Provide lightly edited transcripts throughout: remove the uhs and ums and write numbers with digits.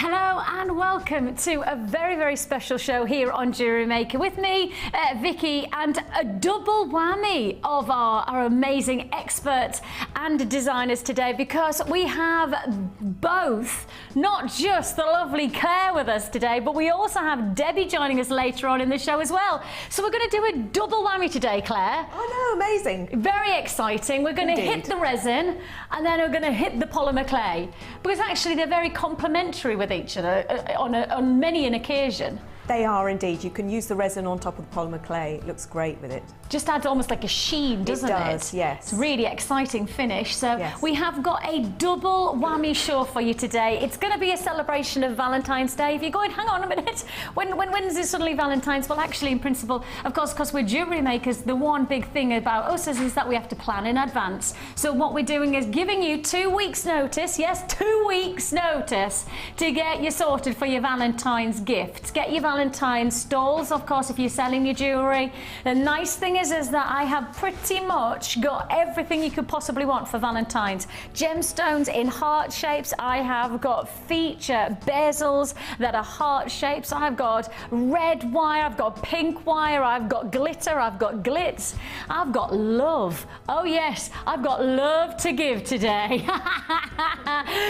Hello and welcome to a very, very special show here on Jewellery Maker with me, Vicki, and a double whammy of our amazing experts and designers today, because we have both, not just the lovely Clare with us today, but we also have Debbie joining us later on in the show as well. So we're going to do a double whammy today, Clare. Oh no, amazing. Very exciting. We're going to hit the resin and then we're going to hit the polymer clay, because actually they're very complementary with each other on many an occasion. They are indeed. You can use the resin on top of the polymer clay. It looks great with it. Just adds almost like a sheen, doesn't it? It does, yes. It's a really exciting finish. So yes, we have got a double whammy show for you today. It's going to be a celebration of Valentine's Day. If you're going, hang on a minute, when is it suddenly Valentine's? Well, actually, in principle, of course, because we're jewellery makers, the one big thing about us is that we have to plan in advance. So what we're doing is giving you 2 weeks' notice, yes, 2 weeks' notice, to get you sorted for your Valentine's gifts. Get your Valentine's stalls, of course, if you're selling your jewellery. The nice thing is that I have pretty much got everything you could possibly want for Valentine's. Gemstones in heart shapes. I have got feature bezels that are heart shapes. I've got red wire, I've got pink wire, I've got glitter, I've got glitz, I've got love. Oh yes, I've got love to give today.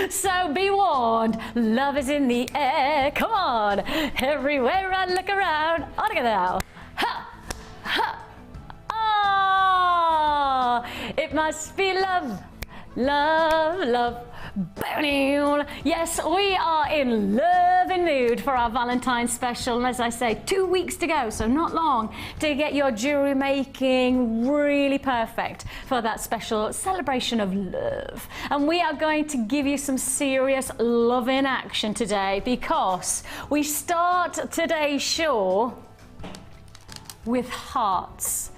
So be warned, love is in the air. Come on, everywhere I look around. On together now. Ha! Ha! Oh, it must be love, love, love. Yes, we are in loving mood for our Valentine's special, and as I say, 2 weeks to go, so not long to get your jewellery making really perfect for that special celebration of love. And we are going to give you some serious love in action today, because we start today's show with hearts,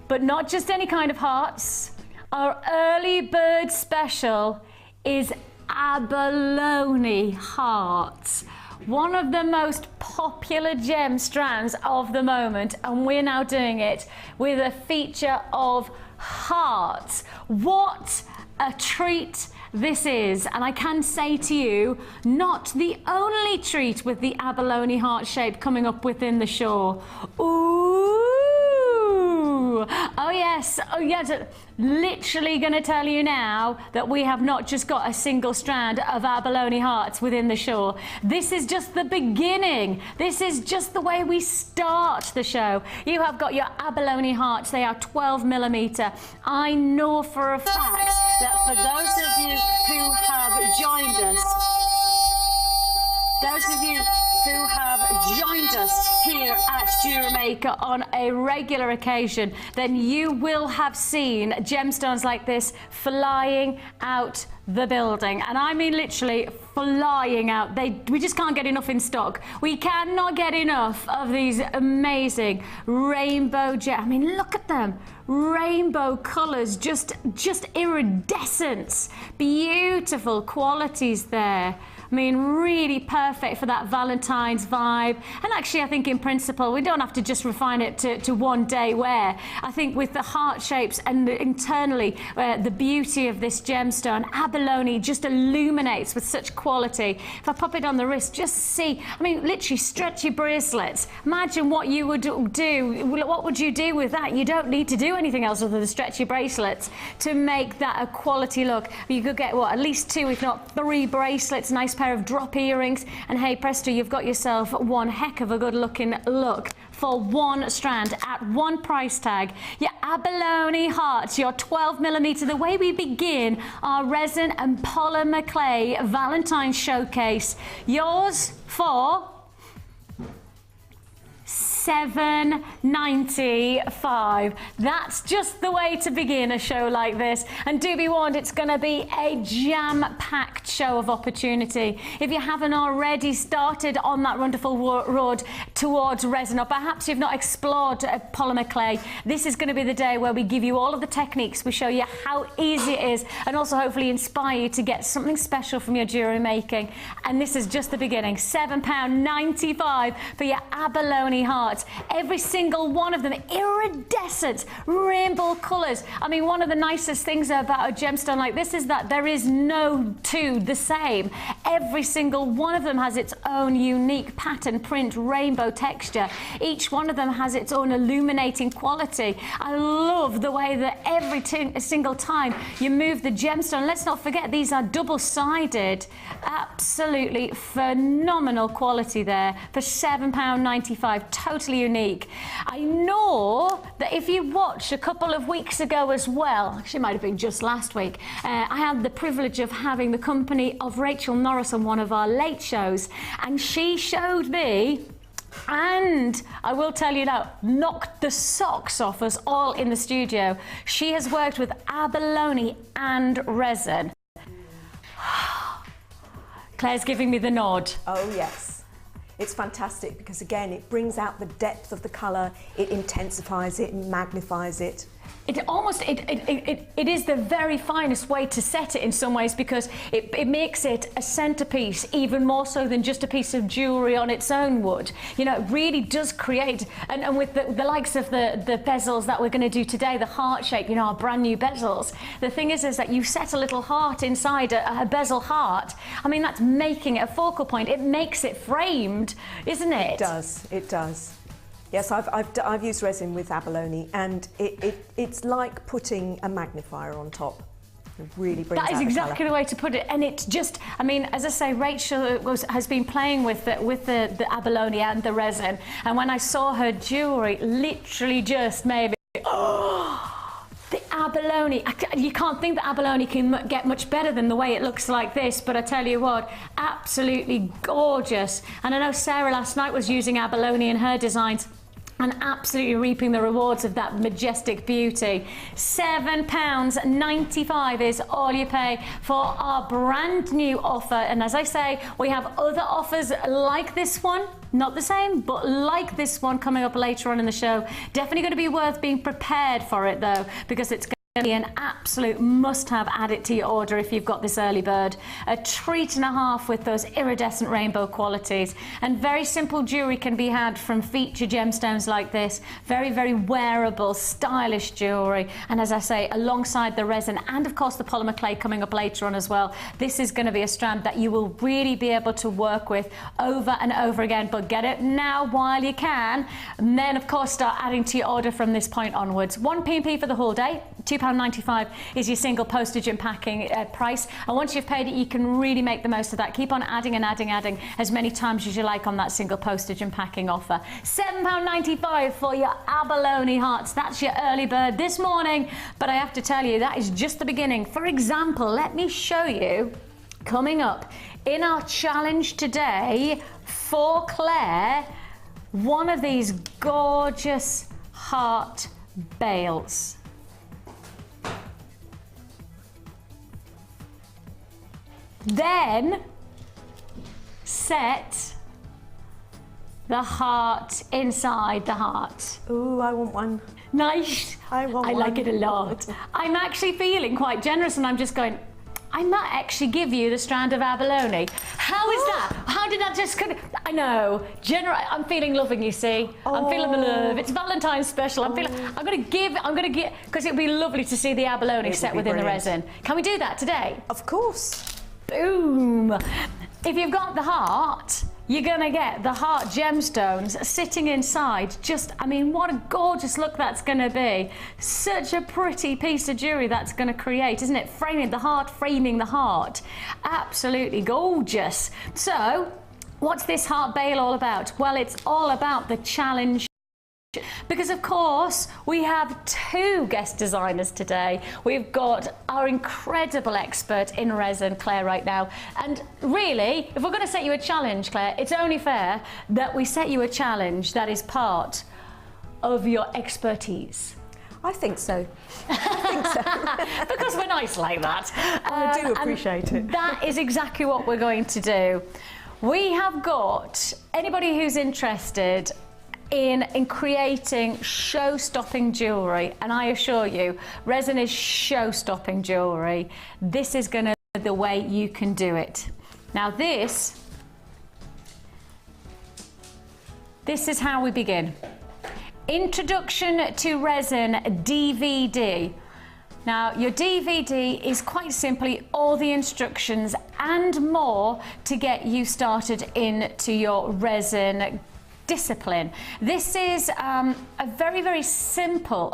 but not just any kind of hearts. Our early bird special is Abalone Hearts, one of the most popular gem strands of the moment, and we're now doing it with a feature of hearts. What a treat this is, and I can say to you, not the only treat with the abalone heart shape coming up within the show. Ooh! Oh yes, literally going to tell you now that we have not just got a single strand of abalone hearts within the show. This is just the beginning. This is just the way we start the show. You have got your abalone hearts. They are 12mm. I know for a fact that for those of you who have joined us, here at Jewellery Maker on a regular occasion, then you will have seen gemstones like this flying out the building, and I mean literally flying out. We just can't get enough in stock. We cannot get enough of these amazing rainbow I mean, look at them. Rainbow colours, just iridescence. Beautiful qualities there. I mean, really perfect for that Valentine's vibe. And actually, I think in principle, we don't have to just refine it to one day wear. I think with the heart shapes and internally, the beauty of this gemstone, abalone just illuminates with such quality. If I pop it on the wrist, just see, I mean, literally stretchy bracelets. Imagine what you would do. What would you do with that? You don't need to do anything else other than stretchy bracelets to make that a quality look. You could get, what, at least 2, if not 3 bracelets, nice pair of drop earrings, and hey presto, you've got yourself one heck of a good looking look for one strand at one price tag. Your abalone hearts, your 12mm. The way we begin our resin and polymer clay Valentine's showcase, yours for $7.95. That's just the way to begin a show like this. And do be warned, it's going to be a jam-packed show of opportunity. If you haven't already started on that wonderful road towards resin, or perhaps you've not explored polymer clay, this is going to be the day where we give you all of the techniques. We show you how easy it is, and also hopefully inspire you to get something special from your jewellery making. And this is just the beginning. £7.95 for your abalone hearts. hearts, every single one of them iridescent rainbow colours. I mean, one of the nicest things about a gemstone like this is that there is no two the same. Every single one of them has its own unique pattern, print, rainbow texture. Each one of them has its own illuminating quality. I love the way that every single time you move the gemstone, let's not forget these are double-sided. Absolutely phenomenal quality there for £7.95, totally unique. I know that if you watched a couple of weeks ago as well, actually it might have been just last week, I had the privilege of having the company of Rachel Norris on one of our late shows, and she showed me, and I will tell you now, knocked the socks off us all in the studio. She has worked with Abalone and Resin. Claire's giving me the nod. Oh yes, it's fantastic because again it brings out the depth of the colour, it intensifies it, magnifies it. It is the very finest way to set it in some ways, because it makes it a centerpiece even more so than just a piece of jewellery on its own would. You know, it really does create, and with the likes of the bezels that we're going to do today, the heart shape, you know, our brand new bezels. The thing is that you set a little heart inside a bezel heart. I mean, that's making it a focal point. It makes it framed, isn't it? It does, it does. Yes, I've used resin with abalone, and it's like putting a magnifier on top. It really brings out the colour. That is exactly the way to put it, and it's just, I mean, as I say, Rachel has been playing with the abalone and the resin, and when I saw her jewellery, literally just made me, oh, the abalone. You can't think that abalone can get much better than the way it looks like this, but I tell you what, absolutely gorgeous. And I know Sarah last night was using abalone in her designs, and absolutely reaping the rewards of that majestic beauty. £7.95 is all you pay for our brand new offer. And as I say, we have other offers like this one. Not the same, but like this one coming up later on in the show. Definitely going to be worth being prepared for it though, because it's going to be an absolute must-have. Add it to your order if you've got this early bird. A treat and a half with those iridescent rainbow qualities, and very simple jewellery can be had from feature gemstones like this. Very, very wearable, stylish jewellery, and as I say, alongside the resin and of course the polymer clay coming up later on as well, this is going to be a strand that you will really be able to work with over and over again. But get it now while you can, and then of course start adding to your order from this point onwards. 1p&p for the whole day, £2.95 is your single postage and packing price, and once you've paid it you can really make the most of that. Keep on adding and adding as many times as you like on that single postage and packing offer. £7.95 for your abalone hearts. That's your early bird this morning, but I have to tell you that is just the beginning. For example, let me show you, coming up in our challenge today for Claire, one of these gorgeous heart bales. Then set the heart inside the heart. Ooh, I want one. Nice. I like it a lot. I'm actually feeling quite generous, and I'm just going, I might actually give you the strand of abalone. How is that? How did that just... I know. I'm feeling loving, you see. I'm feeling the love. It's Valentine's special. I'm going to give, because it would be lovely to see the abalone set within the resin. Can we do that today? Of course. Boom! If you've got the heart, you're going to get the heart gemstones sitting inside. Just, I mean, what a gorgeous look that's going to be. Such a pretty piece of jewellery that's going to create, isn't it? Framing the heart. Absolutely gorgeous. So, what's this heart bale all about? Well, it's all about the challenge. Because of course we have two guest designers today. We've got our incredible expert in resin, Claire, right now, and really, if we're going to set you a challenge, Claire, it's only fair that we set you a challenge that is part of your expertise. I think so. Because we're nice like that. I do appreciate it. That is exactly what we're going to do. We have got anybody who's interested in creating show-stopping jewellery, and I assure you, resin is show-stopping jewellery. This is going to be the way you can do it. Now this is how we begin. Introduction to Resin DVD. Now, your DVD is quite simply all the instructions and more to get you started into your resin discipline. This is a very simple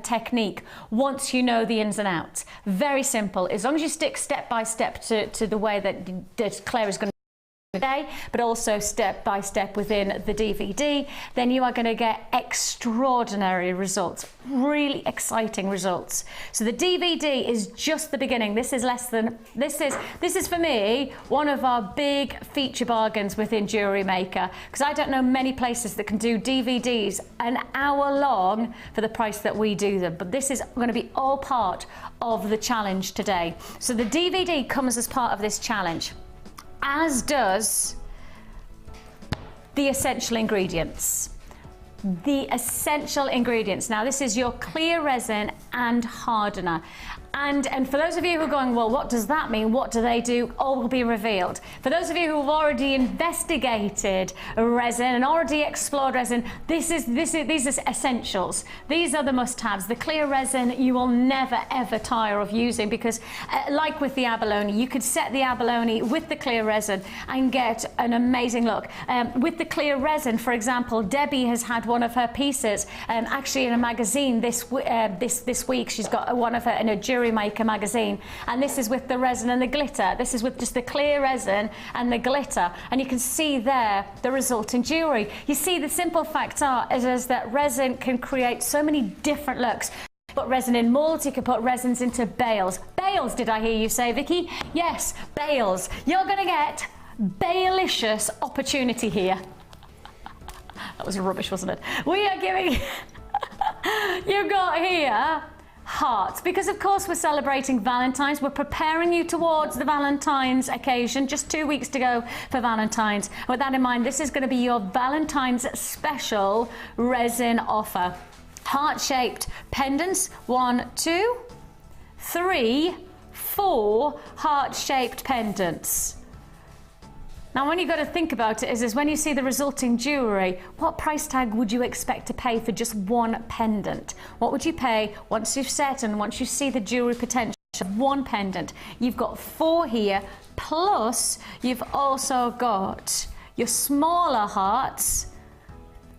technique once you know the ins and outs. Very simple. As long as you stick step by step to the way that Claire is going to today, but also step by step within the DVD, then you are going to get extraordinary results, really exciting results. So the DVD is just the beginning. This is for me one of our big feature bargains within Jewellery Maker, because I don't know many places that can do DVDs an hour long for the price that we do them, but this is going to be all part of the challenge today. So the DVD comes as part of this challenge, as does the essential ingredients. The essential ingredients. Now, this is your clear resin and hardener. And for those of you who are going, well, what does that mean? What do they do? All will be revealed. For those of you who have already investigated resin and already explored resin, these are essentials. These are the must-haves. The clear resin you will never ever tire of using, because like with the abalone, you could set the abalone with the clear resin and get an amazing look. With the clear resin, for example, Debbie has had one of her pieces actually in a magazine this week. She's got one of her in a Jewellery Maker magazine, and this is with the resin and the glitter. This is with just the clear resin and the glitter, and you can see there the resulting jewellery. You see, the simple fact is that resin can create so many different looks. You can put resin in molds, you can put resins into bales. Bales, did I hear you say, Vicky? Yes, bales. You're going to get bailicious opportunity here. That was rubbish, wasn't it? We are giving you've got here hearts, because of course we're celebrating Valentine's. We're preparing you towards the Valentine's occasion, just 2 weeks to go for Valentine's. With that in mind, this is going to be your Valentine's special resin offer. Heart-shaped pendants, 1, 2, 3, 4 heart-shaped pendants. Now, when you've got to think about it is when you see the resulting jewellery, what price tag would you expect to pay for just one pendant? What would you pay once you've set and once you see the jewellery potential of one pendant? You've got 4 here, plus you've also got your smaller hearts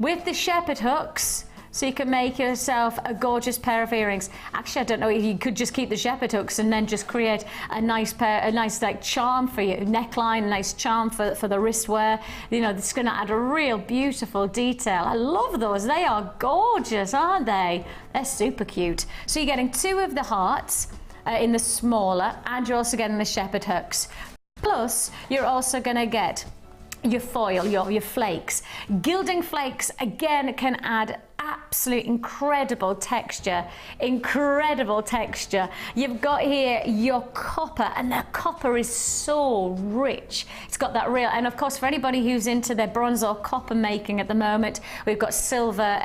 with the shepherd hooks, so you can make yourself a gorgeous pair of earrings. Actually, I don't know if you could just keep the shepherd hooks and then just create a nice like charm for your neckline, a nice charm for the wrist wear. You know, this is going to add a real beautiful detail. I love those. They are gorgeous, aren't they? They're super cute. So you're getting 2 of the hearts in the smaller, and you're also getting the shepherd hooks. Plus, you're also going to get your foil, your flakes. Gilding flakes, again, can add absolute incredible texture. You've got here your copper, and the copper is so rich. It's got that real, and of course for anybody who's into their bronze or copper making at the moment, we've got silver,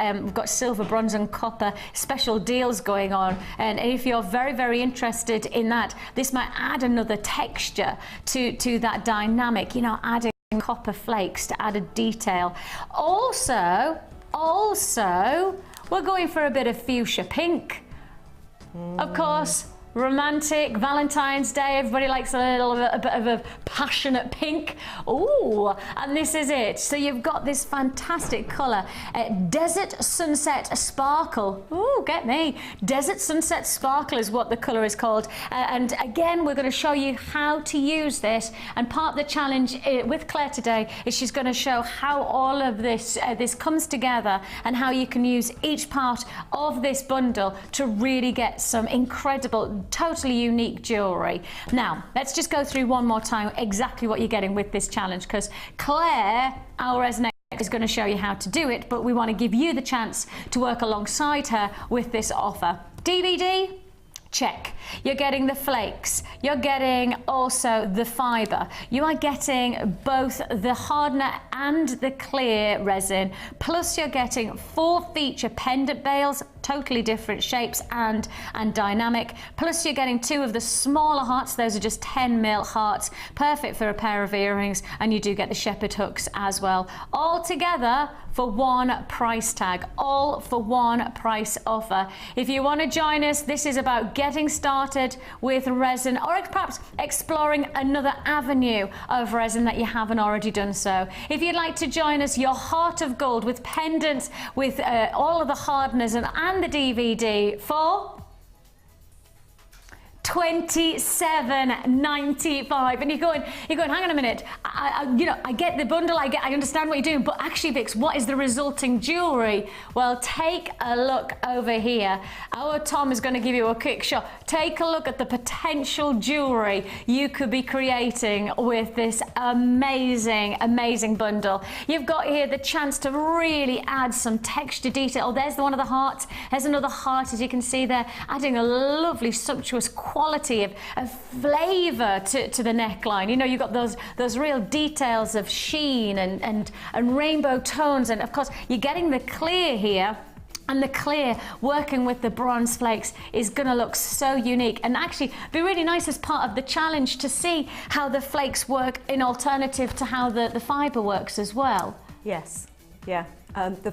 bronze and copper special deals going on, and if you're very interested in that, this might add another texture to that dynamic, you know, adding copper flakes to add a detail. Also, we're going for a bit of fuchsia pink. Of course, romantic Valentine's Day, everybody likes a bit of a passionate pink. Ooh, and this is it. So you've got this fantastic colour, Desert Sunset Sparkle. Ooh, get me. Desert Sunset Sparkle is what the colour is called. And again, we're going to show you how to use this. And part of the challenge with Claire today is she's going to show how all of this comes together, and how you can use each part of this bundle to really get some incredible, totally unique jewellery. Now, let's just go through one more time exactly what you're getting with this challenge, because Claire, our resin expert, is going to show you how to do it, but we want to give you the chance to work alongside her with this offer. DVD? Check. You're getting the flakes. You're getting also the fibre. You are getting both the hardener and the clear resin. Plus you're getting 4 feature pendant bales, totally different shapes and dynamic. Plus you're getting 2 of the smaller hearts. Those are just 10mm hearts, perfect for a pair of earrings, and you do get the shepherd hooks as well. All together for one price tag, all for one price offer. If you want to join us, this is about getting started with resin, or perhaps exploring another avenue of resin that you haven't already done so. If you'd like to join us, your heart of gold with pendants, with all of the hardeners and the DVD for £27.95, and you're going, hang on a minute. I get the bundle, I understand what you're doing, but actually, Vix, what is the resulting jewellery? Well, take a look over here. Our Tom is going to give you a quick shot. Take a look at the potential jewellery you could be creating with this amazing, amazing bundle. You've got here the chance to really add some texture detail. Oh, there's one of the hearts. There's another heart, as you can see there, adding a lovely, sumptuous quality of flavour to the neckline. You know, you've got those real details of sheen and rainbow tones, and of course you're getting the clear here. And the clear working with the bronze flakes is going to look so unique, and actually be really nice as part of the challenge to see how the flakes work in alternative to how the fibre works as well. Yes, yeah. The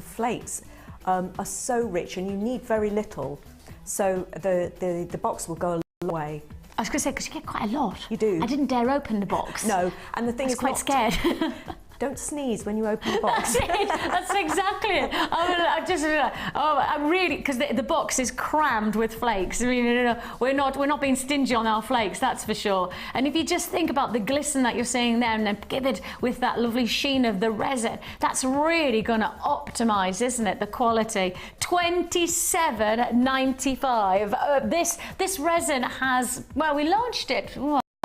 flakes are so rich, and you need very little. So the box will go a long way. I was going to say, because you get quite a lot. You do. I didn't dare open the box. No, and the thing is, quite scared. Don't sneeze when you open the box. That's it. That's exactly it. I'm really, because the box is crammed with flakes. I mean, we're not being stingy on our flakes, that's for sure. And if you just think about the glisten that you're seeing there, and then give it with that lovely sheen of the resin, that's really going to optimise, isn't it, the quality? £27.95. This resin has, well, we launched it.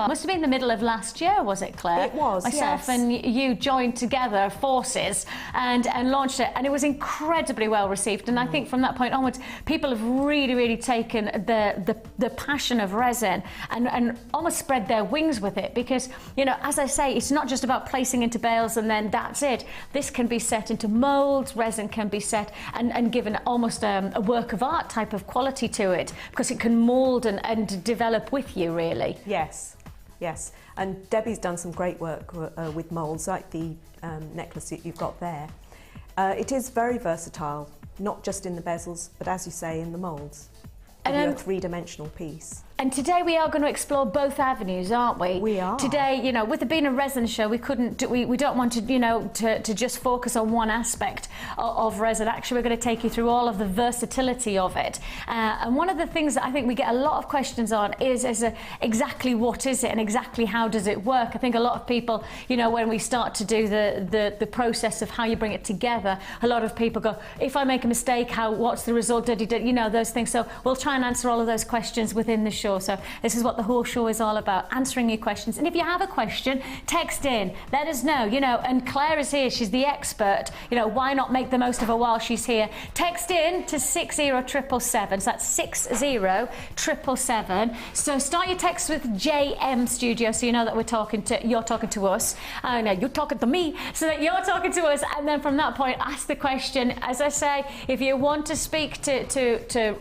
Must have been the middle of last year, was it, Claire? It was, Myself yes. and you joined together forces and launched it, and it was incredibly well received. And I think from that point onwards, people have really taken the passion of resin and almost spread their wings with it, because, you know, as I say, it's not just about placing into bales and then that's it. This can be set into moulds, resin can be set and given almost a work of art type of quality to it, because it can mould and develop with you, really. Yes. Yes, and Debbie's done some great work with moulds, like the necklace that you've got there. It is very versatile, not just in the bezels, but as you say, in the moulds. And a three-dimensional piece. And today we are going to explore both avenues, aren't we? We are. Today, you know, with it being a resin show, we don't want to, you know, to just focus on one aspect of resin. Actually, we're going to take you through all of the versatility of it. And one of the things that I think we get a lot of questions on is exactly what is it and exactly how does it work? I think a lot of people, you know, when we start to do the process of how you bring it together, a lot of people go, if I make a mistake, what's the result? You know, those things. So we'll try and answer all of those questions within the show. So this is what the whole show is all about, answering your questions. And if you have a question, text in, let us know, you know, and Claire is here, she's the expert, you know, why not make the most of her while she's here? Text in to 60777, so that's 60777. So start your text with JM Studio, so you know that you're talking to us. No, you're talking to me, so that you're talking to us, and then from that point, ask the question. As I say, if you want to speak to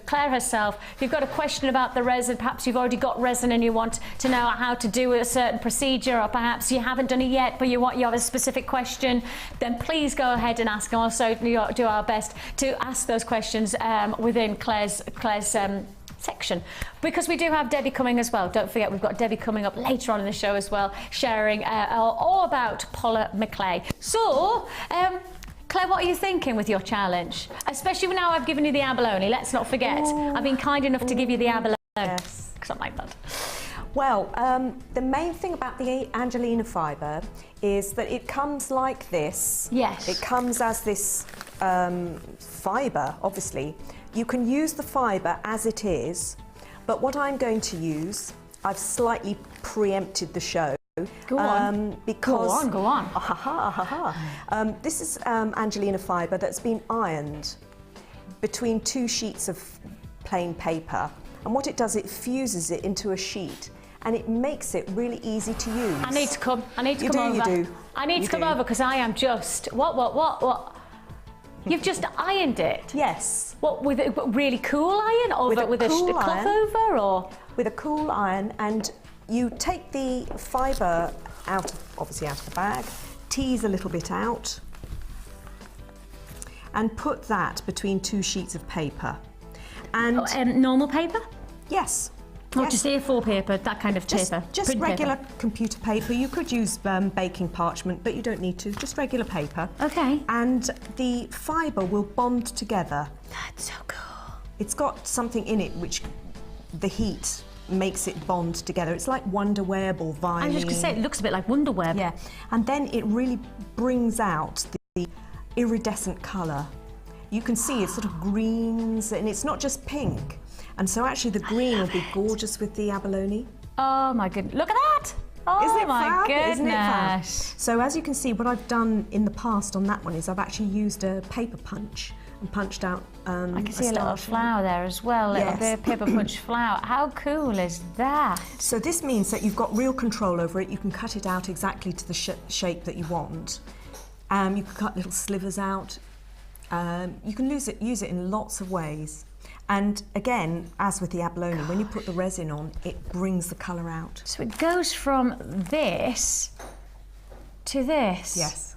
Claire herself, if you've got a question about the resin, perhaps you've already got resin and you want to know how to do a certain procedure, or perhaps you haven't done it yet but you have a specific question, then please go ahead and ask, and also do our best to ask those questions within Claire's section, because we do have Debbie coming as well. Don't forget, we've got Debbie coming up later on in the show as well, sharing all about Paula McClay. So Claire, what are you thinking with your challenge? Especially now I've given you the abalone. Let's not forget, I've been kind enough to give you the abalone. Yes. Something like that. Well, the main thing about the Angelina Fiber is that it comes like this. Yes. It comes as this fibre, obviously. You can use the fibre as it is, but what I'm going to use, I've slightly preempted the show. Go on. Because go on. This is Angelina Fiber that's been ironed between 2 sheets of plain paper, and what it does, it fuses it into a sheet, and it makes it really easy to use. I need to come over. You do. I need to come over because I am just what? You've just ironed it? Yes. What, with a really cool iron, or with a cloth over, or? With a cool iron, and you take the fibre out, obviously out of the bag, tease a little bit out, and put that between 2 sheets of paper. And normal paper? yes. Or yes. just A4 paper, that kind of paper? Just print regular paper. computer paper. You could use baking parchment, but you don't need to. Just regular paper. Okay. And the fibre will bond together. That's so cool. It's got something in it which the heat makes it bond together. It's like Wonderweb or Vinyl. I was just going to say, it looks a bit like Wonderweb. Yeah, and then it really brings out the iridescent colour. You can see it's sort of greens, and it's not just pink. And so actually the green will be gorgeous with the abalone. Oh my goodness, look at that! Oh Isn't it my fab? goodness. Isn't it fab? So as you can see, what I've done in the past on that one is I've actually used a paper punch and punched out I can see a little flower there as well, a little bit of paper punch flower. How cool is that? So this means that you've got real control over it. You can cut it out exactly to the shape that you want. You can cut little slivers out. You can use it in lots of ways. And again, as with the abalone, when you put the resin on, it brings the colour out. So it goes from this to this? Yes.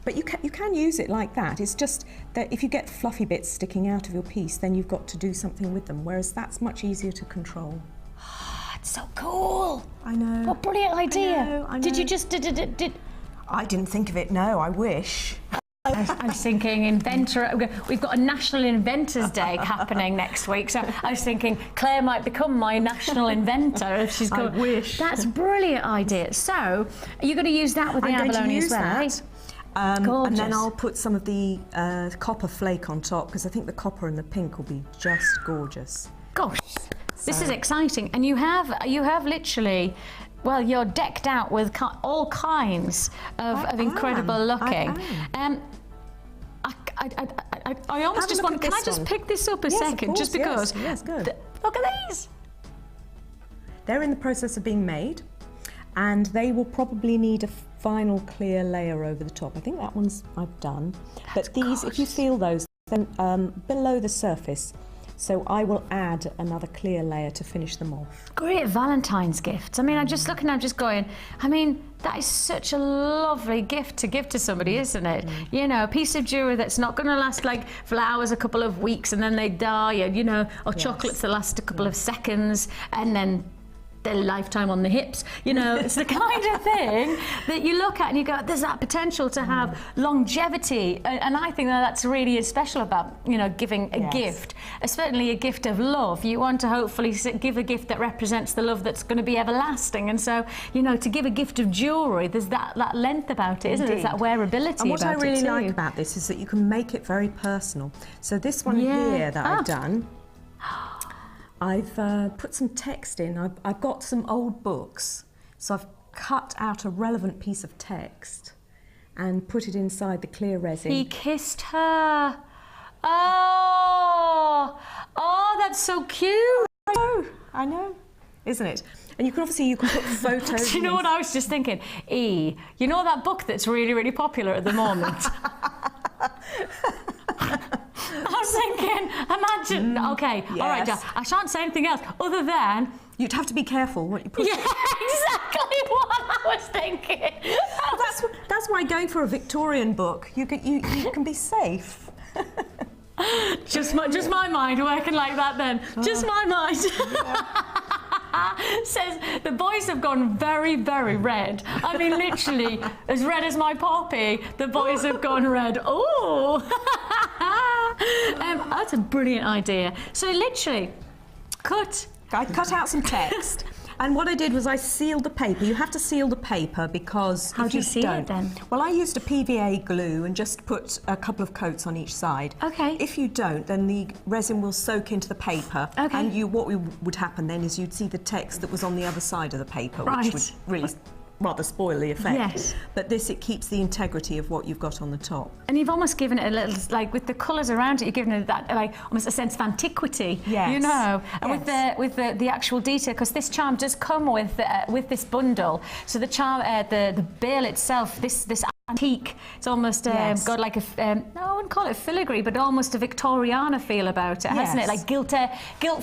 But you can use it like that. It's just that if you get fluffy bits sticking out of your piece, then you've got to do something with them, whereas that's much easier to control. It's so cool. I know. What a brilliant idea. I know. Did you just, did... I didn't think of it, no, I wish. I was thinking inventor, we've got a National Inventors Day happening next week, so I was thinking Claire might become my national inventor if she's got. I wish. That's a brilliant idea. So, are you going to use that with the abalone as well? And then I'll put some of the copper flake on top, because I think the copper and the pink will be just gorgeous. Gosh, this is exciting. And you have literally, well, you're decked out with all kinds of incredible looking. I almost just want. Can I just pick this up a second, just because? Yes, good. Look at these. They're in the process of being made, and they will probably need a final clear layer over the top. I think that one's I've done. But these, if you feel those, then below the surface. So I will add another clear layer to finish them off. Great Valentine's gifts. I mean, I'm just looking, I'm just going, I mean, that is such a lovely gift to give to somebody, isn't it? You know, a piece of jewellery that's not going to last like flowers a couple of weeks and then they die, and, you know, or chocolates that last a couple of seconds and then their lifetime on the hips. You know, it's the kind of thing that you look at and you go, there's that potential to have longevity. And I think that's really special about, you know, giving a gift, especially a gift of love. You want to hopefully give a gift that represents the love that's going to be everlasting. And so, you know, to give a gift of jewellery, there's that length about it, isn't it? There's that wearability. And what I really like too. about this is that you can make it very personal. So this one here that I've done, I've put some text in. I've got some old books, so I've cut out a relevant piece of text and put it inside the clear resin. He kissed her. Oh, that's so cute. I know, isn't it? And you can put photos. Do you know what I was just thinking? You know that book that's really, really popular at the moment? I was thinking, imagine, okay, all right, I shan't say anything else other than... You'd have to be careful what you put. Yeah, exactly what I was thinking. That's why going for a Victorian book, you can be safe. Just my mind working like that then. Just my mind. Says the boys have gone very, very red. I mean, literally, as red as my poppy, the boys have gone red. Oh! That's a brilliant idea. So literally, I cut out some text. And what I did was I sealed the paper. You have to seal the paper because how do you seal it then? Well, I used a PVA glue and just put a couple of coats on each side. Okay. If you don't, then the resin will soak into the paper. Okay. And what would happen then is you'd see the text that was on the other side of the paper, which would really rather spoil the effect. Yes. But it keeps the integrity of what you've got on the top. And you've almost given it a little, like with the colours around it, you've given it that, like, almost a sense of antiquity. Yes. You know, and yes. with the actual detail, because this charm does come with this bundle. So the charm, the bale itself, this antique. It's almost got like a, no, I wouldn't call it filigree, but almost a Victoriana feel about it, hasn't it? Like gilt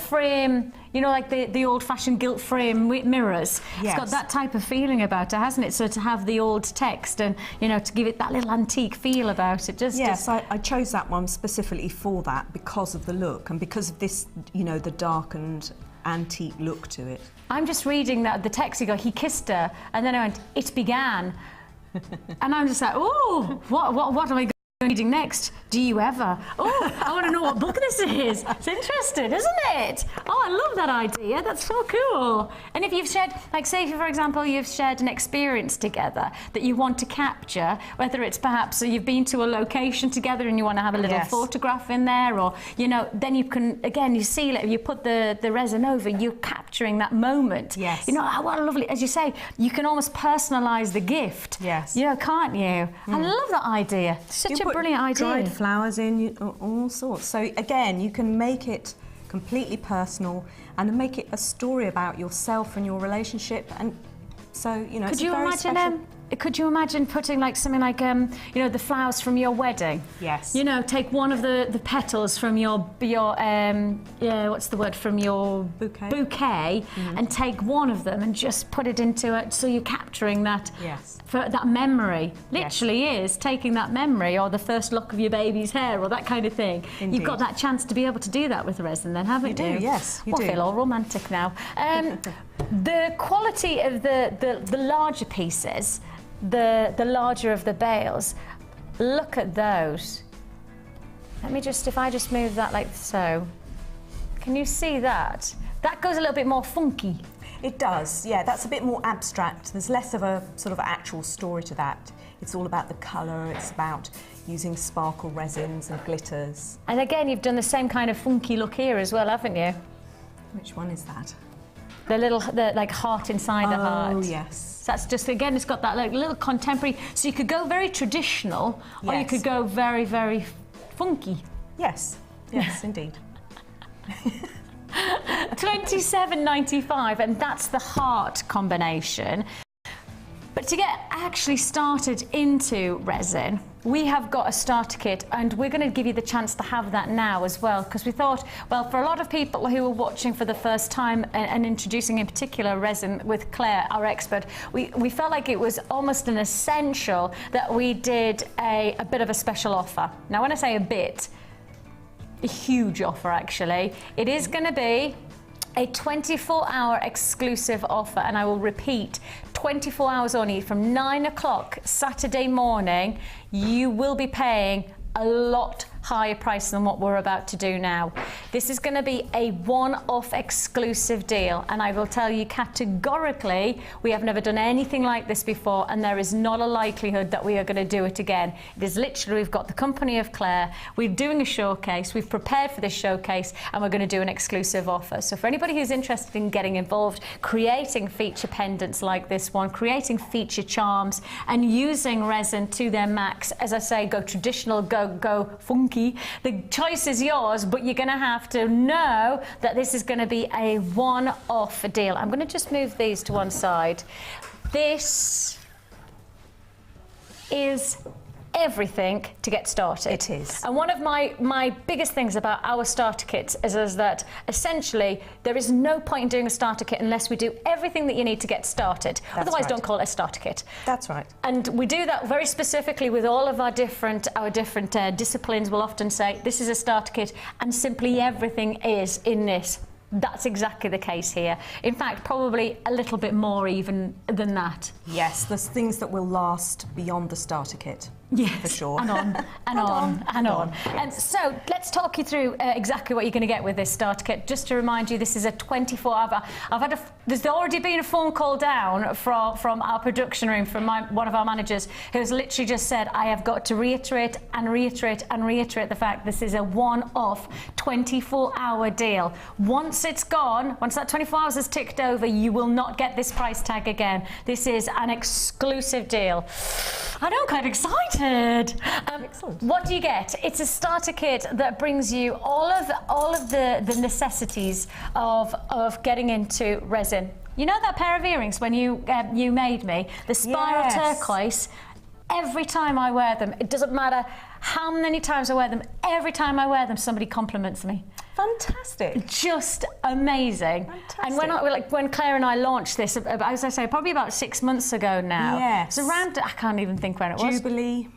frame, you know, like the old-fashioned gilt frame mirrors. It's got that type of feeling about it, hasn't it? So to have the old text and, you know, to give it that little antique feel about it. I chose that one specifically for that because of the look and because of this, you know, the darkened antique look to it. I'm just reading that the text, he kissed her, and then I went, it began. And I'm just like, oh, what am I reading next? Do you ever? Oh, I want to know what book this is. It's interesting, isn't it? Oh, I love that idea. That's so cool. And if you've shared, like say, if, for example, you've shared an experience together that you want to capture, whether it's perhaps you've been to a location together and you want to have a little photograph in there, or, you know, then you can, again, you seal it, you put the resin over, you're capturing that moment. Yes. You know, what a lovely, as you say, you can almost personalise the gift. Yes. You know, can't you? I love that idea. Such a brilliant idea. Dried flowers in, all sorts. So again, you can make it completely personal and make it a story about yourself and your relationship. And so, you know, could you imagine putting like something like you know, the flowers from your wedding? Yes. You know, take one of the petals from your what's the word, from your bouquet, and take one of them and just put it into it, so you're capturing that. Yes. For that memory, literally is taking that memory, or the first lock of your baby's hair, or that kind of thing. Indeed. You've got that chance to be able to do that with resin, then, haven't you? You do, yes. You I feel all romantic now. The quality of the larger pieces, the larger of the bales, look at those. Let me just, if I just move that like so, can you see that? That goes a little bit more funky. It does, yeah. That's a bit more abstract. There's less of a sort of actual story to that. It's all about the colour, it's about using sparkle resins and glitters. And again, you've done the same kind of funky look here as well, haven't you? Which one is that? The like heart inside the heart. Oh, yes. So that's just, again, it's got that like little contemporary, so you could go very traditional, or you could go very, very funky. Yes, yes, indeed. £27.95, and that's the heart combination. But to get actually started into resin, we have got a starter kit, and we're going to give you the chance to have that now as well, because we thought, well, for a lot of people who are watching for the first time and introducing in particular resin with Clare, our expert, we felt like it was almost an essential that we did a bit of a special offer. Now, when I say a bit, a huge offer actually. It is going to be a 24-hour exclusive offer, and I will repeat, 24 hours only from 9 o'clock Saturday morning. You will be paying a lot higher price than what we're about to do now. This is going to be a one-off exclusive deal, and I will tell you categorically, we have never done anything like this before, and there is not a likelihood that we are going to do it again. It is literally, we've got the company of Clare, we're doing a showcase, we've prepared for this showcase, and we're going to do an exclusive offer. So for anybody who's interested in getting involved, creating feature pendants like this one, creating feature charms, and using resin to their max, as I say, go traditional, go funky, the choice is yours, but you're going to have to know that this is going to be a one-off deal. I'm going to just move these to one side. This is everything to get started. It is. And one of my biggest things about our starter kits is that essentially there is no point in doing a starter kit unless we do everything that you need to get started. Otherwise, don't call it a starter kit. That's right. And we do that very specifically with all of our different disciplines. We'll often say this is a starter kit, and simply everything is in this. That's exactly the case here. In fact, probably a little bit more even than that. Yes, there's things that will last beyond the starter kit. Yes, for sure. And on, and on, and on. Yes. And so let's talk you through exactly what you're going to get with this starter kit. Just to remind you, this is a 24-hour. There's already been a phone call down from our production room from one of our managers, who's literally just said, I have got to reiterate and reiterate and reiterate the fact this is a one-off 24-hour deal. Once it's gone, once that 24 hours has ticked over, you will not get this price tag again. This is an exclusive deal. I know, I'm kind of excited. Excellent. What do you get? It's a starter kit that brings you all of the necessities of getting into resin. You know that pair of earrings when you made me, the spiral turquoise. every time I wear them, it doesn't matter how many times I wear them, every time I wear them, somebody compliments me. Fantastic. Just amazing. Fantastic. And when Claire and I launched this, as I say, probably about 6 months ago now. Yes. It's around, I can't even think when it was. Jubilee.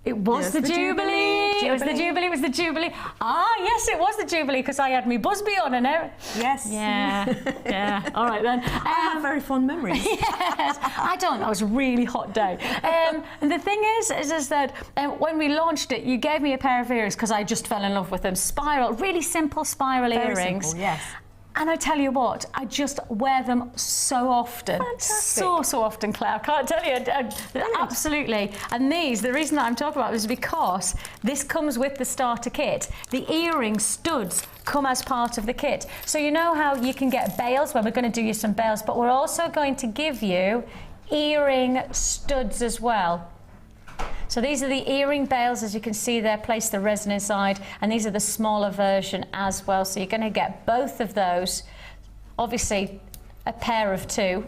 It was the Jubilee. It was the Jubilee. It was the Jubilee. Ah, yes, it was the Jubilee because I had me Busby on and everything. Yes. Yeah. Yeah. All right then. I have very fond memories. Yes. I don't know. It was a really hot day. And the thing is that when we launched it, you gave me a pair of earrings because I just fell in love with them. Spiral, really simple spiral Very earrings. simple, yes. And I tell you what, I just wear them so often. Fantastic. So often, Claire. I can't tell you. Absolutely. And these, the reason that I'm talking about is because this comes with the starter kit. The earring studs come as part of the kit. So you know how you can get bails? Well, we're going to do you some bails, but we're also going to give you earring studs as well. So these are the earring bails, as you can see there, place the resin inside, and these are the smaller version as well. So you're going to get both of those. Obviously, a pair of two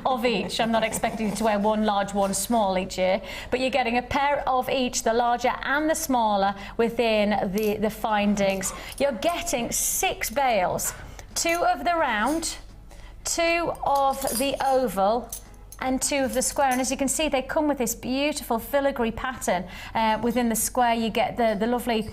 of each. I'm not expecting you to wear one large, one small each year, but you're getting a pair of each, the larger and the smaller, within the findings. You're getting 6 bails, 2 of the round, 2 of the oval, and 2 of the square. And as you can see, they come with this beautiful filigree pattern. Within the square, you get the lovely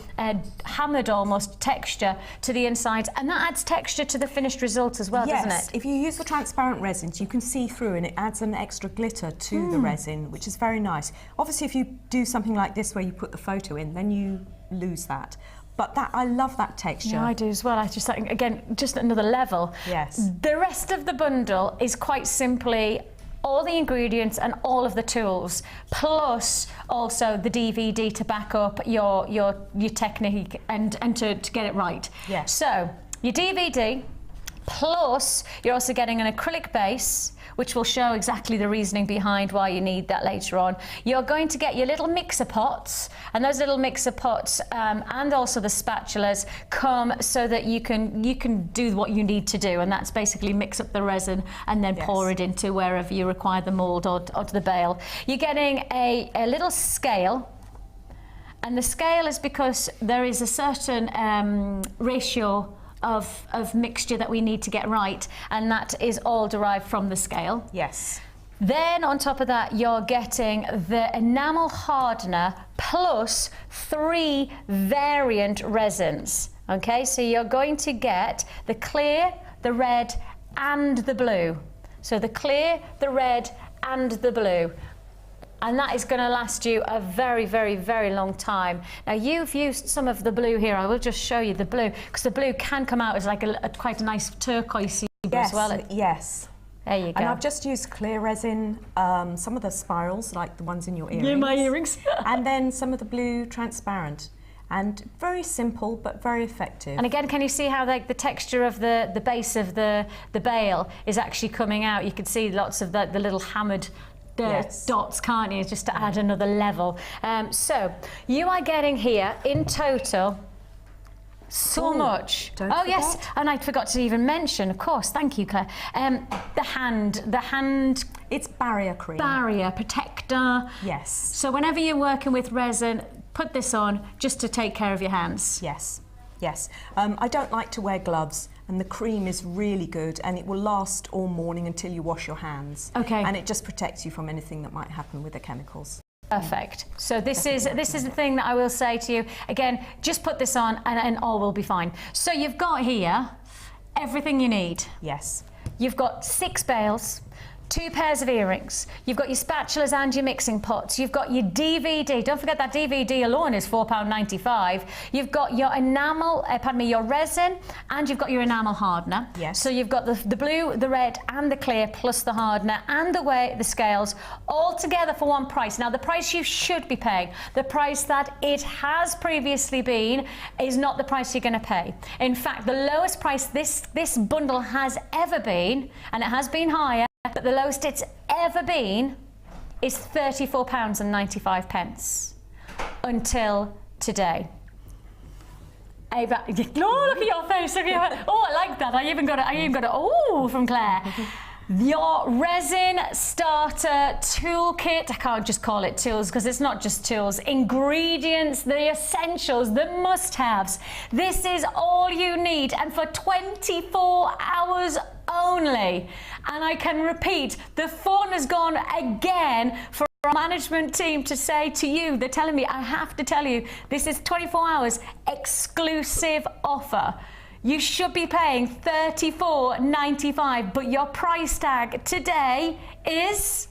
hammered almost texture to the inside, and that adds texture to the finished result as well, doesn't it? Yes, if you use the transparent resins, you can see through, and it adds an extra glitter to the resin, which is very nice. Obviously, if you do something like this where you put the photo in, then you lose that. But I love that texture. Yeah, I do as well. I just think, again, just another level. Yes. The rest of the bundle is quite simply all the ingredients and all of the tools, plus also the DVD to back up your technique and to get it right. Yes. So your DVD, plus you're also getting an acrylic base, which will show exactly the reasoning behind why you need that later on. You're going to get your little mixer pots, and those little mixer pots and also the spatulas come so that you can do what you need to do, and that's basically mix up the resin and then pour it into wherever you require the mould or the bale. You're getting a little scale, and the scale is because there is a certain ratio of mixture that we need to get right, and that is all derived from the scale. Yes. Then on top of that, you're getting the enamel hardener plus 3 variant resins. Okay, so you're going to get the clear, the red and the blue. So the clear, the red and the blue. And that is going to last you a very, very, very long time. Now, you've used some of the blue here. I will just show you the blue, because the blue can come out as like quite a nice turquoisey as well. Yes. There you go. And I've just used clear resin, some of the spirals, like the ones in your earrings. Yeah, my earrings. And then some of the blue transparent. And very simple, but very effective. And again, can you see how the texture of the base of the bale is actually coming out? You can see lots of the little hammered dots, can't you, just to add another level. So you are getting here in total so much. Don't forget. Yes, and I forgot to even mention, of course, thank you, Claire, the hand it's barrier cream. Barrier protector. Yes. So whenever you're working with resin, put this on just to take care of your hands. Yes. Yes. I don't like to wear gloves, and the cream is really good, and it will last all morning until you wash your hands. Okay. And it just protects you from anything that might happen with the chemicals. Perfect. So this is the thing that I will say to you. Again, just put this on and all will be fine. So you've got here everything you need. Yes. You've got 6 bales, 2 pairs of earrings, you've got your spatulas and your mixing pots, you've got your DVD, don't forget that DVD alone is £4.95, you've got your enamel, your resin, and you've got your enamel hardener. Yes. So you've got the blue, the red and the clear plus the hardener and the scales all together for one price. Now the price you should be paying, the price that it has previously been, is not the price you're going to pay. In fact, the lowest price this bundle has ever been, and it has been higher, but the lowest it's ever been is £34.95 until today. Ava, oh, look at your face! Look at your, oh, I like that. I even got a oh from Claire. Your resin starter toolkit. I can't just call it tools because it's not just tools. Ingredients, the essentials, the must-haves. This is all you need, and for 24 hours only. And I can repeat, the phone has gone again for our management team to say to you, they're telling me, I have to tell you, this is 24 hours exclusive offer. You should be paying $34.95, but your price tag today is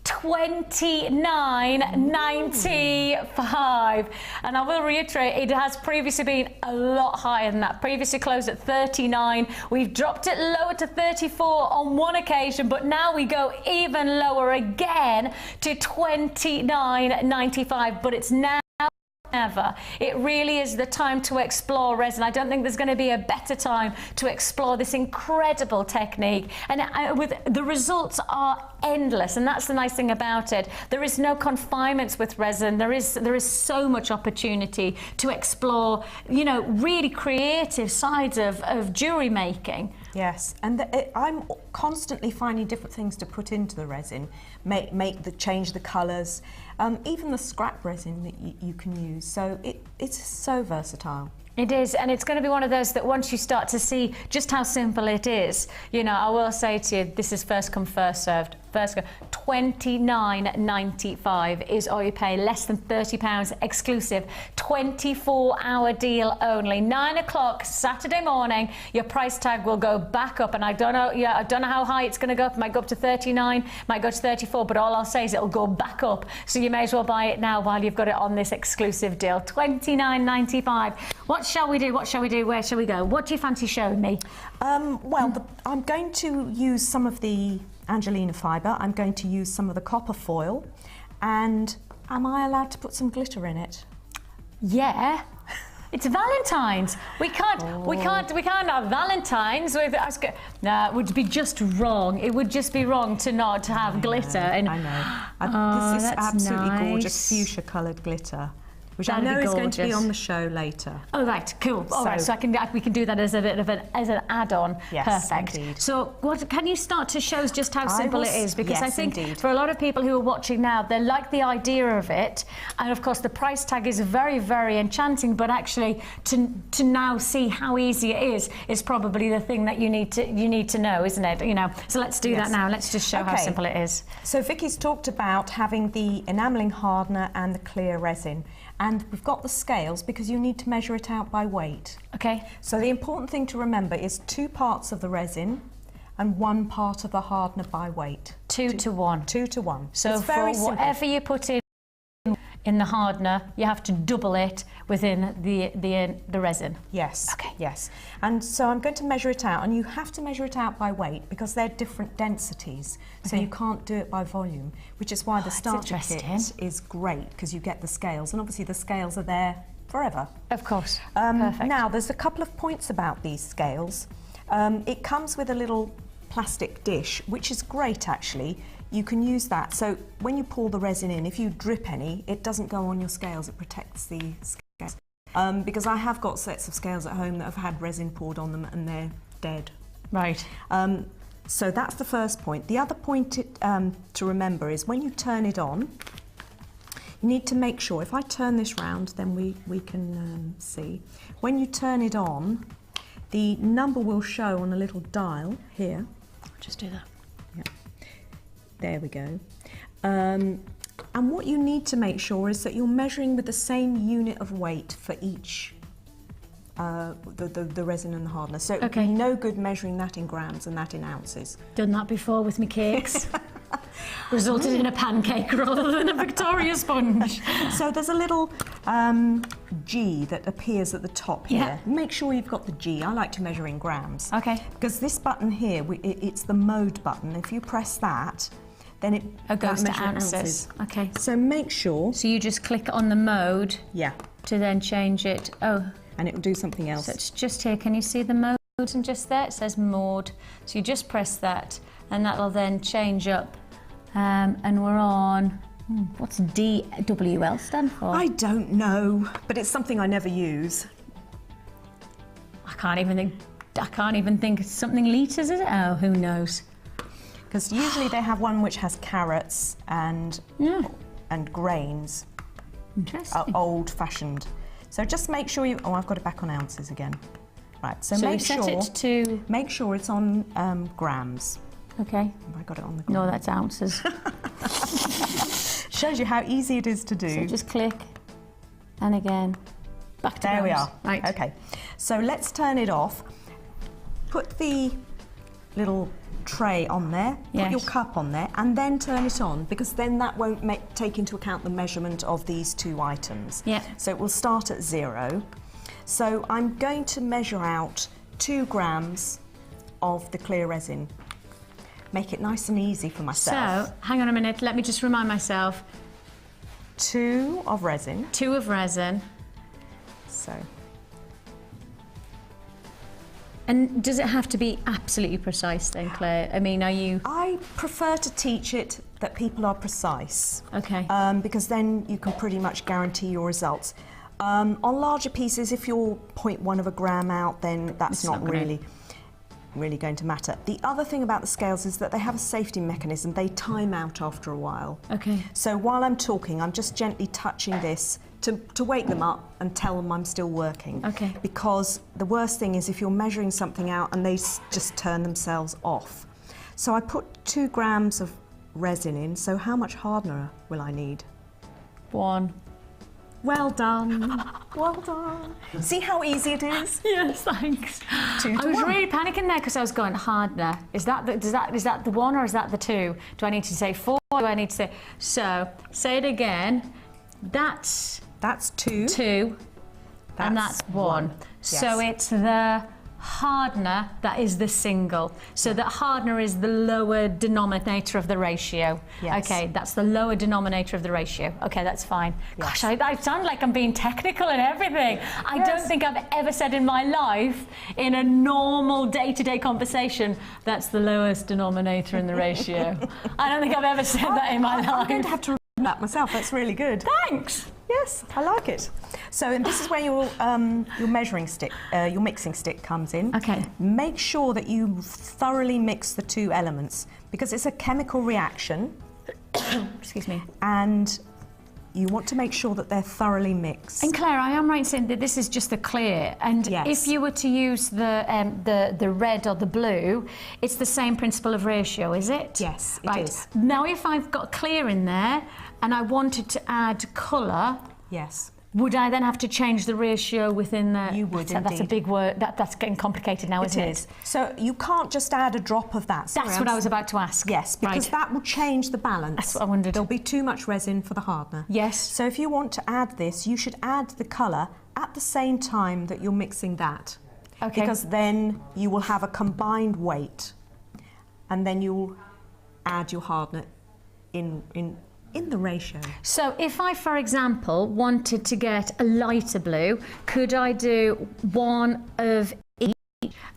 $29.95. And I will reiterate, it has previously been a lot higher than that. Previously closed at $39. We've dropped it lower to $34 on one occasion, but now we go even lower again to $29.95. But it's now ever. It really is the time to explore resin. I don't think there's going to be a better time to explore this incredible technique, and with the results are endless, and that's the nice thing about it. There is no confinements with resin. There is so much opportunity to explore, you know, really creative sides of jewellery making. Yes, and I'm constantly finding different things to put into the resin, change the colours, even the scrap resin that you can use. So it's so versatile. It is, and it's going to be one of those that once you start to see just how simple it is, you know, I will say to you, this is first come, first served. First go, $29.95 is all you pay, less than £30, exclusive, 24-hour deal only. 9 o'clock Saturday morning, your price tag will go back up, and I don't know how high it's going to go up. It might go up to 39, might go to 34, but all I'll say is it'll go back up. So you may as well buy it now while you've got it on this exclusive deal, $29.95. What shall we do? What shall we do? Where shall we go? What do you fancy showing me? I'm going to use some of the Angelina Fiber. I'm going to use some of the copper foil, and am I allowed to put some glitter in it? Yeah. It's Valentine's. We can't have Valentine's with us. No, it would be just wrong. It would just be wrong to not have glitter. And I know. This is that's absolutely nice. Gorgeous fuchsia coloured glitter, which That'd I know be is going to be gorgeous. on the show later. Oh right, cool. All right, so we can do that as a bit of an add-on. Yes, perfect. indeed. So what can you start to show us just how simple it is? Because yes, I think indeed. for a lot of people who are watching now, they like the idea of it, and of course the price tag is very, very enchanting. But actually, to now see how easy it is probably the thing that you need to know, isn't it? You know. So let's do that now. Let's just show how simple it is. So Vicky's talked about having the enamelling hardener and the clear resin. And we've got the scales because you need to measure it out by weight. Okay. So the important thing to remember is 2 parts of the resin and 1 part of the hardener by weight. 2 to 1. 2 to 1. So it's for very simple. whatever you put in the hardener, you have to double it within the resin. Yes. Okay. Yes. And so I'm going to measure it out, and you have to measure it out by weight because they're different densities. So you can't do it by volume, which is why the starter kit is great, because you get the scales, and obviously the scales are there forever. Of course. Perfect. Now there's a couple of points about these scales. It comes with a little plastic dish, which is great actually. You can use that. So when you pour the resin in, if you drip any, it doesn't go on your scales. It protects the scales. Because I have got sets of scales at home that have had resin poured on them and they're dead. Right. So that's the first point. The other point to remember is when you turn it on, you need to make sure, if I turn this round, then we can see. When you turn it on, the number will show on a little dial here. Just do that. Yeah. There we go. And what you need to make sure is that you're measuring with the same unit of weight for each the resin and the hardener. So it would be no good measuring that in grams and that in ounces. Done that before with my cakes. Resulted in a pancake rather than a Victoria sponge. So there's a little G that appears at the top here. Yeah. Make sure you've got the G. I like to measure in grams. Okay. Because this button here, it's the mode button. If you press that, then it goes to measures ounces. Okay. So make sure. So you just click on the mode. Yeah. To then change it. Oh. And it will do something else. So it's just here. Can you see the mode? And just there it says mode. So you just press that, and that'll then change up. And we're on. What's DWL stand for? I don't know, but it's something I never use. I can't even think. I can't even think it's something litres, is it? Oh, who knows? Because usually they have one which has carrots and grains. Interesting. Old-fashioned. So just make sure you... Oh, I've got it back on ounces again. Right, so make set it to... Make sure it's on grams. Okay. Have I got it on the grams? No, that's ounces. Shows you how easy it is to do. So just click, and again, back to There we grams. are. Right. Okay. So let's turn it off. Put the little tray on there, put your cup on there, and then turn it on, because then that won't take into account the measurement of these two items. Yeah. So it will start at 0. So I'm going to measure out 2 grams of the clear resin. Make it nice and easy for myself. So, hang on a minute, let me just remind myself. 2 of resin. 2 of resin. So. And does it have to be absolutely precise then, Claire? I mean, are you... I prefer to teach it that people are precise. Okay. Because then you can pretty much guarantee your results. On larger pieces, if you're 0.1 of a gram out, then that's not really going to matter. The other thing about the scales is that they have a safety mechanism. They time out after a while. Okay. So while I'm talking, I'm just gently touching this to wake them up and tell them I'm still working. Okay. Because the worst thing is if you're measuring something out and they just turn themselves off. So I put 2 grams of resin in. So how much hardener will I need? 1. Well done. Well done. See how easy it is? Yes, thanks. 2 to I was 1. really panicking there because I was going hardener. Is that the 1 or is that the 2? Do I need to say 4? Do I need to say... So, say it again. That's 2. 2. And that's 1. Yes. So it's the hardener that is the single. So that hardener is the lower denominator of the ratio. Yes. Okay, that's the lower denominator of the ratio. Okay, that's fine. Yes. Gosh, I sound like I'm being technical and everything. I don't think I've ever said in my life, in a normal day-to-day conversation, that's the lowest denominator in the ratio. I don't think I've ever said that in my life. I'm going to have to remember that myself. That's really good. Thanks. Yes, I like it. So, and this is where your measuring stick, your mixing stick comes in. Okay. Make sure that you thoroughly mix the 2 elements, because it's a chemical reaction. Excuse me. And you want to make sure that they're thoroughly mixed. And Claire, I am right in saying that this is just the clear, and Yes. if you were to use the red or the blue, it's the same principle of ratio, is it? Yes, it right. is. Now, if I've got clear in there and I wanted to add colour, Yes. would I then have to change the ratio within the... You would, That's a indeed. big word. That's getting complicated now, isn't it? It is. So you can't just add a drop of that. That's what I was about to ask. Yes, because Right. that will change the balance. That's what I wondered. There'll be too much resin for the hardener. Yes. So if you want to add this, you should add the colour at the same time that you're mixing that. Okay. Because then you will have a combined weight, and then you'll add your hardener in the ratio. So if I, for example, wanted to get a lighter blue, could I do 1 of each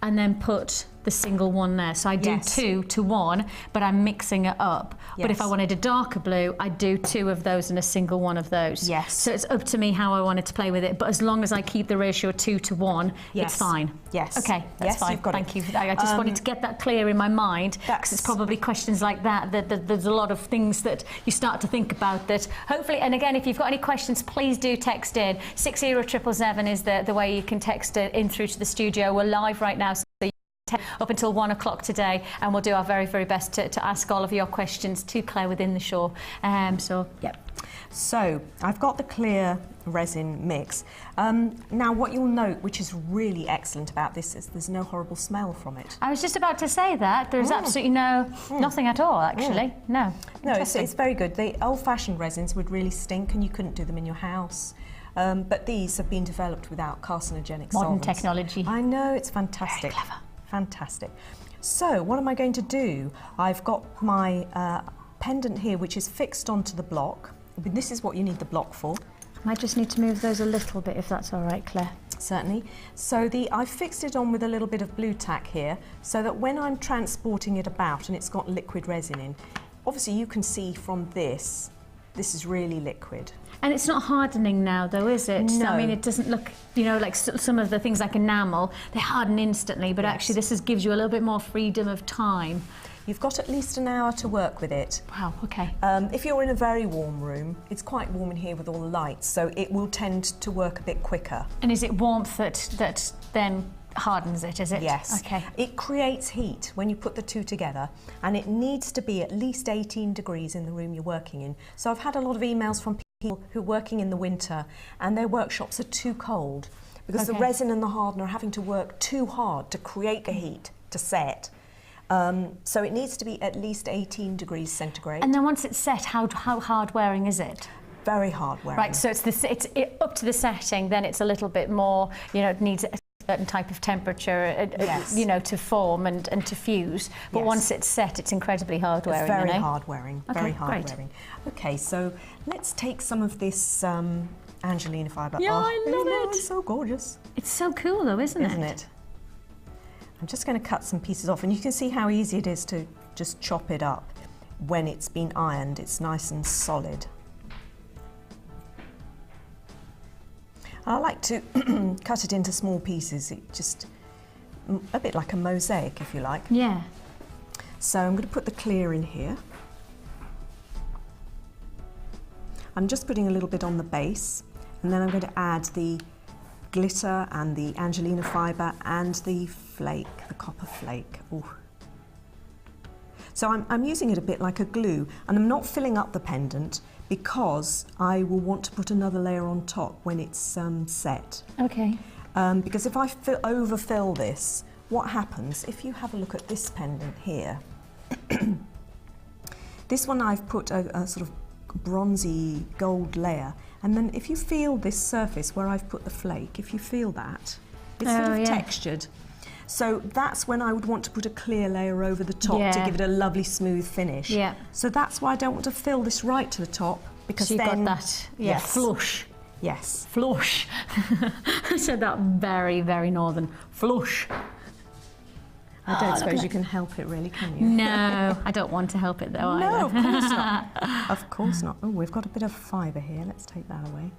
and then put the single one there? So I do Yes. 2 to 1, but I'm mixing it up. But if Yes. I wanted a darker blue, I'd do 2 of those and a single one of those. Yes. So it's up to me how I wanted to play with it. But as long as I keep the ratio 2 to 1, Yes. it's fine. Yes. Okay, that's Yes, fine. you've got Thank it. you. I just wanted to get that clear in my mind, because it's probably questions like that, there's a lot of things that you start to think about that hopefully, and again, if you've got any questions, please do text in. 60777 is the way you can text it in through to the studio. We're live right now, so up until 1 o'clock today, and we'll do our very, very best to ask all of your questions to Claire within the show. So, yeah. So I've got the clear resin mix. Now what you'll note, which is really excellent about this, is there's no horrible smell from it. I was just about to say that. There's absolutely nothing at all, actually. No. No, it's very good. The old-fashioned resins would really stink and you couldn't do them in your house. But these have been developed without carcinogenic Modern solvents. technology. I know, it's fantastic. Very clever. Fantastic. So what am I going to do? I've got my pendant here, which is fixed onto the block. This is what you need the block for. I might just need to move those a little bit, if that's all right, Claire. Certainly. So I've fixed it on with a little bit of blue tack here, so that when I'm transporting it about and it's got liquid resin in, obviously you can see from this This is really liquid. And it's not hardening now, though, is it? No. I mean, it doesn't look, you know, like some of the things like enamel, they harden instantly, but actually this gives you a little bit more freedom of time. You've got at least an hour to work with it. Wow, okay. If you're in a very warm room, it's quite warm in here with all the lights, so it will tend to work a bit quicker. And is it warmth that then hardens it, is it? Yes. Okay. It creates heat when you put the two together, and it needs to be at least 18 degrees in the room you're working in. So I've had a lot of emails from people who are working in the winter and their workshops are too cold because the resin and the hardener are having to work too hard to create the heat to set. So it needs to be at least 18 degrees centigrade. And then once it's set, how hard wearing is it? Very hard wearing. Right, so it's up to the setting, then it's a little bit more, you know, it needs a certain type of temperature, you know, to form and to fuse. But once it's set, it's incredibly hard wearing. Very hard wearing, very hard great. wearing. Okay, so let's take some of this Angelina Fiber. Yeah, I love it. It's so gorgeous. It's so cool though, isn't it? I'm just going to cut some pieces off, and you can see how easy it is to just chop it up when it's been ironed. It's nice and solid. I like to cut it into small pieces, just a bit like a mosaic, if you like. Yeah. So I'm going to put the clear in here. I'm just putting a little bit on the base, and then I'm going to add the glitter and the Angelina Fiber and the flake, the copper flake. Ooh. So I'm using it a bit like a glue, and I'm not filling up the pendant because I will want to put another layer on top when it's set. Okay. Because if I overfill this, what happens, if you have a look at this pendant here, this one I've put a sort of bronzy gold layer, and then if you feel this surface where I've put the flake, if you feel that, it's sort of textured. So that's when I would want to put a clear layer over the top to give it a lovely smooth finish. Yeah. So that's why I don't want to fill this right to the top, because so then you've got that flush. Yes. Flush. I said that very, very northern. Flush. I don't suppose you can help it really, can you? No, I don't want to help it though either. No, of course not. Of course not. Oh, we've got a bit of fibre here. Let's take that away.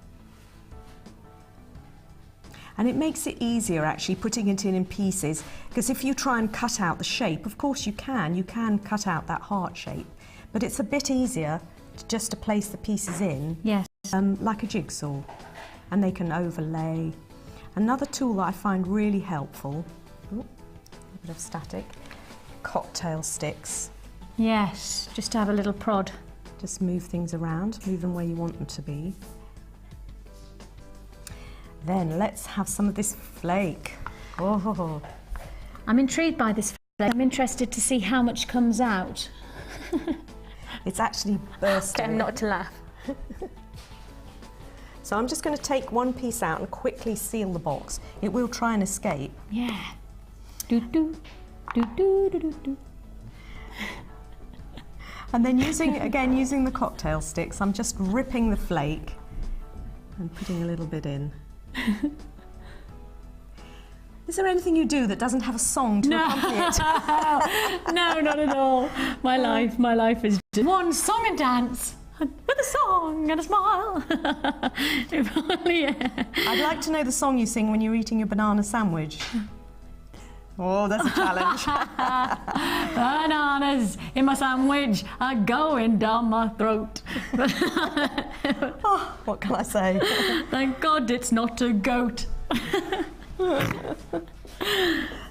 And it makes it easier actually putting it in pieces, because if you try and cut out the shape, of course you can cut out that heart shape, but it's a bit easier just to place the pieces in, like a jigsaw, and they can overlay. Another tool that I find really helpful, a bit of static, cocktail sticks. Yes, just to have a little prod. Just move things around, move them where you want them to be. Then let's have some of this flake. Oh, I'm intrigued by this flake. I'm interested to see how much comes out. It's actually bursting. I'm not to laugh. So I'm just going to take one piece out and quickly seal the box. It will try and escape. Yeah. Do do do do do do. And then using the cocktail sticks, I'm just ripping the flake and putting a little bit in. Is there anything you do that doesn't have a song to accompany it? No, not at all. My life is just one song and dance with a song and a smile. I'd like to know the song you sing when you're eating your banana sandwich. Oh, that's a challenge. Bananas in my sandwich are going down my throat. Oh, what can I say? Thank God it's not a goat.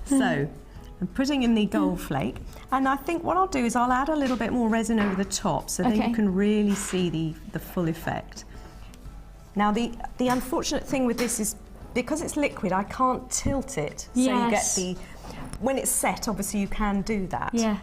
So, I'm putting in the gold flake, and I think what I'll do is I'll add a little bit more resin over the top, so then you can really see the full effect. Now, the unfortunate thing with this is, because it's liquid, I can't tilt it, so you get the... When it's set, obviously you can do that. Yeah.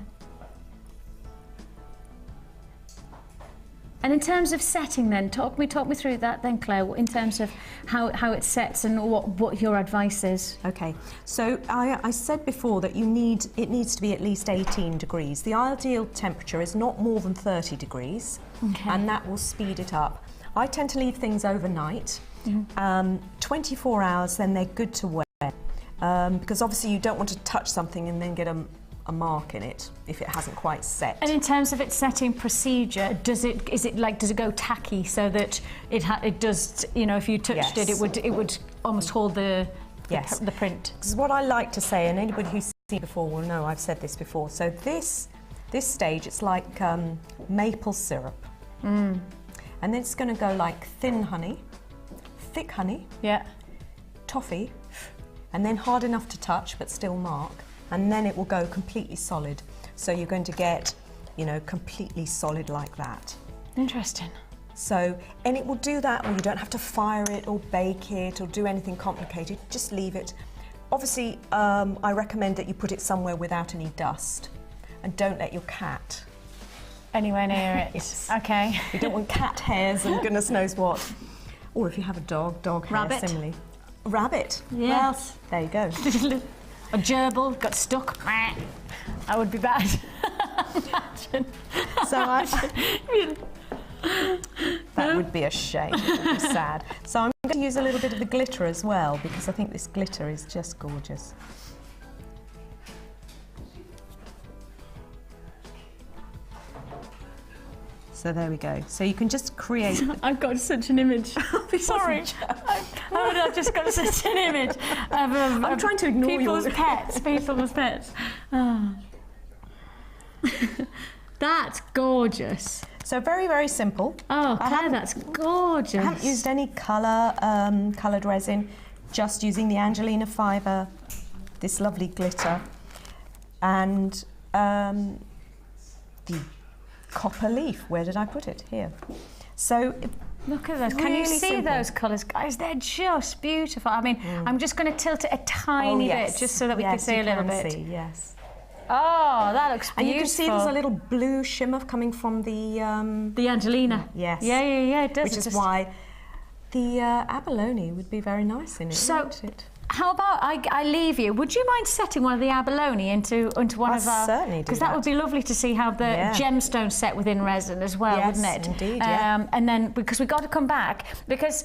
And in terms of setting then, talk me through that then, Claire, in terms of how it sets and what your advice is. Okay, so I said before that it needs to be at least 18 degrees. The ideal temperature is not more than 30 degrees, and that will speed it up. I tend to leave things overnight, 24 hours, then they're good to wear. Because obviously you don't want to touch something and then get a a mark in it if it hasn't quite set. And in terms of its setting procedure, does it go tacky so that it does, you know, if you touched Yes. it would almost hold the Yes. the print? This is what I like to say, and anybody who's seen it before will know I've said this before. So this stage, it's like maple syrup. And then it's going to go like thin honey, thick honey, Yeah. toffee, and then hard enough to touch but still mark, and then it will go completely solid. So you're going to get, you know, completely solid like that. Interesting. So, and it will do that, or you don't have to fire it or bake it or do anything complicated, just leave it. Obviously, I recommend that you put it somewhere without any dust, and don't let your cat. Anywhere near it. Yes. Okay. You don't want cat hairs and goodness knows what. Or if you have a dog hair, Rabbit. similarly. Rabbit. Yes. Well, there you go. A gerbil got stuck. That would be bad. Imagine. So that would be a shame. It would be sad. So I'm going to use a little bit of the glitter as well, because I think this glitter is just gorgeous. So there we go. So you can just create. I've got such an image. Sorry. I've just got such an image I'm trying to ignore people's you. pets. People's pets. Oh. That's gorgeous. So very, very simple. Oh, I Claire, haven't- that's gorgeous. I haven't used any coloured resin, just using the Angelina Fiber, this lovely glitter, and the copper leaf. Where did I put it? Here. So Look at those. Can you really see simple. those colours, guys? They're just beautiful. I mean, I'm just going to tilt it a tiny bit just so that we can see a little bit. See, yes. Oh, that looks beautiful. And you can see there's a little blue shimmer coming from the Angelina. yes. Yeah, it does. which It is just- why the abalone would be very nice in it. So, wouldn't it? how about I leave you? Would you mind setting one of the abalone into one I'll of our? certainly do Because that would be lovely to see how the Yeah. gemstone set within resin as well, Yes, wouldn't it? indeed, yeah. And then because we've got to come back because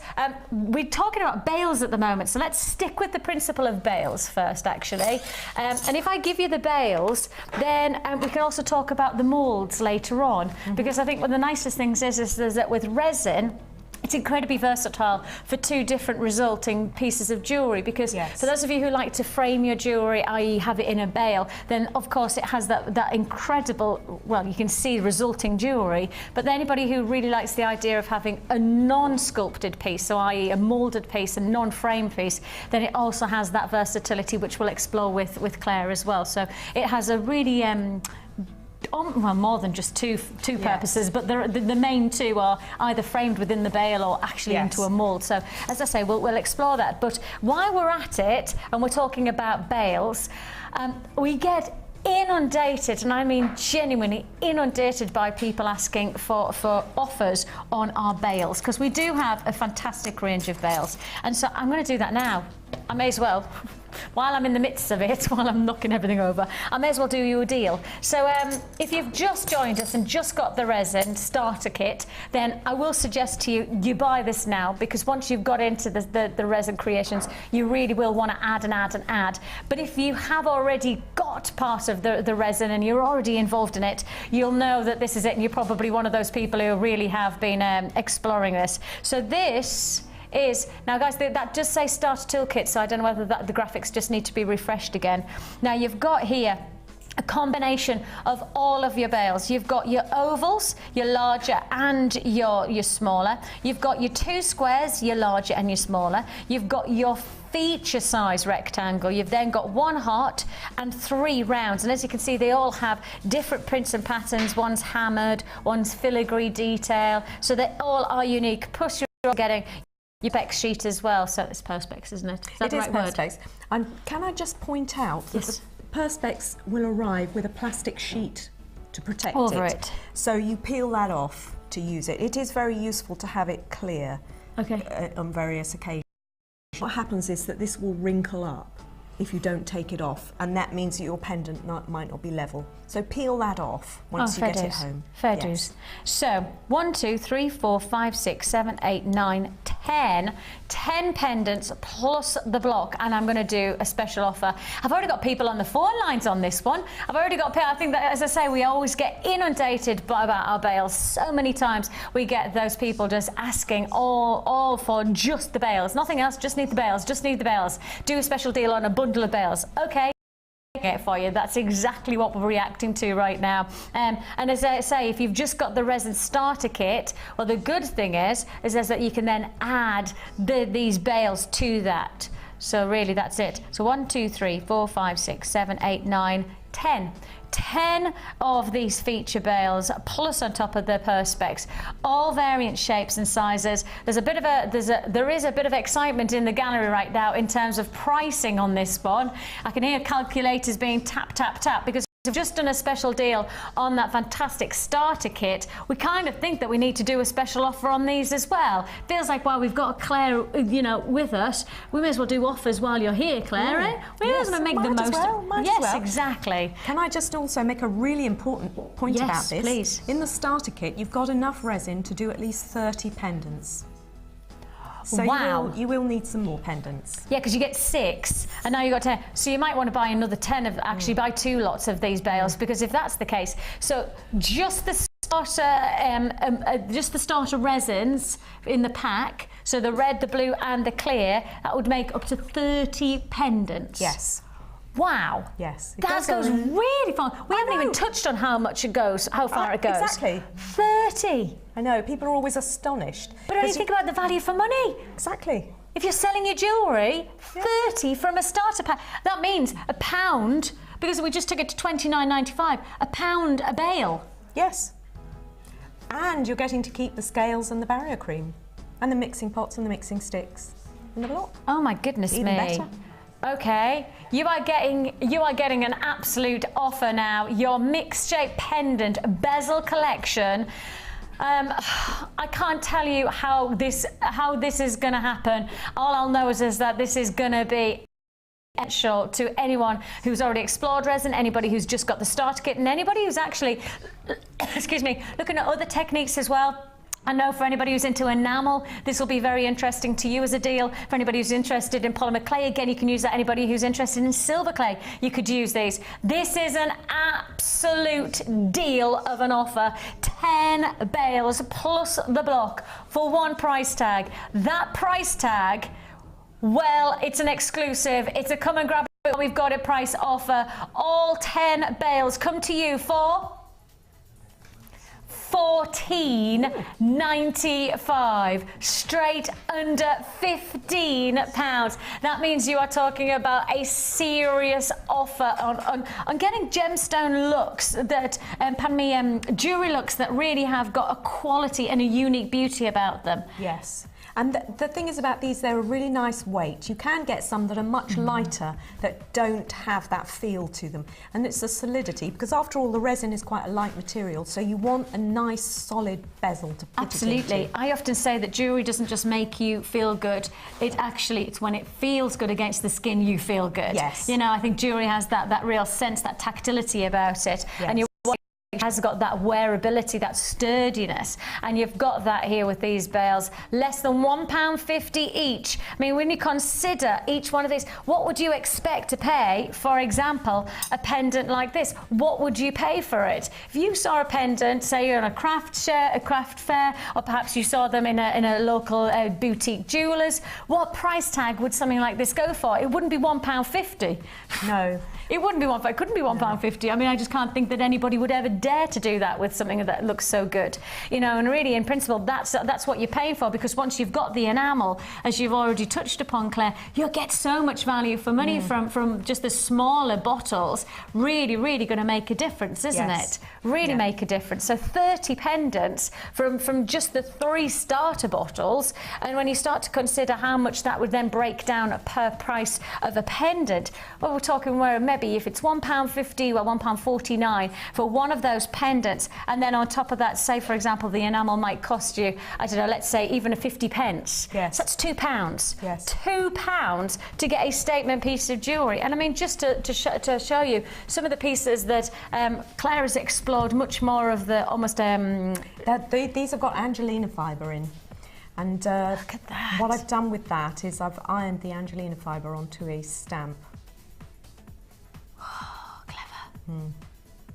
we're talking about bales at the moment, so let's stick with the principle of bales first, actually. And if I give you the bales, then we can also talk about the moulds later on, because I think one of the nicest things is that with resin, it's incredibly versatile for two different resulting pieces of jewellery, because Yes. for those of you who like to frame your jewellery, i.e. have it in a bale, then of course it has that incredible, well, you can see resulting jewellery, but anybody who really likes the idea of having a non-sculpted piece, so i.e. a moulded piece, a non-framed piece, then it also has that versatility, which we'll explore with Clare as well. So it has a really well, more than just two purposes, but the main two are either framed within the bale or actually into a mould. So, as I say, we'll explore that. But while we're at it, and we're talking about bales, we get inundated, and I mean genuinely inundated, by people asking for offers on our bales, because we do have a fantastic range of bales. And so I'm going to do that now. I may as well, while I'm in the midst of it, while I'm knocking everything over, I may as well do you a deal. So if you've just joined us and just got the resin starter kit, then I will suggest to you buy this now, because once you've got into the resin creations, you really will want to add and add and add. But if you have already got part of the resin and you're already involved in it, you'll know that this is it, and you're probably one of those people who really have been exploring this. So this is, now guys, that does say starter toolkit, so I don't know whether the graphics just need to be refreshed again. Now you've got here a combination of all of your bales. You've got your ovals, your larger and your smaller. You've got your two squares, your larger and your smaller. You've got your feature size rectangle. You've then got one heart and three rounds, and as you can see, they all have different prints and patterns. One's hammered, one's filigree detail, so they all are unique. Plus you're getting your Perspex sheet as well, so it's Perspex, isn't it? Is that the right word? Perspex. Can I just point out that the Perspex will arrive with a plastic sheet to protect over it. So you peel that off to use it. It is very useful to have it clear on various occasions. What happens is that this will wrinkle up if you don't take it off, and that means that your pendant might not be level. So peel that off once you get it home. Fair dues. So 1, 2, 3, 4, 5, 6, 7, 8, 9, 10 pendants plus the block, and I'm going to do a special offer. I've already got people on the phone lines on this one. I've already got people. I think that, as I say, we always get inundated about our bales. So many times we get those people just asking all for just the bales, nothing else, just need the bales, just need the bales. Do a special deal on a bundle of bales. Okay. It for you. That's exactly what we're reacting to right now. And as I say, if you've just got the resin starter kit, well, the good thing is that you can then add these bales to that. So really, that's it. So 1, 2, 3, 4, 5, 6, 7, 8, 9, 10. 10 of these feature bales plus on top of the perspex, all variant shapes and sizes. There is a bit of excitement in the gallery right now in terms of pricing on this one. I can hear calculators being tap tap tap because we've just done a special deal on that fantastic starter kit. We kind of think that we need to do a special offer on these as well. Feels like while we've got Claire, with us, we may as well do offers while you're here, Claire. Eh? We may as well make the most. Yes, exactly. Can I just also make a really important point about this? Please. In the starter kit, you've got enough resin to do at least 30 pendants. So wow. you will need some more pendants. Yeah, because you get 6, and now you've got 10. So you might want to buy another 10 of, actually buy 2 lots of these bales, because if that's the case, so just the starter resins in the pack, so the red, the blue, and the clear, that would make up to 30 pendants. Yes. Wow. Yes. That goes really far. We haven't even touched on how much it goes, how far it goes. Exactly. 30. I know, people are always astonished. But only think about the value for money. Exactly. If you're selling your jewellery, 30 from a starter pack, that means £1, because we just took it to £29.95, £1 a bale. Yes. And you're getting to keep the scales and the barrier cream, and the mixing pots and the mixing sticks, and the block. Oh my goodness me. Even better. Okay, you are getting an absolute offer now. Your mixed shape pendant bezel collection. I can't tell you how this is going to happen. All I'll know is that this is going to be essential to anyone who's already explored resin, anybody who's just got the starter kit, and anybody who's actually, excuse me, looking at other techniques as well. I know for anybody who's into enamel, this will be very interesting to you as a deal. For anybody who's interested in polymer clay, again, you can use that. Anybody who's interested in silver clay, you could use these. This is an absolute deal of an offer. 10 bales plus the block for one price tag. That price tag, well, it's an exclusive. It's a come and grab it. We've got a price offer. All 10 bales come to you for £14.95, straight under £15. That means you are talking about a serious offer on getting gemstone looks that, jewellery looks that really have got a quality and a unique beauty about them. Yes. And the thing is about these, they're a really nice weight. You can get some that are much lighter, that don't have that feel to them. And it's the solidity, because after all, the resin is quite a light material, so you want a nice, solid bezel to put it into. I often say that jewellery doesn't just make you feel good, it's when it feels good against the skin, you feel good. Yes. I think jewellery has that real sense, that tactility about it. Yes. And it has got that wearability, that sturdiness, and you've got that here with these bales. Less than £1.50 each. I mean, when you consider each one of these, what would you expect to pay, for example, a pendant like this? What would you pay for it? If you saw a pendant, say you're on a craft fair, or perhaps you saw them in a local boutique jewellers, what price tag would something like this go for? It wouldn't be £1.50. No. It wouldn't be it couldn't be £1.50. I mean, I just can't think that anybody would ever dare to do that with something that looks so good. And really, in principle, that's what you're paying for, because once you've got the enamel, as you've already touched upon, Claire, you'll get so much value for money from just the smaller bottles. Really, really going to make a difference, isn't it? Really make a difference. So 30 pendants from just the 3 starter bottles, and when you start to consider how much that would then break down per price of a pendant, well, we're talking where maybe if it's £1.50 or £1.49 for one of those pendants, and then on top of that, say for example, the enamel might cost you, I don't know, let's say even a 50 pence. Yes. So that's £2. Yes. £2 to get a statement piece of jewellery. And I mean, just to show you some of the pieces that Claire has explored much more of the almost... These have got Angelina Fiber in. And Look at that. what I've done with that is I've ironed the Angelina Fiber onto a stamp. Oh, clever.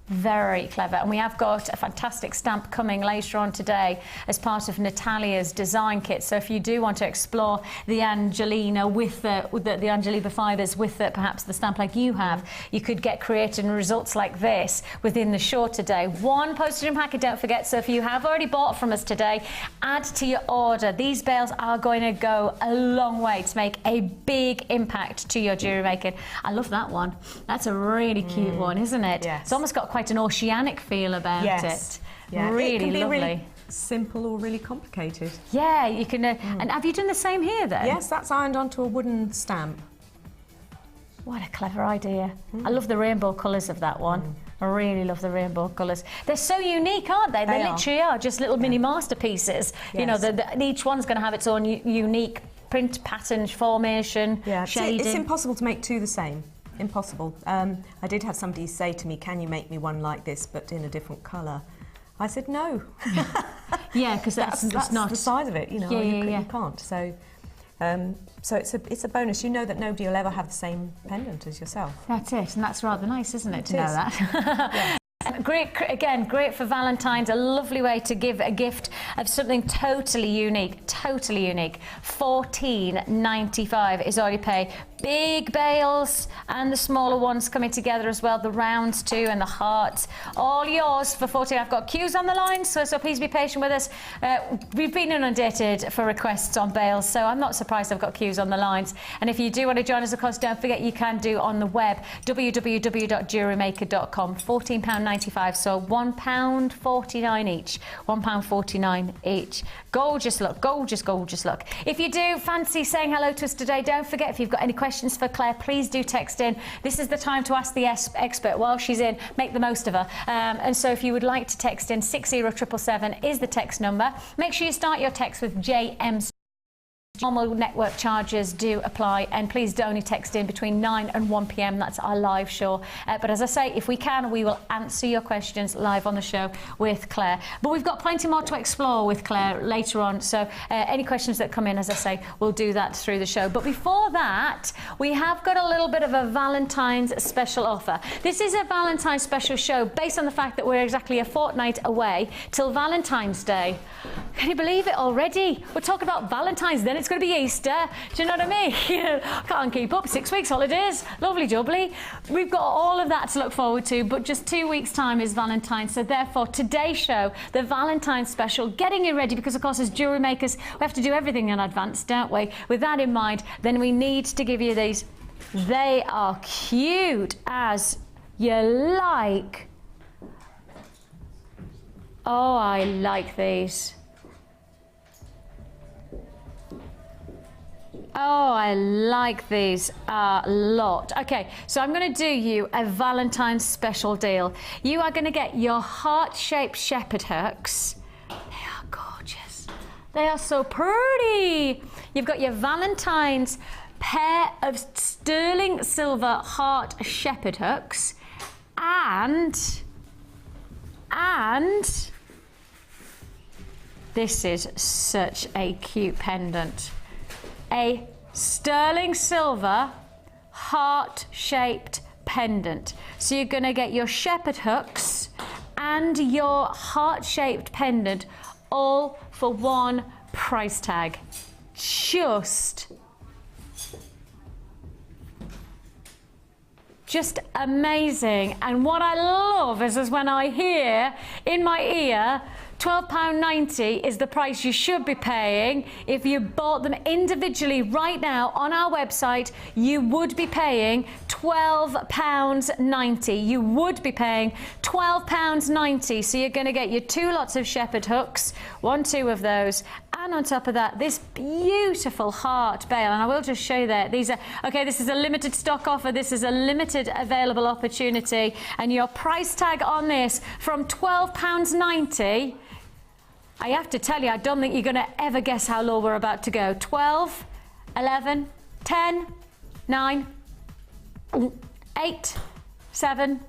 Very clever. And we have got a fantastic stamp coming later on today as part of Natalia's design kit. So if you do want to explore the Angelina with the Angelina fibers with perhaps the stamp like you have, you could get creative results like this within the short today. One postage and packet, don't forget. So if you have already bought from us today, add to your order. These bales are going to go a long way to make a big impact to your jewellery making. I love that one. That's a really cute one, isn't it? Yes. It's almost got quite an oceanic feel about Yes. it. Yeah. Really it can be lovely. really simple or really complicated. Yeah, you can. And have you done the same here then? Yes, that's ironed onto a wooden stamp. What a clever idea. I love the rainbow colours of that one. I really love the rainbow colours. They're so unique, aren't they? They literally are just little mini masterpieces. Yes. You know, each one's going to have its own unique print pattern, formation, shading. It's impossible to make two the same. Impossible. I did have somebody say to me, can you make me one like this but in a different colour? I said no. Yeah, because that's not the size of it, you know. You can't. So it's a bonus. You know that nobody will ever have the same pendant as yourself. That's it, and that's rather nice, isn't it, to know is. that? Yes. Great, again, great for Valentine's. A lovely way to give a gift of something totally unique. Totally unique. $14.95 is all you pay. Big bales and the smaller ones coming together as well. The rounds too and the hearts. All yours for $14. I've got queues on the line, so please be patient with us. We've been inundated for requests on bales, so I'm not surprised I've got queues on the lines. And if you do want to join us, of course, don't forget you can do on the web, www.jewellerymaker.com. £14.95, so £1.49 each. £1.49 each. Gorgeous look, gorgeous, gorgeous look. If you do fancy saying hello to us today, don't forget, if you've got any questions for Claire, please do text in. This is the time to ask the expert while she's in. Make the most of her. And so if you would like to text in, 60777 is the text number. Make sure you start your text with JM. Normal network charges do apply, and please do only text in between 9 and 1 p.m. That's our live show. But as I say, if we can, we will answer your questions live on the show with Claire. But we've got plenty more to explore with Claire later on. So any questions that come in, as I say, we'll do that through the show. But before that, we have got a little bit of a Valentine's special offer. This is a Valentine's special show based on the fact that we're exactly a fortnight away till Valentine's Day. Can you believe it already? We're talking about Valentine's, then it's going to be Easter. Do you know what I mean? Can't keep up. 6 weeks holidays. Lovely jubbly. We've got all of that to look forward to, but just 2 weeks' time is Valentine's. So therefore, today's show, the Valentine's special, getting you ready, because of course as jewellery makers, we have to do everything in advance, don't we? With that in mind, then we need to give you these. They are cute as you like. Oh, I like these. Oh, I like these a lot. Okay, so I'm going to do you a Valentine's special deal. You are going to get your heart-shaped shepherd hooks. They are gorgeous. They are so pretty. You've got your Valentine's pair of sterling silver heart shepherd hooks, and this is such a cute pendant. A sterling silver heart-shaped pendant. So you're going to get your shepherd hooks and your heart-shaped pendant all for one price tag. Just amazing. And what I love is when I hear in my ear, £12.90 is the price you should be paying. If you bought them individually right now on our website, you would be paying £12.90. You would be paying £12.90. So you're going to get your 2 lots of shepherd hooks, 2 of those, and on top of that, this beautiful heart bail. And I will just show you that. These are, okay, this is a limited stock offer. This is a limited available opportunity. And your price tag on this from £12.90, I have to tell you, I don't think you're going to ever guess how low we're about to go. 12, 11, 10, 9, 8, 7,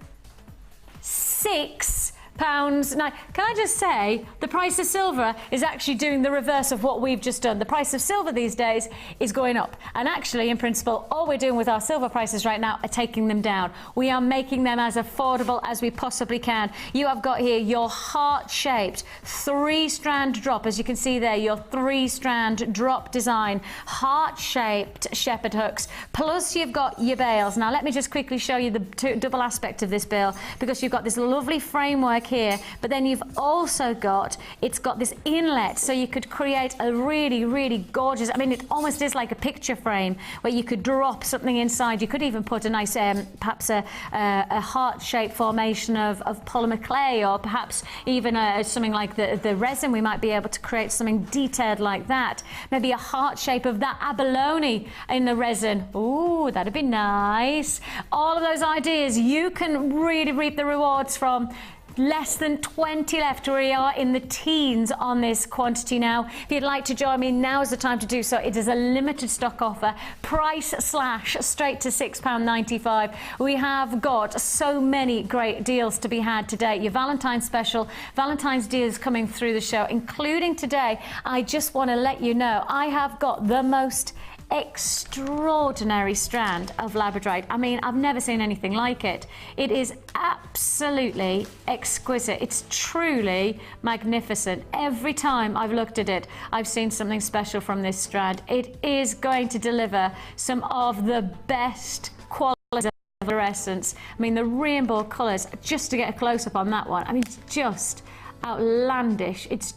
6, Now, can I just say, the price of silver is actually doing the reverse of what we've just done. The price of silver these days is going up. And actually, in principle, all we're doing with our silver prices right now are taking them down. We are making them as affordable as we possibly can. You have got here your heart-shaped 3-strand drop. As you can see there, your 3-strand drop design, heart-shaped shepherd hooks. Plus, you've got your bails. Now, let me just quickly show you the double aspect of this bail, because you've got this lovely framework here, but then you've also got, it's got this inlet, so you could create a really, really gorgeous, I mean, it almost is like a picture frame where you could drop something inside. You could even put a nice, perhaps a heart-shaped formation of polymer clay, or perhaps even something like the resin. We might be able to create something detailed like that. Maybe a heart shape of that abalone in the resin. Ooh, that'd be nice. All of those ideas you can really reap the rewards from. Less than 20 left. We are in the teens on this quantity now. If you'd like to join me, now is the time to do so. It is a limited stock offer. Price slash straight to £6.95. We have got so many great deals to be had today. Your Valentine's special, Valentine's deals coming through the show, including today. I just want to let you know, I have got the most extraordinary strand of labradorite. I mean, I've never seen anything like it. It is absolutely exquisite. It's truly magnificent. Every time I've looked at it, I've seen something special from this strand. It is going to deliver some of the best qualities of fluorescence. I mean, the rainbow colours, just to get a close-up on that one, I mean, it's just outlandish. It's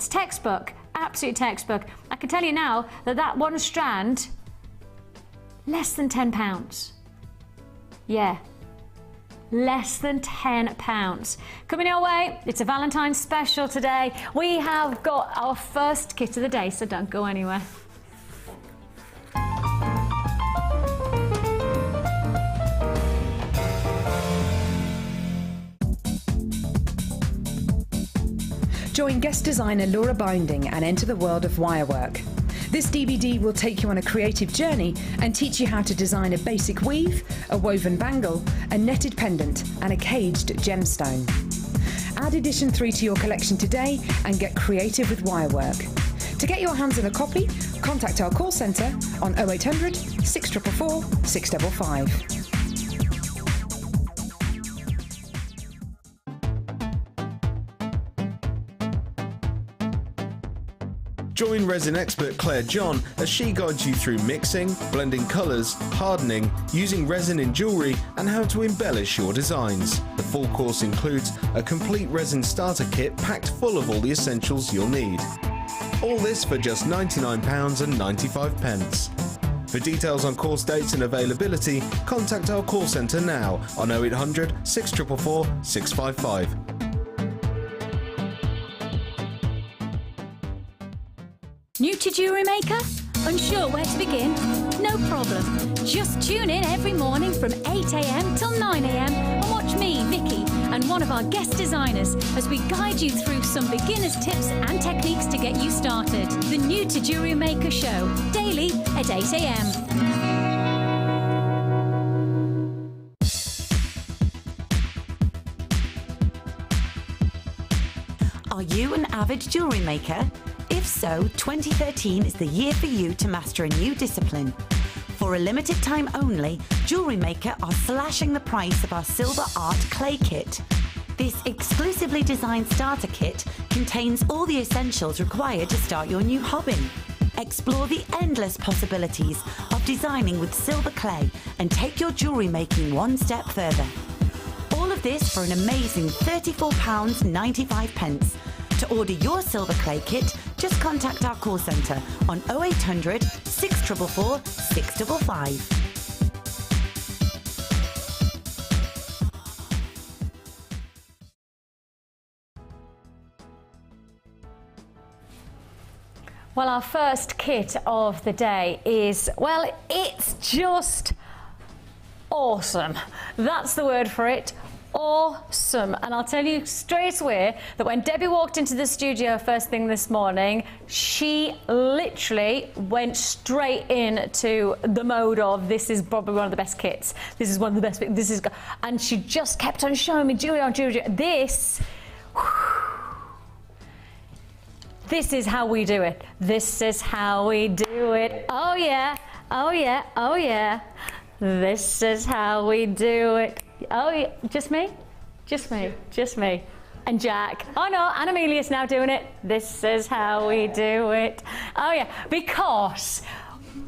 textbook. Absolute textbook. I can tell you now that one strand, less than £10. Yeah, less than £10. Coming your way, it's a Valentine's special today. We have got our first kit of the day, so don't go anywhere. Join guest designer Laura Binding and enter the world of wirework. This DVD will take you on a creative journey and teach you how to design a basic weave, a woven bangle, a netted pendant and a caged gemstone. Add edition 3 to your collection today and get creative with wirework. To get your hands on a copy, contact our call centre on 0800 644 655. Join resin expert Clare John as she guides you through mixing, blending colours, hardening, using resin in jewellery and how to embellish your designs. The full course includes a complete resin starter kit packed full of all the essentials you'll need. All this for just £99.95. For details on course dates and availability, contact our call centre now on 0800 644 655. New to Jewellery Maker? Unsure where to begin? No problem. Just tune in every morning from 8 a.m. till 9 a.m. and watch me, Vicki, and one of our guest designers as we guide you through some beginner's tips and techniques to get you started. The New to Jewellery Maker show, daily at 8 a.m. Are you an avid jewellery maker? If so, 2013 is the year for you to master a new discipline. For a limited time only, Jewellery Maker are slashing the price of our Silver Art Clay Kit. This exclusively designed starter kit contains all the essentials required to start your new hobby. Explore the endless possibilities of designing with silver clay and take your jewellery making one step further. All of this for an amazing £34.95. To order your silver clay kit, just contact our call centre on 0800 644 655. Well, our first kit of the day is, well, it's just awesome. That's the word for it. awesome. And I'll tell you straight away that when Debbie walked into the studio first thing this morning, she literally went straight into the mode of, this is probably one of the best kits. This is one of the best, this is, and she just kept on showing me jewelry on jewelry. This is how we do it. This is how we do it. Oh yeah, oh yeah, oh yeah. This is how we do it. Oh yeah, just me? Just me, just me. And Jack. Oh no, and Amelia's now doing it. This is how we do it. Oh yeah, because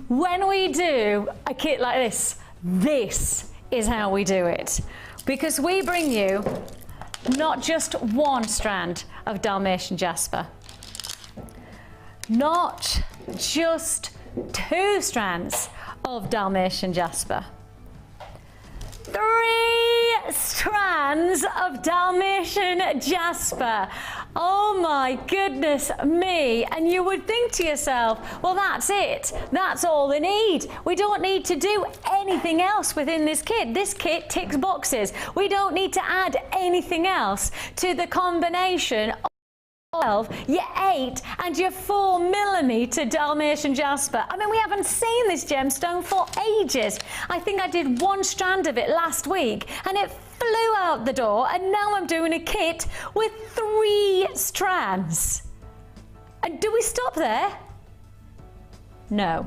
when we do a kit like this, this is how we do it. Because we bring you not just one strand of Dalmatian jasper, not just 2 strands of Dalmatian jasper, 3 strands of Dalmatian jasper. Oh my goodness me. And you would think to yourself, well, that's it. That's all they need. We don't need to do anything else within this kit. This kit ticks boxes. We don't need to add anything else to the combination of 12, your 8 and your 4mm Dalmatian jasper. I mean, we haven't seen this gemstone for ages. I think I did 1 strand of it last week and it flew out the door, and now I'm doing a kit with 3 strands. And do we stop there? No.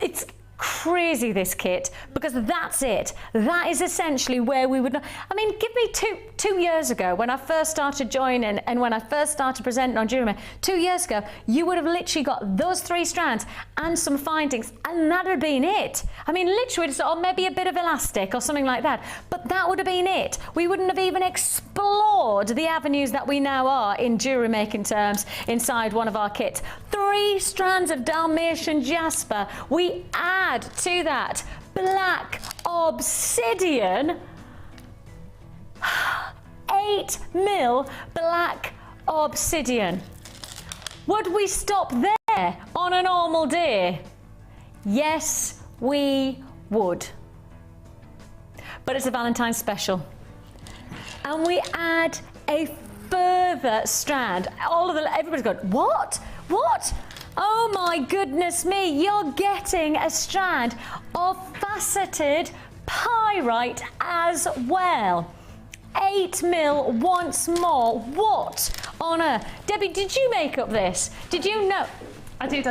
It's crazy, this kit, because that's it. That is essentially where we would. I mean, give me two years ago when I first started joining and when I first started presenting on Jewellery Maker, 2 years ago, you would have literally got those 3 strands and some findings, and that would have been it. I mean, literally, or maybe a bit of elastic or something like that, but that would have been it. We wouldn't have even explored the avenues that we now are in jewellery making terms inside one of our kits. 3 strands of Dalmatian jasper. We add to that black obsidian, 8mm black obsidian. Would we stop there on a normal day? Yes, we would. But it's a Valentine's special. And we add a further strand. Everybody's going, what? What? Oh my goodness me, you're getting a strand of faceted pyrite as well. 8mm once more. What on earth? Debbie, did you make up this? Did you know? I did.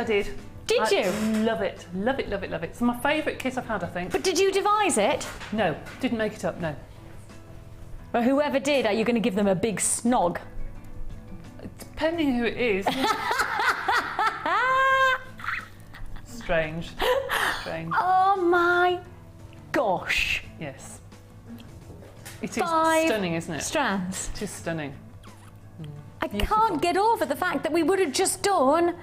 Did you? Love it. It's my favourite kit I've had, I think. But did you devise it? No, didn't make it up, no. Well, whoever did, are you going to give them a big snog? Depending who it is. Strange. Oh my gosh. Yes. It is stunning, isn't it? Strands. It is stunning. I can't get over the fact that we would have just done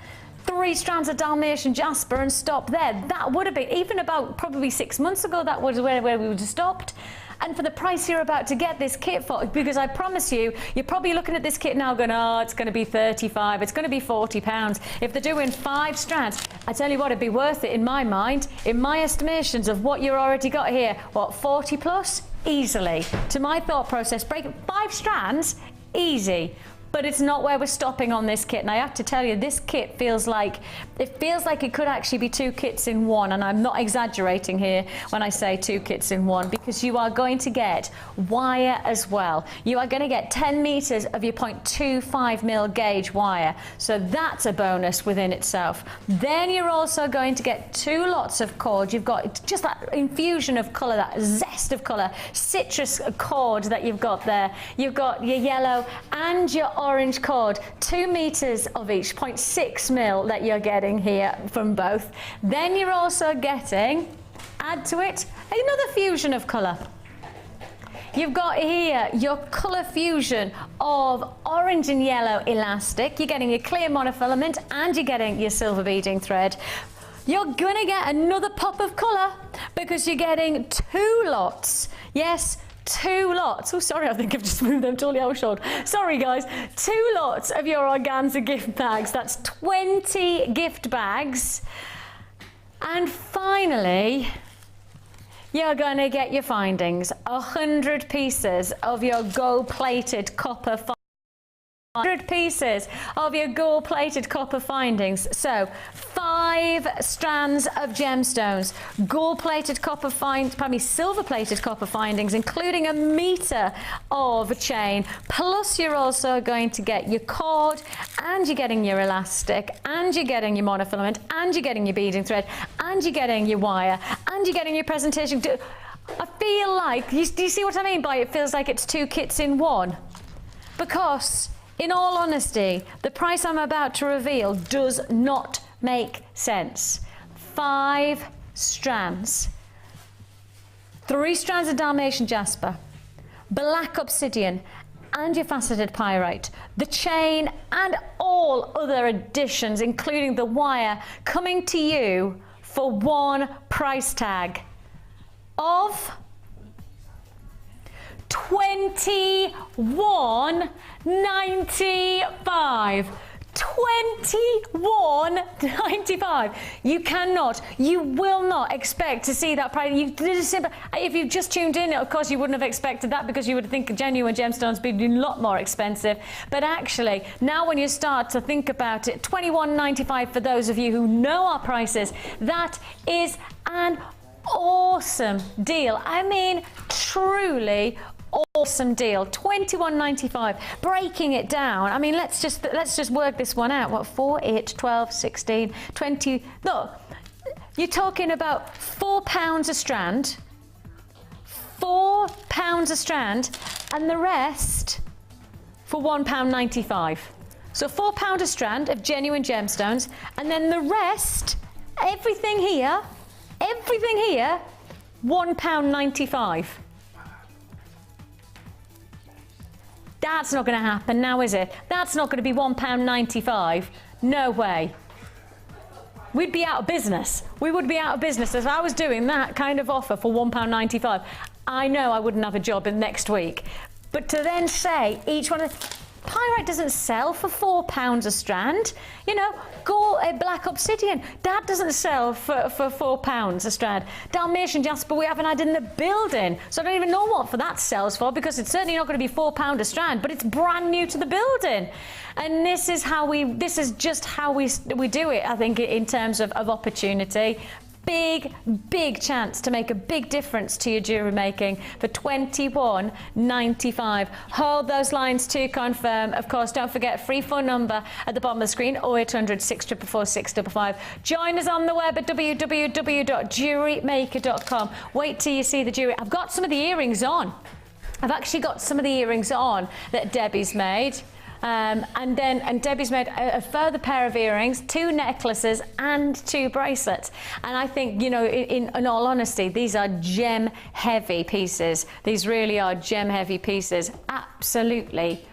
3 strands of Dalmatian jasper and stopped there. That would have been, even about probably 6 months ago, that was where we would have stopped. And for the price you're about to get this kit for, because I promise you, you're probably looking at this kit now going, oh, it's going to be 35, it's going to be £40. If they're doing 5 strands, I tell you what, it'd be worth it in my mind, in my estimations of what you've already got here. What, 40 plus? Easily. To my thought process, break 5 strands, easy. But it's not where we're stopping on this kit. And I have to tell you, this kit feels like it could actually be 2 kits in one. And I'm not exaggerating here when I say 2 kits in one, because you are going to get wire as well. You are going to get 10 meters of your 0.25mm gauge wire. So that's a bonus within itself. Then you're also going to get 2 lots of cord. You've got just that infusion of color, that zest of color, citrus cord that you've got there. You've got your yellow and your orange cord, 2 meters of each, 0.6mm that you're getting here from both. Then you're also getting, add to it, another fusion of colour. You've got here your colour fusion of orange and yellow elastic. You're getting your clear monofilament and you're getting your silver beading thread. You're going to get another pop of colour because you're getting 2 lots. Yes, 2 lots. Oh, sorry, I think I've just moved them totally out. Sorry, guys. 2 lots of your organza gift bags. That's 20 gift bags. And finally, you're going to get your findings. 100 pieces of your gold-plated copper 100 pieces of your gold-plated copper findings. So 5 strands of gemstones, gold-plated copper silver-plated copper findings, including 1 meter of chain. Plus, you're also going to get your cord, and you're getting your elastic, and you're getting your monofilament, and you're getting your beading thread, and you're getting your wire, and you're getting your presentation. I feel like, do you see what I mean by it feels like it's 2 kits in one? Because in all honesty, the price I'm about to reveal does not make sense. 5 strands. 3 strands of Dalmatian jasper, black obsidian, and your faceted pyrite. The chain and all other additions, including the wire, coming to you for one price tag of $21.95. $21.95. You cannot, you will not expect to see that price. If you've just tuned in, of course you wouldn't have expected that, because you would think genuine gemstones be a lot more expensive. But actually, now when you start to think about it, $21.95 for those of you who know our prices, that is an awesome deal. I mean, truly awesome deal. $21.95. Breaking it down, I mean, let's just work this one out. What, 4, 8, 12, 16, 20? Look, you're talking about £4 a strand. £4 a strand, and the rest for £1.95. So £4 a strand of genuine gemstones, and then the rest, everything here, £1.95. That's not going to happen now, is it? That's not going to be £1.95. No way. We'd be out of business. We would be out of business if I was doing that kind of offer for £1.95. I know I wouldn't have a job in next week. But to then say each one of... Pyrite doesn't sell for £4 a strand. You know, black obsidian, that doesn't sell for £4 a strand. Dalmatian jasper we haven't had in the building, so I don't even know what that sells for, because it's certainly not going to be £4 a strand, but it's brand new to the building. And this is just how we do it, I think, in terms of opportunity. Big chance to make a big difference to your jewellery making for $21.95. Hold those lines to confirm. Of course, don't forget, free phone number at the bottom of the screen, 0800 644 655. Join us on the web at www.jewellerymaker.com. Wait till you see the jewellery. I've got some of the earrings on. I've actually got some of the earrings on that Debbie's made. And Debbie's made a further pair of earrings, 2 necklaces and 2 bracelets. And I think, you know, in all honesty, these are gem-heavy pieces. These really are gem-heavy pieces. Absolutely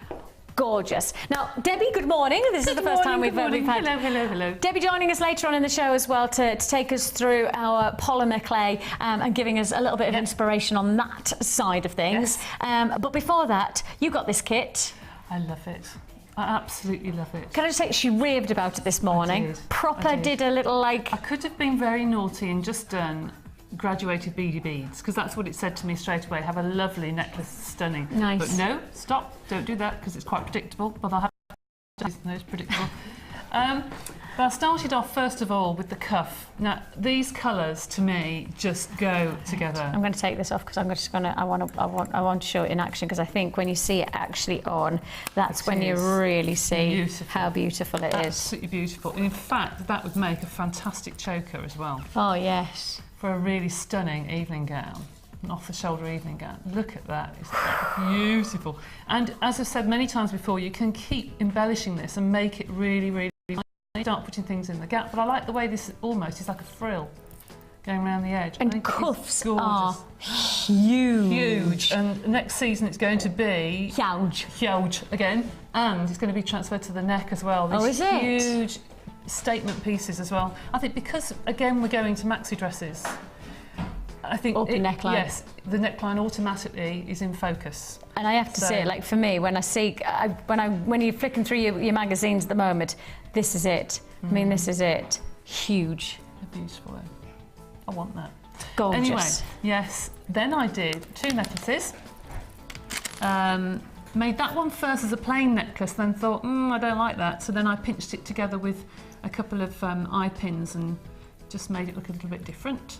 gorgeous. Now, Debbie, good morning. This is the first time we've had... Hello. Debbie joining us later on in the show as well to take us through our polymer clay and giving us a little bit of inspiration on that side of things. Yes. But before that, you got this kit. I love it. I absolutely love it. Can I just say, she raved about it this morning. I did a little like... I could have been very naughty and just done graduated beady beads, because that's what it said to me straight away. Have a lovely necklace, stunning. Nice. But no, stop, don't do that, because it's quite predictable. But I'll have no, it's predictable. But I started off first of all with the cuff. Now these colours to me just go together. I'm going to take this off because I want to show it in action, because I think when you see it actually on, that's when you really see how beautiful it is. Absolutely beautiful. And in fact, that would make a fantastic choker as well. Oh yes. For a really stunning evening gown. An off-the-shoulder evening gown. Look at that, it's beautiful. And as I've said many times before, you can keep embellishing this and make it really start putting things in the gap. But I like the way this almost is like a frill going around the edge. And cuffs are huge. And next season it's going to be huge again, and it's going to be transferred to the neck as well. These huge statement pieces as well. I think because again we're going to maxi dresses, I think open neckline. Yes, the neckline automatically is in focus. And I have to say, like for me, when I see when you're flicking through your magazines at the moment, this is it. I mean, this is it. Huge. They're beautiful. I want that. Gorgeous. Anyway, yes. Then I did 2 necklaces. Made that one first as a plain necklace, then thought, I don't like that. So then I pinched it together with a couple of eye pins and just made it look a little bit different.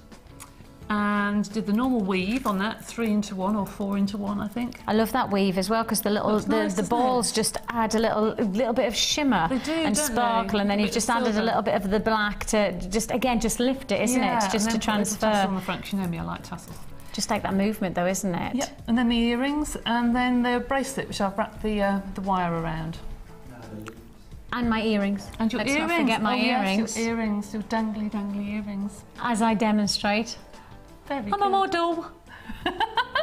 And did the normal weave on that, 3 into 1 or 4 into 1, I think. I love that weave as well, because the little nice, the balls just add a little bit of shimmer and sparkle, and then you've just added a little bit of the black to just lift it, isn't it? Just to transfer. Tassel on the front, you know me, I like tassels. Just like that movement, though, isn't it? Yep. And then the earrings, and then the bracelet, which I've wrapped the wire around. And my earrings. And your Let's earrings. not forget my earrings. Yes, your earrings, your dangly earrings. As I demonstrate. Very I'm a model.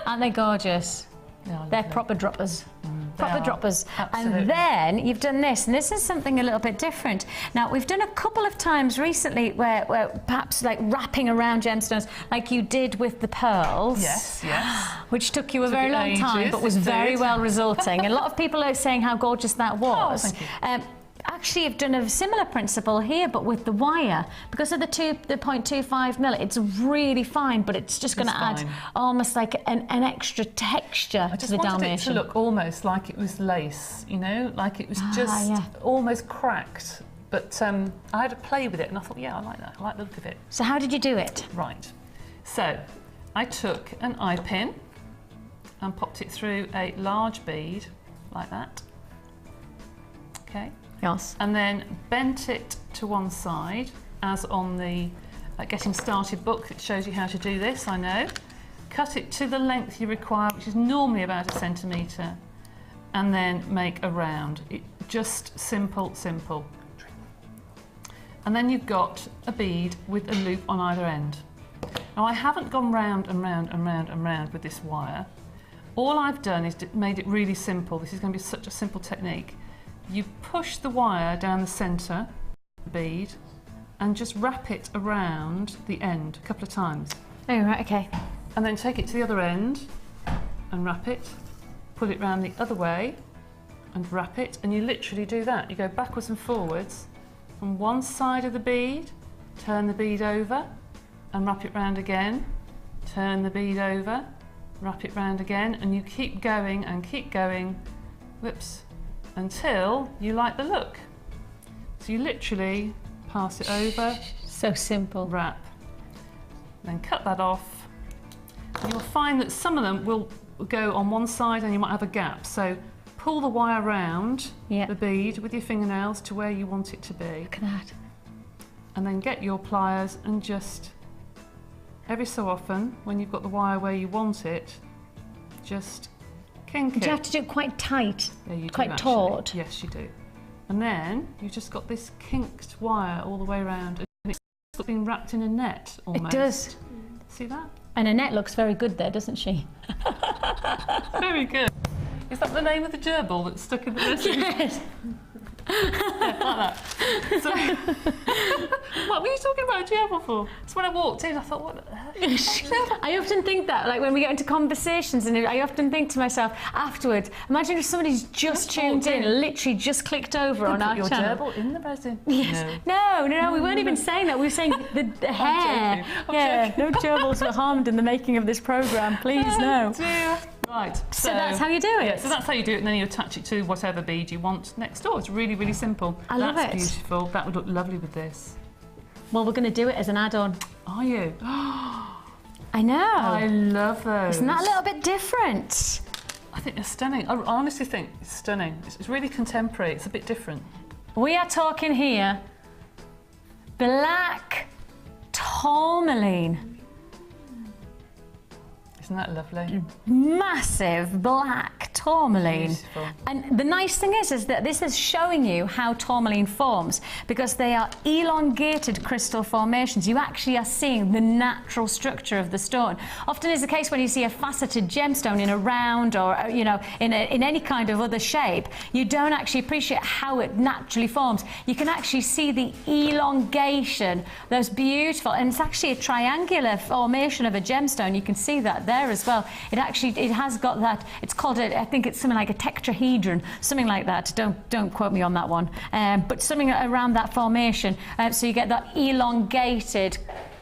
Aren't they gorgeous? Yeah, They're proper droppers. Proper droppers. Absolutely. And then you've done this, and this is something a little bit different. Now, we've done a couple of times recently where perhaps like wrapping around gemstones, like you did with the pearls. Yes. Which took you a very long time, but was very well resulting. And a lot of people are saying how gorgeous that was. Thank you. Actually, you've done a similar principle here, but with the wire. Because of the 0.25 mil, it's really fine, but it's just going to add almost like an extra texture to the Dalmatian. I just wanted it to look almost like it was lace, you know, like it was just almost cracked. But I had to play with it, and I thought, yeah, I like that. I like the look of it. So how did you do it? Right. So I took an eye pin and popped it through a large bead like that. Okay. Yes. And then bent it to one side, as on the Getting Started book that shows you how to do this, I know. Cut it to the length you require, which is normally about 1 centimetre, and then make a round. Just simple. And then you've got a bead with a loop on either end. Now, I haven't gone round and round with this wire. All I've done is made it really simple. This is going to be such a simple technique. You push the wire down the centre of the bead and just wrap it around the end a couple of times. Oh, right, okay. And then take it to the other end and wrap it, pull it round the other way and wrap it, and you literally do that. You go backwards and forwards on one side of the bead, turn the bead over and wrap it round again, turn the bead over, wrap it round again, and you keep going, whoops, until you like the look. So you literally pass it over. So simple. Wrap. Then cut that off. And you'll find that some of them will go on one side and you might have a gap. So pull the wire round the bead with your fingernails to where you want it to be. Look at that. And then get your pliers and just, every so often, when you've got the wire where you want it, just kink it. Do you have to do it quite tight? Yeah, you do, quite actually. taut? Yes, you do. And then you've just got this kinked wire all the way around, and it's been wrapped in a net almost. It does. See that? And Annette looks very good there, doesn't she? Very good. Is that the name of the gerbil that's stuck in the resin? Yes. Yeah, like that. So, what were you talking about a gerbil for? So when I walked in, I thought, what the heck? I often think that, like when we get into conversations, and I often think to myself afterwards, imagine if somebody's just tuned in, literally just clicked over on our your channel. gerbil in the resin? Yes. No, we weren't even saying that. We were saying the hair. I'm joking. No gerbils were harmed in the making of this programme, please, no. Dear. Right. So that's how you do it? Yeah, so that's how you do it, and then you attach it to whatever bead you want next door. It's really, really simple. I love it. That's beautiful. That would look lovely with this. Well, we're going to do it as an add-on. Are you? I know. I love those. Isn't that a little bit different? I think they're stunning. I honestly think it's stunning. It's really contemporary. It's a bit different. We are talking here black tourmaline. Isn't that lovely? Massive black tourmaline. Beautiful. And the nice thing is that this is showing you how tourmaline forms, because they are elongated crystal formations. You actually are seeing the natural structure of the stone. Often is the case when you see a faceted gemstone in a round or, you know, in any kind of other shape, you don't actually appreciate how it naturally forms. You can actually see the elongation. That's beautiful. And it's actually a triangular formation of a gemstone. You can see that there as well. It has got that, it's called I think it's something like a tetrahedron, something like that. Don't quote me on that one. But something around that formation. So you get that elongated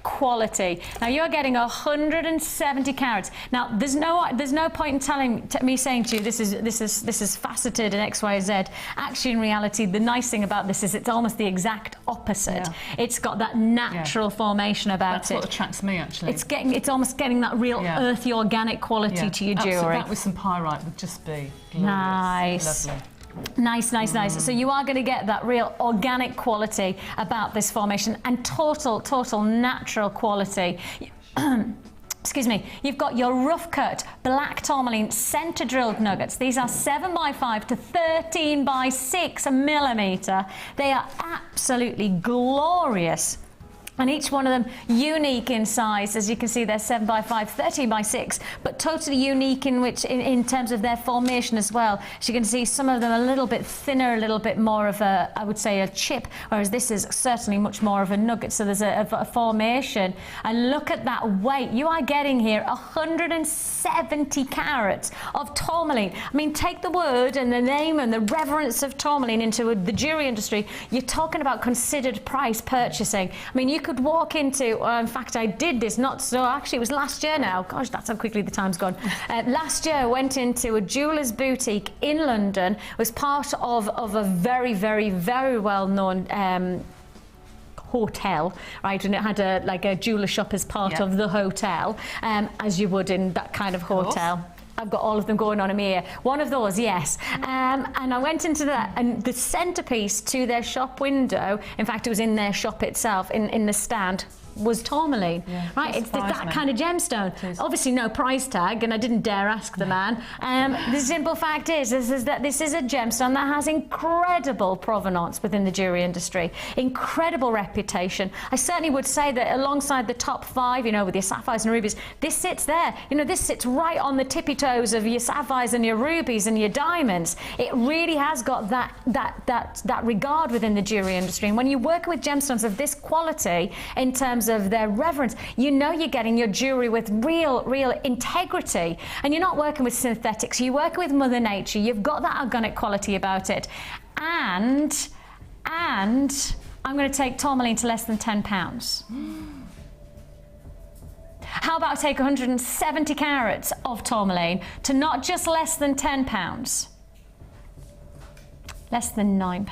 quality. Now you're getting 170 carats. Now there's no point in me saying to you this is faceted in X, Y, Z. Actually, in reality, the nice thing about this is it's almost the exact opposite. It's got that natural formation about That's what attracts me, actually. It's almost getting that real earthy, organic quality to your jewellery. That with some pyrite would just be glorious. Nice. Lovely. Nice, nice, nice. So you are going to get that real organic quality about this formation and total natural quality. Excuse me. You've got your rough cut black tourmaline centre drilled nuggets. These are 7x5 to 13x6 millimetre. They are absolutely glorious. And each one of them unique in size. As you can see, they're 7x5, 13x6, but totally unique in terms of their formation as well. As you can see, some of them a little bit thinner, a little bit more of a, I would say, a chip, whereas this is certainly much more of a nugget. So there's a formation. And look at that weight. You are getting here 170 carats of tourmaline. I mean, take the word and the name and the reverence of tourmaline into the jewellery industry. You're talking about considered price purchasing. I mean, you could walk into, in fact, I did this actually it was last year now. Gosh, that's how quickly the time's gone. Last year I went into a jeweller's boutique in London, was part of a very, very, very well-known hotel, right, and it had a jeweller shop as part of the hotel, as you would in that kind of hotel. I've got all of them going on in my ear. One of those, yes. And I went into that, and the centrepiece to their shop window, in fact, it was in their shop itself, in the stand, was tourmaline, right? It's that kind of gemstone. Obviously, no price tag, and I didn't dare ask the man. The simple fact is that this is a gemstone that has incredible provenance within the jewellery industry, incredible reputation. I certainly would say that alongside the top 5, you know, with your sapphires and rubies, this sits there. You know, this sits right on the tippy toes of your sapphires and your rubies and your diamonds. It really has got that regard within the jewellery industry. And when you work with gemstones of this quality, in terms of their reverence, you know you're getting your jewellery with real integrity, and you're not working with synthetics, you're working with Mother Nature. You've got that organic quality about it, and I'm going to take tourmaline to less than £10. How about I take 170 carats of tourmaline to not just less than £10, less than £9.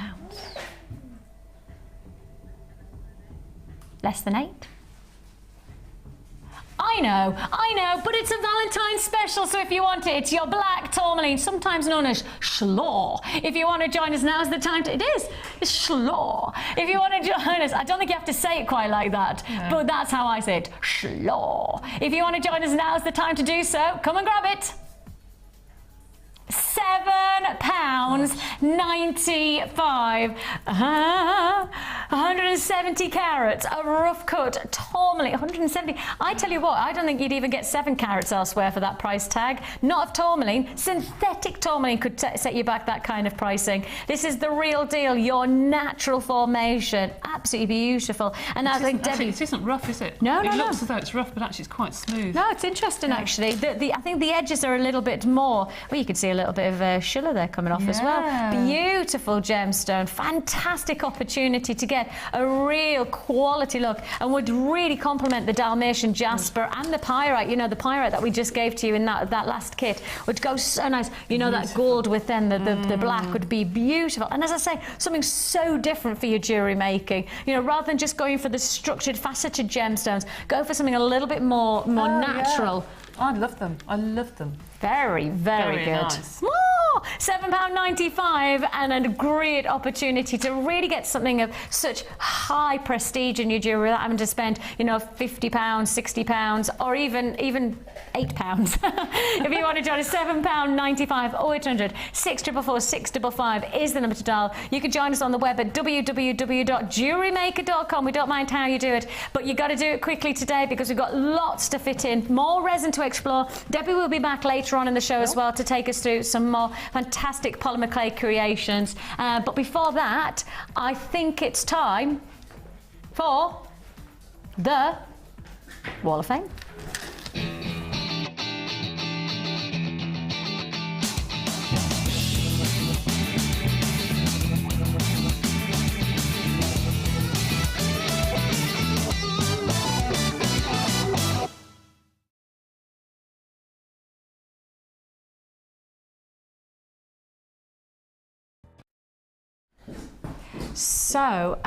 Less than 8? I know, but it's a Valentine's special, so if you want it, it's your black tourmaline, sometimes known as schlaw. If you want to join us, now's the time to... It's schlaw. If you want to join us, I don't think you have to say it quite like that, but that's how I say it, schlaw. If you want to join us, now's the time to do so. Come and grab it. £7.95. 170 carats of rough cut tourmaline. 170. I tell you what, I don't think you'd even get 7 carats elsewhere for that price tag. Not of tourmaline. Synthetic tourmaline could set you back that kind of pricing. This is the real deal. Your natural formation. Absolutely beautiful. And I think Debbie, it isn't rough, is it? No. It looks as though it's rough, but actually it's quite smooth. No, it's interesting actually. I think the edges are a little bit more. Well, you can see a little bit of shiller there coming off as well. Beautiful gemstone. Fantastic opportunity to get a real quality look, and would really complement the Dalmatian jasper and the pyrite. You know, the pyrite that we just gave to you in that last kit would go so nice. You know, that gold with then the black would be beautiful. And as I say, something so different for your jewellery making. You know, rather than just going for the structured, faceted gemstones, go for something a little bit more natural. I love them. I love them. Very, very good. Nice. £7.95, and a great opportunity to really get something of such high prestige in your jewellery without having to spend, you know, £50, £60, or even £8. If you want to join us, £7.95, 0800 644 655 is the number to dial. You can join us on the web at www.jewellerymaker.com. We don't mind how you do it, but you've got to do it quickly today because we've got lots to fit in, more resin to explore. Debbie will be back later on in the show as well to take us through some more fantastic polymer clay creations. But before that, I think it's time for the Wall of Fame. So,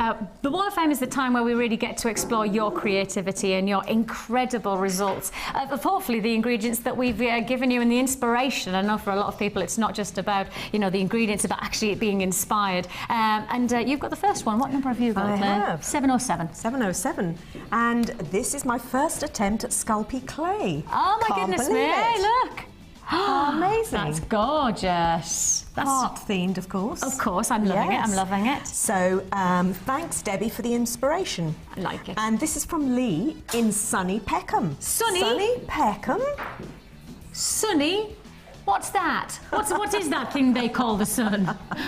the Wall of Fame is the time where we really get to explore your creativity and your incredible results of hopefully the ingredients that we've given you and the inspiration. I know for a lot of people it's not just about, you know, the ingredients, about actually being inspired. And you've got the first one. What number have you got, Claire? I have. 707. 707. And this is my first attempt at Sculpey clay. Oh my Can't goodness me, believe it. look. Oh, amazing. That's gorgeous. That's Heart themed, of course. Of course, I'm loving it. I'm loving it. So, thanks, Debbie, for the inspiration. I like it. And this is from Lee in sunny Peckham. Sunny? Sunny Peckham. Sunny? What's that? What is that thing they call the sun?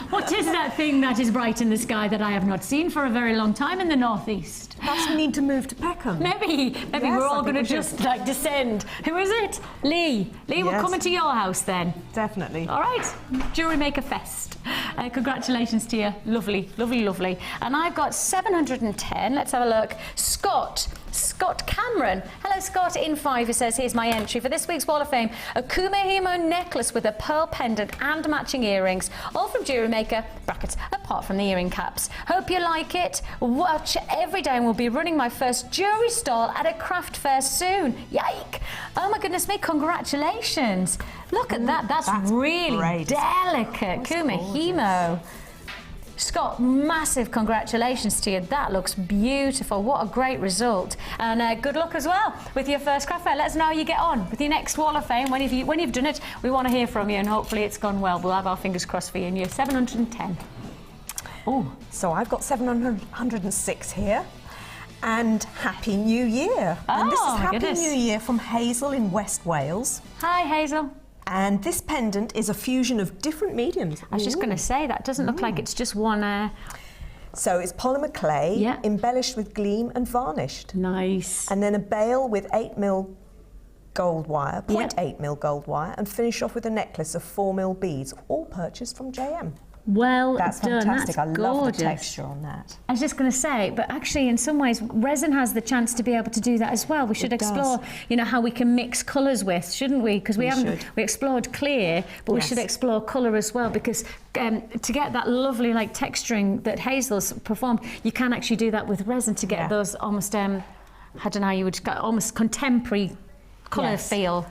What is that thing that is bright in the sky that I have not seen for a very long time in the northeast? Perhaps we need to move to Peckham. Maybe Yes, we're all I think going to we should. just like descend. Who is it? Lee. Lee, we're Yes. coming to your house then. Definitely. All right, Jewellery Maker Fest. Congratulations to you. Lovely, lovely, lovely. And I've got 710. Let's have a look. Scott Cameron. Hello, Scott. In 5, he says, here's my entry for this week's Wall of Fame. A Kumehimo necklace with a pearl pendant and matching earrings. All from Jewellery Maker, brackets, apart from the earring caps. Hope you like it. Watch every day and we'll be running my first jewellery stall at a craft fair soon. Yike. Oh, my goodness me. Congratulations. Look at that. That's really great. delicate. Kumehimo. Scott, massive congratulations to you. That looks beautiful. What a great result. And good luck as well with your first craft fair. Let us know how you get on with your next Wall of Fame. When you've done it, we want to hear from you and hopefully it's gone well. We'll have our fingers crossed for you. And you're 710. Oh, so I've got 706 here. And Happy New Year. And this Oh, is my Happy goodness. New Year from Hazel in West Wales. Hi, Hazel. And this pendant is a fusion of different mediums. I was just going to say, that doesn't look like it's just one. So it's polymer clay, Yeah. embellished with gleam and varnished. Nice. And then a bail with 8mm gold wire, 0.8mm gold wire, and finish off with a necklace of 4mm beads, all purchased from JM. Well That's done. fantastic. That's I love gorgeous. the texture on that. I was just going to say, but actually in some ways resin has the chance to be able to do that as well. We should explore, you know, how we can mix colours with, shouldn't we? Because we explored clear, but we should explore colour as well, because to get that lovely like texturing that Hazel's performed, you can actually do that with resin to get those almost I don't know how you would almost contemporary colour feel.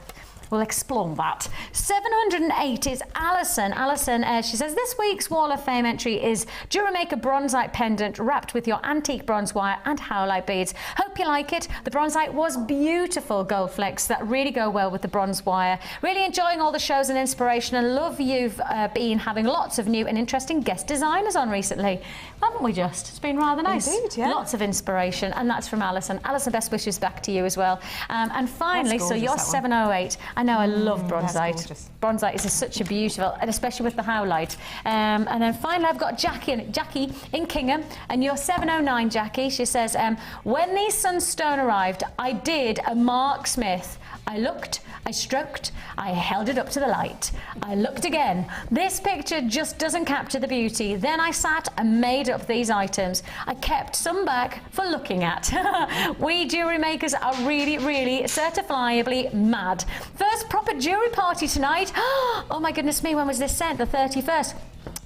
We'll explore that. 708 is Alison. Alison, she says, this week's Wall of Fame entry is Jewellery Maker bronzite pendant wrapped with your antique bronze wire and howlite beads. Hope you like it. The bronzite was beautiful gold flecks that really go well with the bronze wire. Really enjoying all the shows and inspiration, and love you've been having lots of new and interesting guest designers on recently. Haven't we just? It's been rather nice. Indeed, yeah. Lots of inspiration, and that's from Alison. Alison, best wishes back to you as well. And finally, That's so gorgeous, you're that one. 708. I know, I love bronzite. gorgeous. Bronzite is such a beautiful, and especially with the howlite. And then finally, I've got Jackie in Kingham, and you're 709, Jackie. She says, when the sunstone arrived, I did a Mark Smith. I looked, I stroked, I held it up to the light. I looked again. This picture just doesn't capture the beauty. Then I sat and made up these items. I kept some back for looking at. We jewellery makers are really, really certifiably mad. First proper jewellery party tonight. Oh my goodness me, when was this sent? The 31st.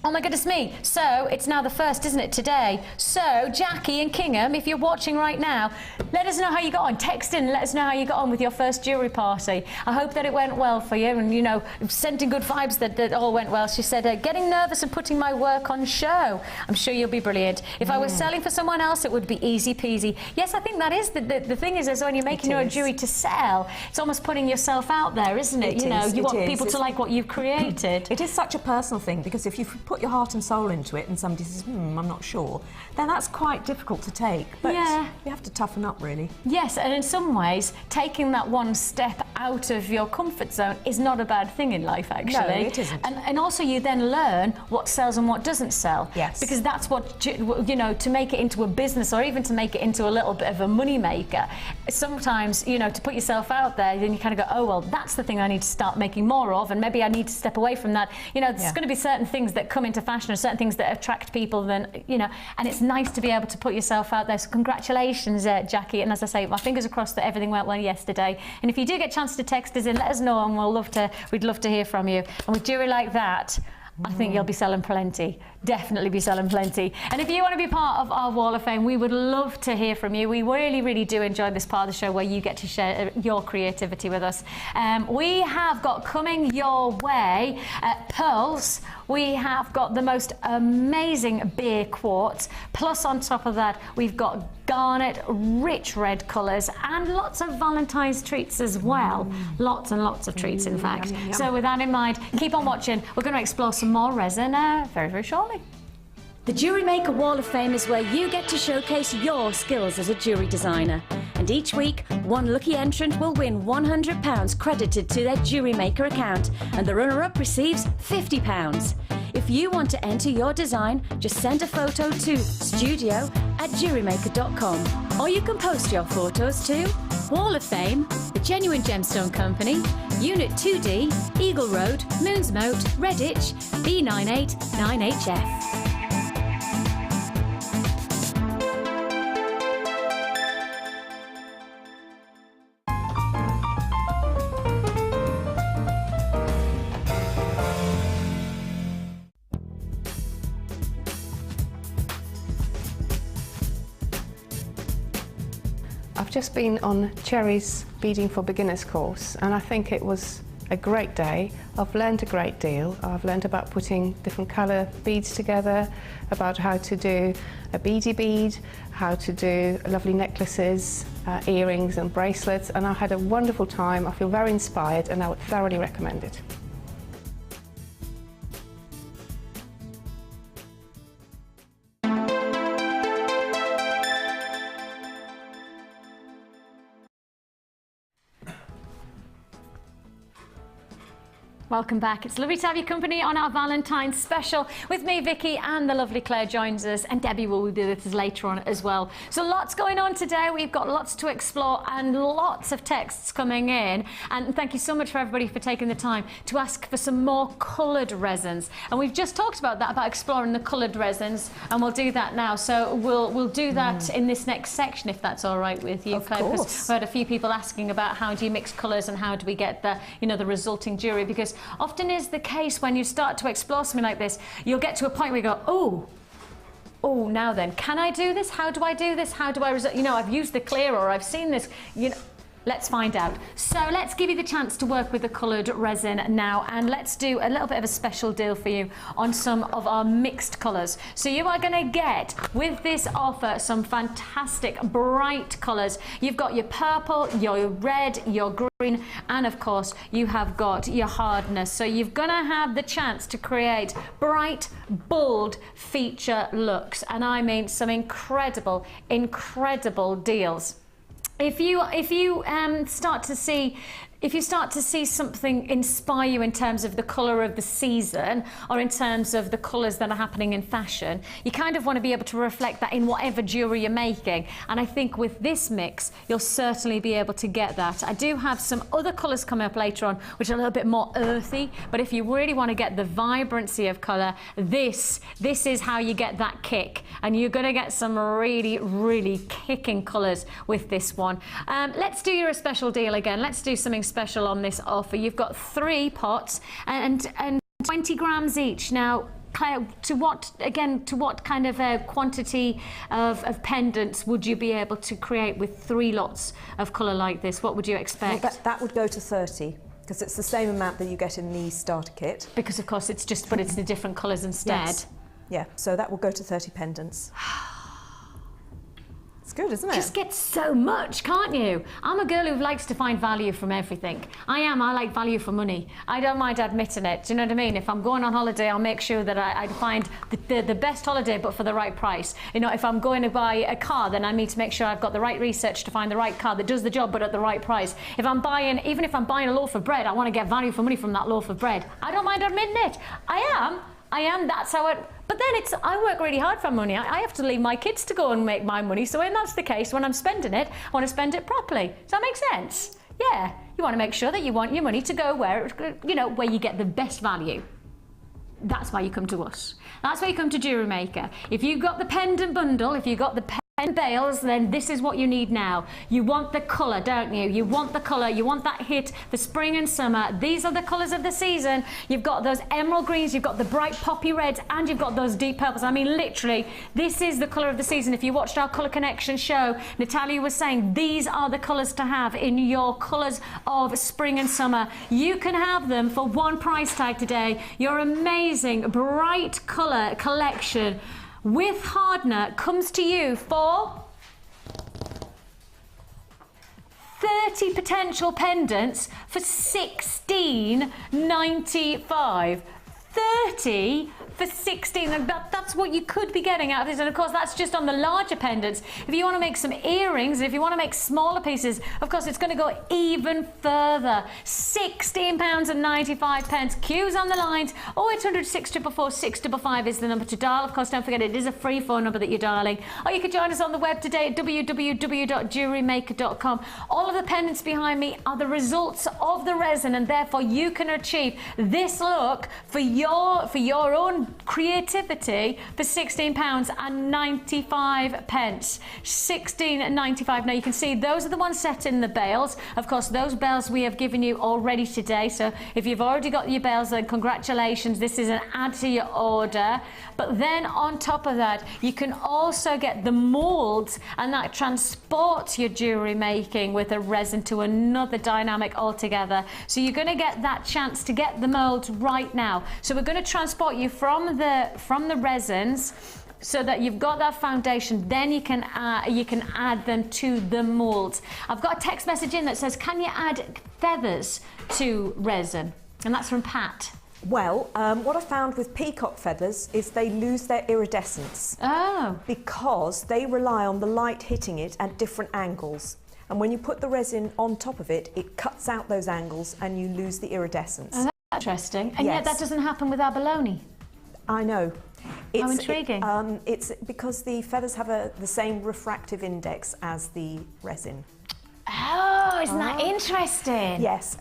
Oh my goodness me. So it's now the 1st, isn't it, today? So Jackie in Kingham, if you're watching right now, let us know how you got on. Text in and let us know how you got on with your first jewellery party. I hope that it went well for you, and, you know, sending good vibes that all went well. She said, getting nervous and putting my work on show. I'm sure you'll be brilliant. If I was selling for someone else, it would be easy peasy. Yes, I think that is the thing is when you're making your jewellery to sell, it's almost putting yourself out there, isn't it? You want people to like what you've created. It is such a personal thing, because if you put your heart and soul into it and somebody says, I'm not sure, then that's quite difficult to take. But you have to toughen up, really. Yes, and in some ways, taking that one step out of your comfort zone is not a bad thing in life, actually. No, it isn't. And also you then learn what sells and what doesn't sell. Yes. Because that's what, you know, to make it into a business or even to make it into a little bit of a money maker, sometimes, you know, to put yourself out there, then you kind of go, oh, well, that's the thing I need to start making more of, and maybe I need to step away from that. You know, there's going to be certain things that come into fashion and certain things that attract people, then, you know, and it's nice to be able to put yourself out there. So congratulations, Jackie. And as I say, my fingers are crossed that everything went well yesterday. And if you do get a chance to text us in, let us know, and we'd love to hear from you. And with jewellery like that, I think you'll be selling plenty. Definitely be selling plenty. And if you want to be part of our Wall of Fame, we would love to hear from you. We really, really do enjoy this part of the show where you get to share your creativity with us. We have got coming your way pearls. We have got the most amazing beer quartz. Plus on top of that, we've got garnet, rich red colours, and lots of Valentine's treats as well. Lots and lots of treats, in fact. Yum, yum, yum. So with that in mind, keep on watching. We're going to explore some more resin very, very shortly. The Jewellery Maker Wall of Fame is where you get to showcase your skills as a jewellery designer. And each week, one lucky entrant will win £100 credited to their Jewellery Maker account, and the runner-up receives £50. If you want to enter your design, just send a photo to studio@jewellerymaker.com. Or you can post your photos to Wall of Fame, The Genuine Gemstone Company, Unit 2D, Eagle Road, Moonsmoat, Redditch, B989HF. I've just been on Cherry's Beading for Beginners course, and I think it was a great day. I've learned a great deal. I've learned about putting different colour beads together, about how to do a beady bead, how to do lovely necklaces, earrings and bracelets, and I had a wonderful time. I feel very inspired and I would thoroughly recommend it. Welcome back. It's lovely to have your company on our Valentine's special. With me, Vicki, and the lovely Claire joins us, and Debbie will be with us later on as well. So lots going on today. We've got lots to explore and lots of texts coming in. And thank you so much for everybody for taking the time to ask for some more coloured resins. And we've just talked about that, about exploring the coloured resins, and we'll do that now. So we'll do that in this next section, if that's all right with you, Claire. Because we had a few people asking about how do you mix colours and how do we get the, you know, the resulting jewellery, because often is the case when you start to explore something like this, you'll get to a point where you go, oh, now then, can I do this? How do I do this? How do I, you know, I've used the clear, or I've seen this, you know. Let's find out. So let's give you the chance to work with the coloured resin now, and let's do a little bit of a special deal for you on some of our mixed colours. So you are going to get, with this offer, some fantastic bright colours. You've got your purple, your red, your green, and of course you have got your hardness. So you're going to have the chance to create bright, bold feature looks, and I mean some incredible, incredible deals. If you start to see something inspire you in terms of the colour of the season, or in terms of the colours that are happening in fashion, you kind of want to be able to reflect that in whatever jewellery you're making. And I think with this mix, you'll certainly be able to get that. I do have some other colours coming up later on, which are a little bit more earthy, but if you really want to get the vibrancy of colour, this is how you get that kick. And you're going to get some really, really kicking colours with this one. Let's do you a special deal again. Let's do something special on this offer. You've got 3 pots and 20 grams each. Now, Claire, to what kind of a quantity of pendants would you be able to create with 3 lots of colour like this? What would you expect? Well, that would go to 30, because it's the same amount that you get in the starter kit. Because of course it's just, but it's the different colours instead. Yes. Yeah, so that will go to 30 pendants. It's good, isn't it? Just get so much, can't you? I'm a girl who likes to find value from everything. I like value for money. I don't mind admitting it. Do you know what I mean? If I'm going on holiday, I'll make sure that I find the best holiday, but for the right price. You know, if I'm going to buy a car, then I need to make sure I've got the right research to find the right car that does the job, but at the right price. Even if I'm buying a loaf of bread, I want to get value for money from that loaf of bread. I don't mind admitting it. I am, that's how it, but then I work really hard for money. I have to leave my kids to go and make my money. So when that's the case, when I'm spending it, I want to spend it properly. Does that make sense? Yeah, you want to make sure that you want your money to go where you get the best value. That's why you come to us. That's why you come to Jewellery Maker. If you've got the pendant bundle, if you've got the and bales, then this is what you need now. You want the colour, don't you? You want the colour, you want that hit for spring and summer. These are the colours of the season. You've got those emerald greens, you've got the bright poppy reds, and you've got those deep purples. I mean, literally, this is the colour of the season. If you watched our Colour Connection show, Natalia was saying these are the colours to have in your colours of spring and summer. You can have them for one price tag today. Your amazing bright colour collection with Hardener comes to you for 30 potential pendants for $16.95. 30 for 16. That's what you could be getting out of this, and of course that's just on the larger pendants. If you want to make some earrings, if you want to make smaller pieces, of course it's going to go even further. £16.95. Queues on the lines. 0800 644 655 is the number to dial. Of course, don't forget it is a free phone number that you're dialing. Or you could join us on the web today at www.jewellerymaker.com. All of the pendants behind me are the results of the resin, and therefore you can achieve this look for your own creativity for £16.95. £16.95. Now you can see those are the ones set in the bales. Of course, those bales we have given you already today. So if you've already got your bales, then congratulations. This is an add to your order. But then on top of that, you can also get the moulds, and that transports your jewellery making with a resin to another dynamic altogether. So you're going to get that chance to get the moulds right now. So we're going to transport you from the resins so that you've got that foundation. Then you can add them to the moulds. I've got a text message in that says, can you add feathers to resin? And that's from Pat. Well, what I found with peacock feathers is they lose their iridescence. Oh. Because they rely on the light hitting it at different angles. And when you put the resin on top of it, it cuts out those angles and you lose the iridescence. Oh, that's interesting. And yes. yet that doesn't happen with abalone. I know. How intriguing. It's because the feathers have the same refractive index as the resin. Oh, isn't that interesting? Yes.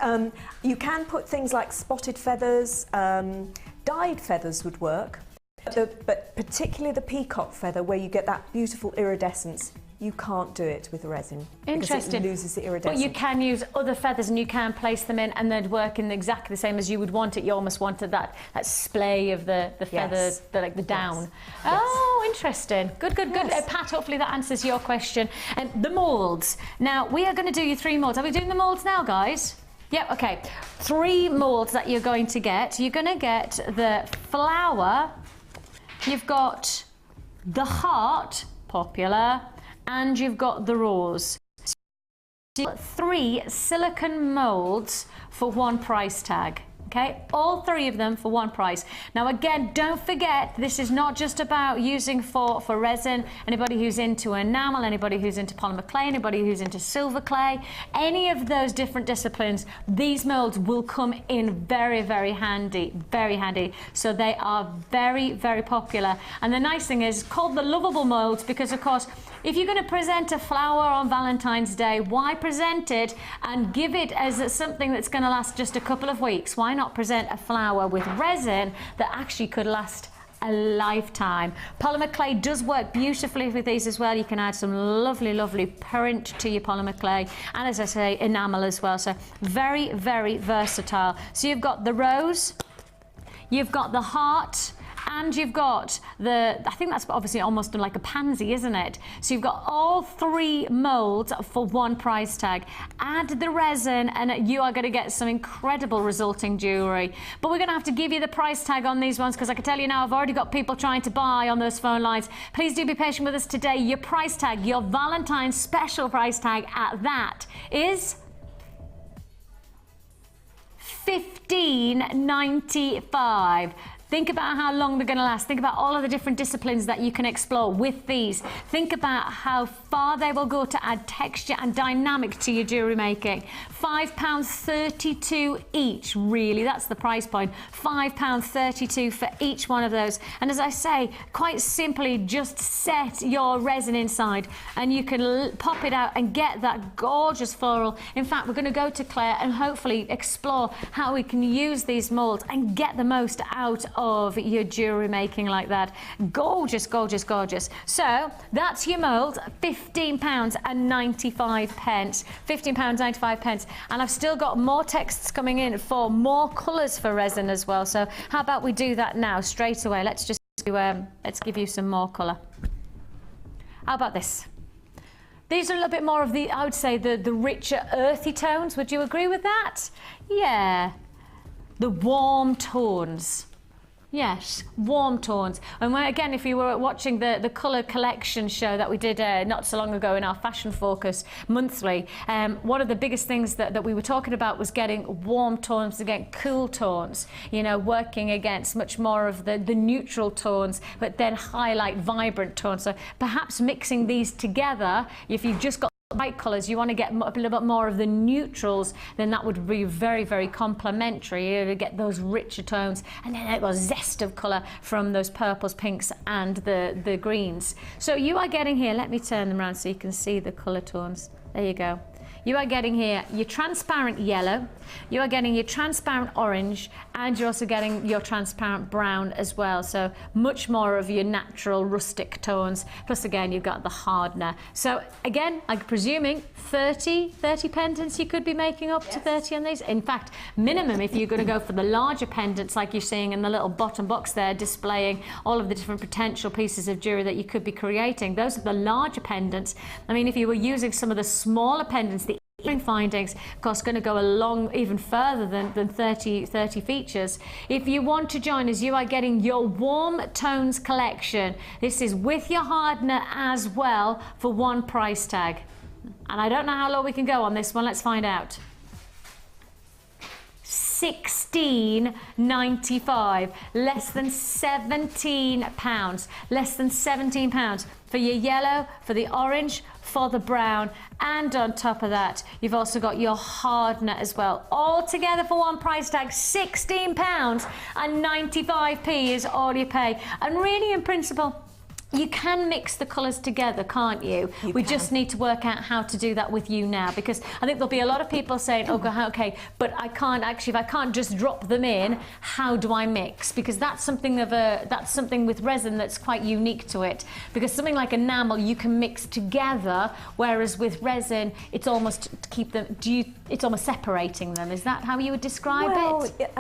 You can put things like spotted feathers, dyed feathers would work, but particularly the peacock feather where you get that beautiful iridescence. You can't do it with resin. Interesting. Because it loses the iridescence. But you can use other feathers and you can place them in and they'd work in exactly the same as you would want it. You almost wanted that splay of the feathers, like the down. Yes. Oh, interesting. Good. Yes. Pat, hopefully that answers your question. And the moulds. Now, we are going to do you 3 moulds. Are we doing the moulds now, guys? Yep, okay. 3 moulds that you're going to get. You're going to get the flower. You've got the heart, popular. And you've got the rose. So you've got 3 silicone moulds for one price tag. Okay, all 3 of them for one price. Now again, don't forget, this is not just about using for resin. Anybody who's into enamel, anybody who's into polymer clay, anybody who's into silver clay, any of those different disciplines, these molds will come in very, very handy, very handy. So they are very, very popular. And the nice thing is, called the lovable molds because of course, if you're going to present a flower on Valentine's Day, why present it and give it as something that's going to last just a couple of weeks? Why not present a flower with resin that actually could last a lifetime? Polymer clay does work beautifully with these as well. You can add some lovely, lovely print to your polymer clay. And as I say, enamel as well. So very, very versatile. So you've got the rose, you've got the heart, and you've got I think that's obviously almost like a pansy, isn't it? So you've got all 3 moulds for one price tag. Add the resin and you are going to get some incredible resulting jewellery. But we're going to have to give you the price tag on these ones because I can tell you now, I've already got people trying to buy on those phone lines. Please do be patient with us today. Your price tag, your Valentine's special price tag at that is $15.95. Think about how long they're going to last. Think about all of the different disciplines that you can explore with these. Think about how far they will go to add texture and dynamic to your jewellery making. £5.32 each, really, that's the price point. £5.32 for each one of those. And as I say, quite simply, just set your resin inside and you can pop it out and get that gorgeous floral. In fact, we're going to go to Clare and hopefully explore how we can use these moulds and get the most out of your jewellery making like that. Gorgeous, gorgeous, gorgeous. So that's your mould, £15.95. £15.95. And I've still got more texts coming in for more colours for resin as well. So how about we do that now straight away? Let's just do, let's give you some more colour. How about this? These are a little bit more of the, I would say, the richer earthy tones. Would you agree with that? Yeah. The warm tones. Yes, warm tones. And when, again, if you were watching the colour collection show that we did not so long ago in our Fashion Focus monthly, one of the biggest things that we were talking about was getting warm tones against cool tones, you know, working against much more of the neutral tones, but then highlight vibrant tones. So perhaps mixing these together, if you've just got light colours, you want to get a little bit more of the neutrals, then that would be very, very complementary. You get those richer tones and then a zest of colour from those purples, pinks and the greens. So you are getting here, let me turn them around so you can see the colour tones. There you go. You are getting here your transparent yellow, you are getting your transparent orange, and you're also getting your transparent brown as well. So much more of your natural rustic tones. Plus again, you've got the hardener. So again, I'm presuming 30 pendants you could be making up to 30 on these. In fact, minimum if you're going to go for the larger pendants like you're seeing in the little bottom box there, displaying all of the different potential pieces of jewellery that you could be creating. Those are the larger pendants. I mean, if you were using some of the smaller pendants, the findings, of course, going to go along even further than 30 features. If you want to join us, you are getting your warm tones collection. This is with your hardener as well for one price tag. And I don't know how low we can go on this one. Let's find out. £16.95, less than £17, less than £17 for your yellow, for the orange, for the brown, and on top of that you've also got your hardener as well, all together for one price tag. £16.95 is all you pay. And really, in principle, you can mix the colours together, can't you? We just need to work out how to do that with you now, because I think there'll be a lot of people saying, oh, okay, but I can't actually, if I can't just drop them in, how do I mix? Because that's something with resin that's quite unique to it. Because something like enamel, you can mix together, whereas with resin, it's almost to keep them, it's almost separating them. Is that how you would describe it?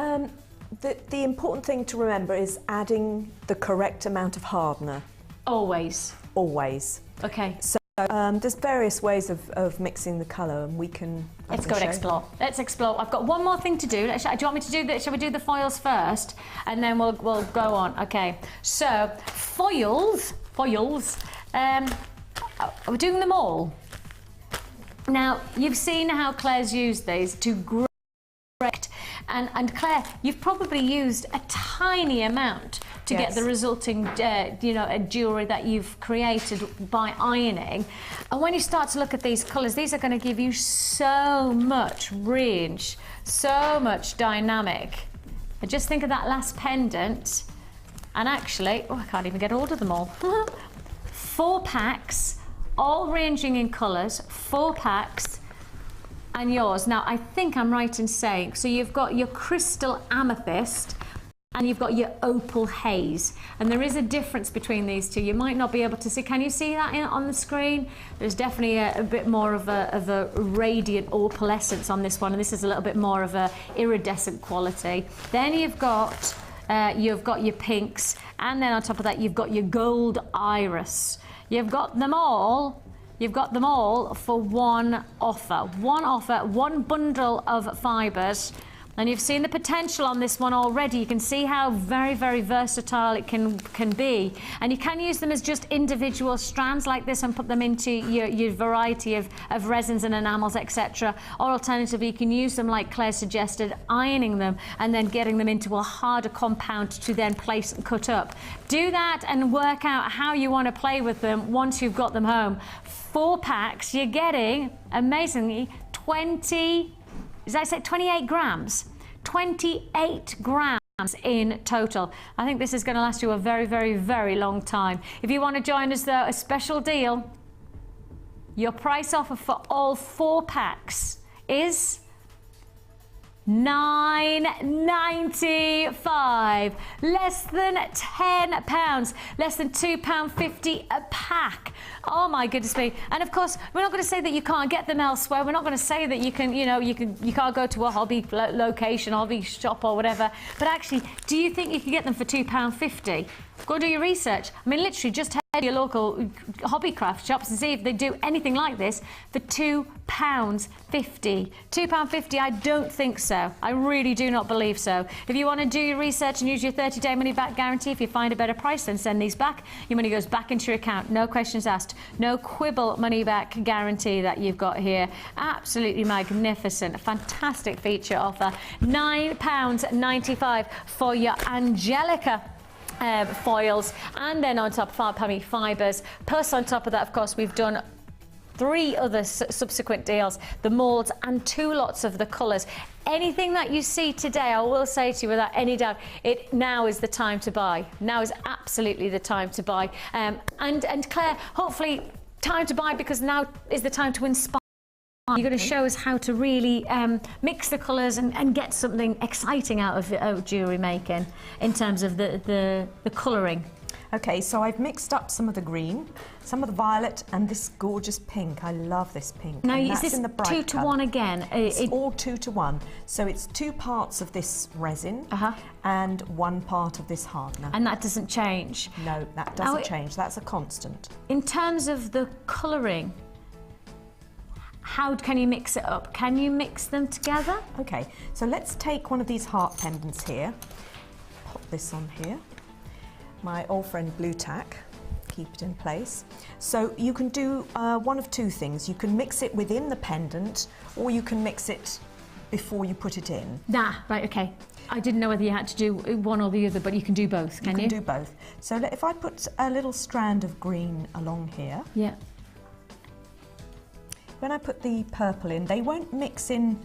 The important thing to remember is adding the correct amount of hardener. Always. Always. Okay. So there's various ways of mixing the colour, and we can. Let's go and explore. Let's explore. I've got one more thing to do. Do you want me to do that? Shall we do the foils first, and then we'll go on? Okay. So foils. We're doing them all. Now you've seen how Claire's used these to grow. And Claire, you've probably used a tiny amount to get the resulting, jewellery that you've created by ironing. And when you start to look at these colours, these are going to give you so much range, so much dynamic. And just think of that last pendant. And actually, I can't even get hold of them all. 4 packs, all ranging in colours, 4 packs. And yours. Now, I think I'm right in saying, so you've got your crystal amethyst and you've got your opal haze. And there is a difference between these two. You might not be able to see. Can you see that on the screen? There's definitely a bit more of a radiant opalescence on this one. And this is a little bit more of a iridescent quality. Then you've got your pinks. And then on top of that, you've got your gold iris. You've got them all. You've got them all for one offer. One bundle of fibres. And you've seen the potential on this one already. You can see how very, very versatile it can be. And you can use them as just individual strands like this and put them into your variety of resins and enamels, etc. Or alternatively, you can use them, like Claire suggested, ironing them and then getting them into a harder compound to then place and cut up. Do that and work out how you want to play with them once you've got them home. 4 packs, you're getting, amazingly, 28 grams. 28 grams in total. I think this is going to last you a very, very, very long time. If you want to join us, though, a special deal. Your price offer for all 4 packs is £9.95, less than £10, less than £2.50 a pack. Oh my goodness me! And of course, we're not going to say that you can't get them elsewhere. We're not going to say that you can, you can't go to a hobby location, hobby shop or whatever. But actually, do you think you can get them for £2.50? Go do your research. I mean, literally, just head to your local hobby craft shops and see if they do anything like this for £2.50. £2.50, I don't think so. I really do not believe so. If you want to do your research and use your 30-day money-back guarantee, if you find a better price, then send these back. Your money goes back into your account. No questions asked. No quibble money-back guarantee that you've got here. Absolutely magnificent. Fantastic feature offer. £9.95 for your Angelica foils, and then on top fibres. Plus on top of that, of course, we've done 3 other subsequent deals, the moulds and 2 lots of the colours. Anything that you see today, I will say to you without any doubt, now is the time to buy. Now is absolutely the time to buy. And Claire, hopefully time to buy, because now is the time to inspire. You're going to show us how to really mix the colours and get something exciting out of jewellery making in terms of the colouring. Okay, so I've mixed up some of the green, some of the violet, and this gorgeous pink. I love this pink. Now, and is this in the bright 2 to colour. 1 again? It's all 2 to 1. So it's 2 parts of this resin and 1 part of this hardener. And that doesn't change? No, that doesn't change. That's a constant. In terms of the colouring, how can you mix it up? Can you mix them together? Okay, so let's take one of these heart pendants here. Pop this on here. My old friend Blue Tack, keep it in place. So you can do one of 2 things. You can mix it within the pendant, or you can mix it before you put it in. Right, okay. I didn't know whether you had to do one or the other, but you can do both, can you? You can do both. So if I put a little strand of green along here. Yeah. When I put the purple in, they won't mix in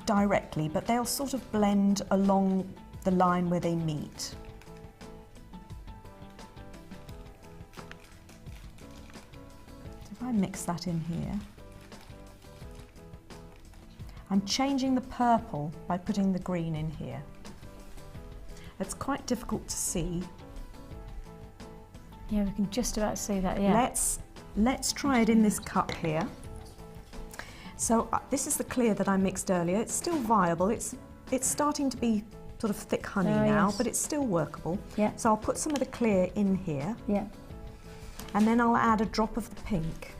directly, but they'll sort of blend along the line where they meet. So if I mix that in here, I'm changing the purple by putting the green in here. It's quite difficult to see. Yeah, we can just about see that, yeah. Let's try it in this cup here. So this is the clear that I mixed earlier. It's still viable. It's starting to be sort of thick honey now, but it's still workable. Yeah. So I'll put some of the clear in here. Yeah. And then I'll add a drop of the pink.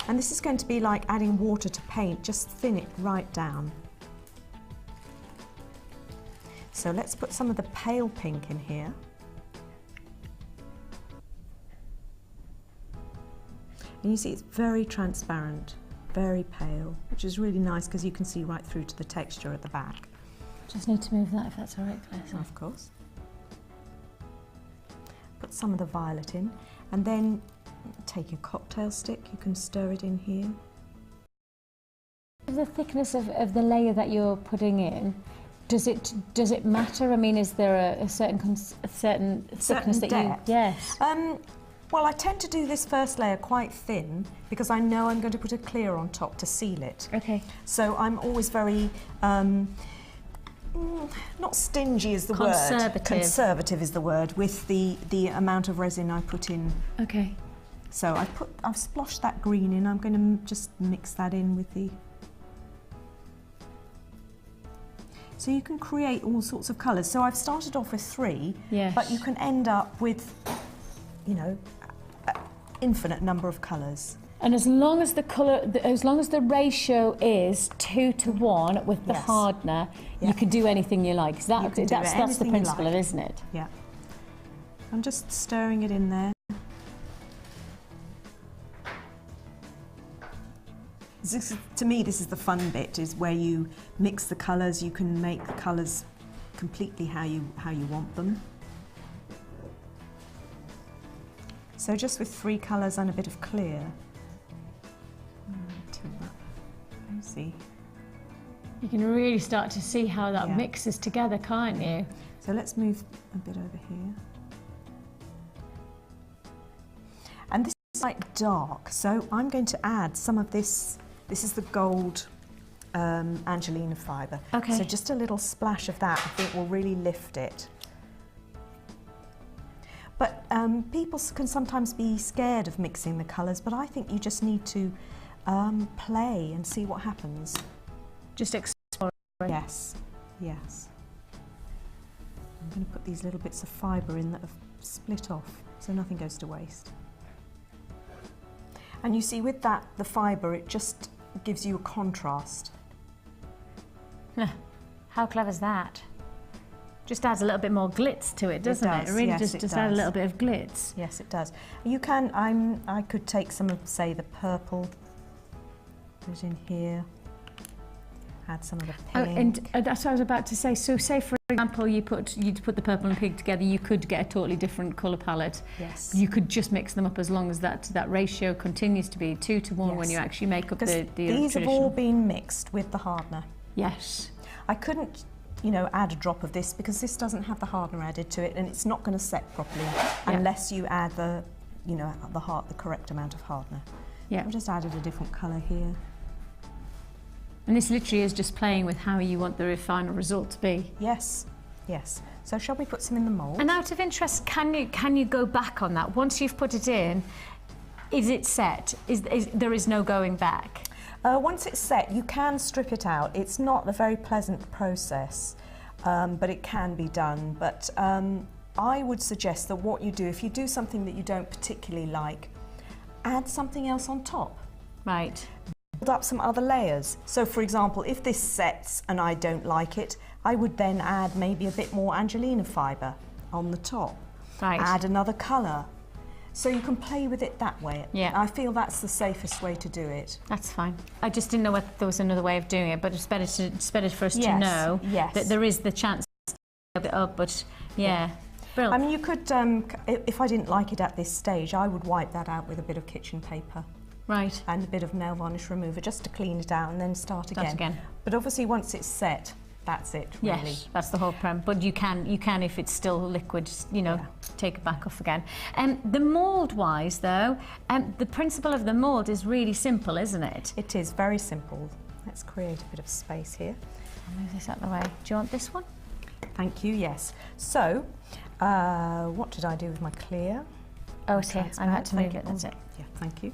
And this is going to be like adding water to paint, just thin it right down. So let's put some of the pale pink in here. And you see it's very transparent, very pale, which is really nice because you can see right through to the texture at the back. Just need to move that if that's all right, Claire. Of course. Put some of the violet in, and then take your cocktail stick, you can stir it in here. The thickness of the layer that you're putting in, does it matter? I mean, is there a certain thickness that depth? you... Yes. Well, I tend to do this first layer quite thin because I know I'm going to put a clear on top to seal it. Okay. So I'm always very, not stingy is the word. Conservative is the word with the amount of resin I put in. Okay. So I've sploshed that green in. I'm going to just mix that in with the... So you can create all sorts of colours. So I've started off with 3, yes, but you can end up with, you know, infinite number of colours. And as long as the ratio is 2 to 1 with the hardener, you can do anything you like. That's the principle, like, isn't it? Yeah. I'm just stirring it in there. To me, this is the fun bit, is where you mix the colours. You can make the colours completely how you want them. So just with 3 colours and a bit of clear. See. You can really start to see how that mixes together, can't you? So let's move a bit over here. And this is like dark, so I'm going to add some of this. This is the gold Angelina Fiber. Okay. So just a little splash of that, I think, will really lift it. But people can sometimes be scared of mixing the colours, but I think you just need to play and see what happens. Just explore. Yes, yes. I'm going to put these little bits of fibre in that have split off, so nothing goes to waste. And you see, with that, the fibre, it just gives you a contrast. How clever is that? Just adds a little bit more glitz to it, doesn't it? does, It really yes, does it just add a does. little bit of glitz. Yes, it does. You can, I could take some of, say, the purple, put it in here, add some of the Oh, pink. and that's what I was about to say. So say, for example, you'd put the purple and pink together, you could get a totally different colour palette. Yes. You could just mix them up as long as that ratio continues to be 2 to 1 when Yes. you actually make up Because the these have traditional. all been mixed with the hardener. Yes. I couldn't, you know, add a drop of this because this doesn't have the hardener added to it, and it's not going to set properly unless you add the, you know, the correct amount of hardener. Yeah. I've just added a different colour here. And this literally is just playing with how you want the final result to be. Yes, yes. So shall we put some in the mould? And out of interest, can you go back on that once you've put it in? Is it set? There is no going back? Once it's set, you can strip it out. It's not a very pleasant process, but it can be done. But I would suggest that what you do, if you do something that you don't particularly like, add something else on top. Right. Build up some other layers. So, for example, if this sets and I don't like it, I would then add maybe a bit more Angelina Fiber on the top. Right. Add another colour. So you can play with it that way. Yeah. I feel that's the safest way to do it. That's fine. I just didn't know whether there was another way of doing it, but it's better for us to Yes, know yes. that there is the chance to build it up, but yeah. Brilliant. I mean, you could, if I didn't like it at this stage, I would wipe that out with a bit of kitchen paper Right. and a bit of nail varnish remover just to clean it out and then start again. But obviously once it's set, that's it, really. Yes, that's the whole prem. But you can, if it's still liquid, you know, take it back off again. The mould-wise, though, the principle of the mould is really simple, isn't it? It is very simple. Let's create a bit of space here. I'll move this out of the way. Do you want this one? Thank you, yes. So, what did I do with my clear? Oh, it's here. I had to move it, that's it. Yeah, thank you.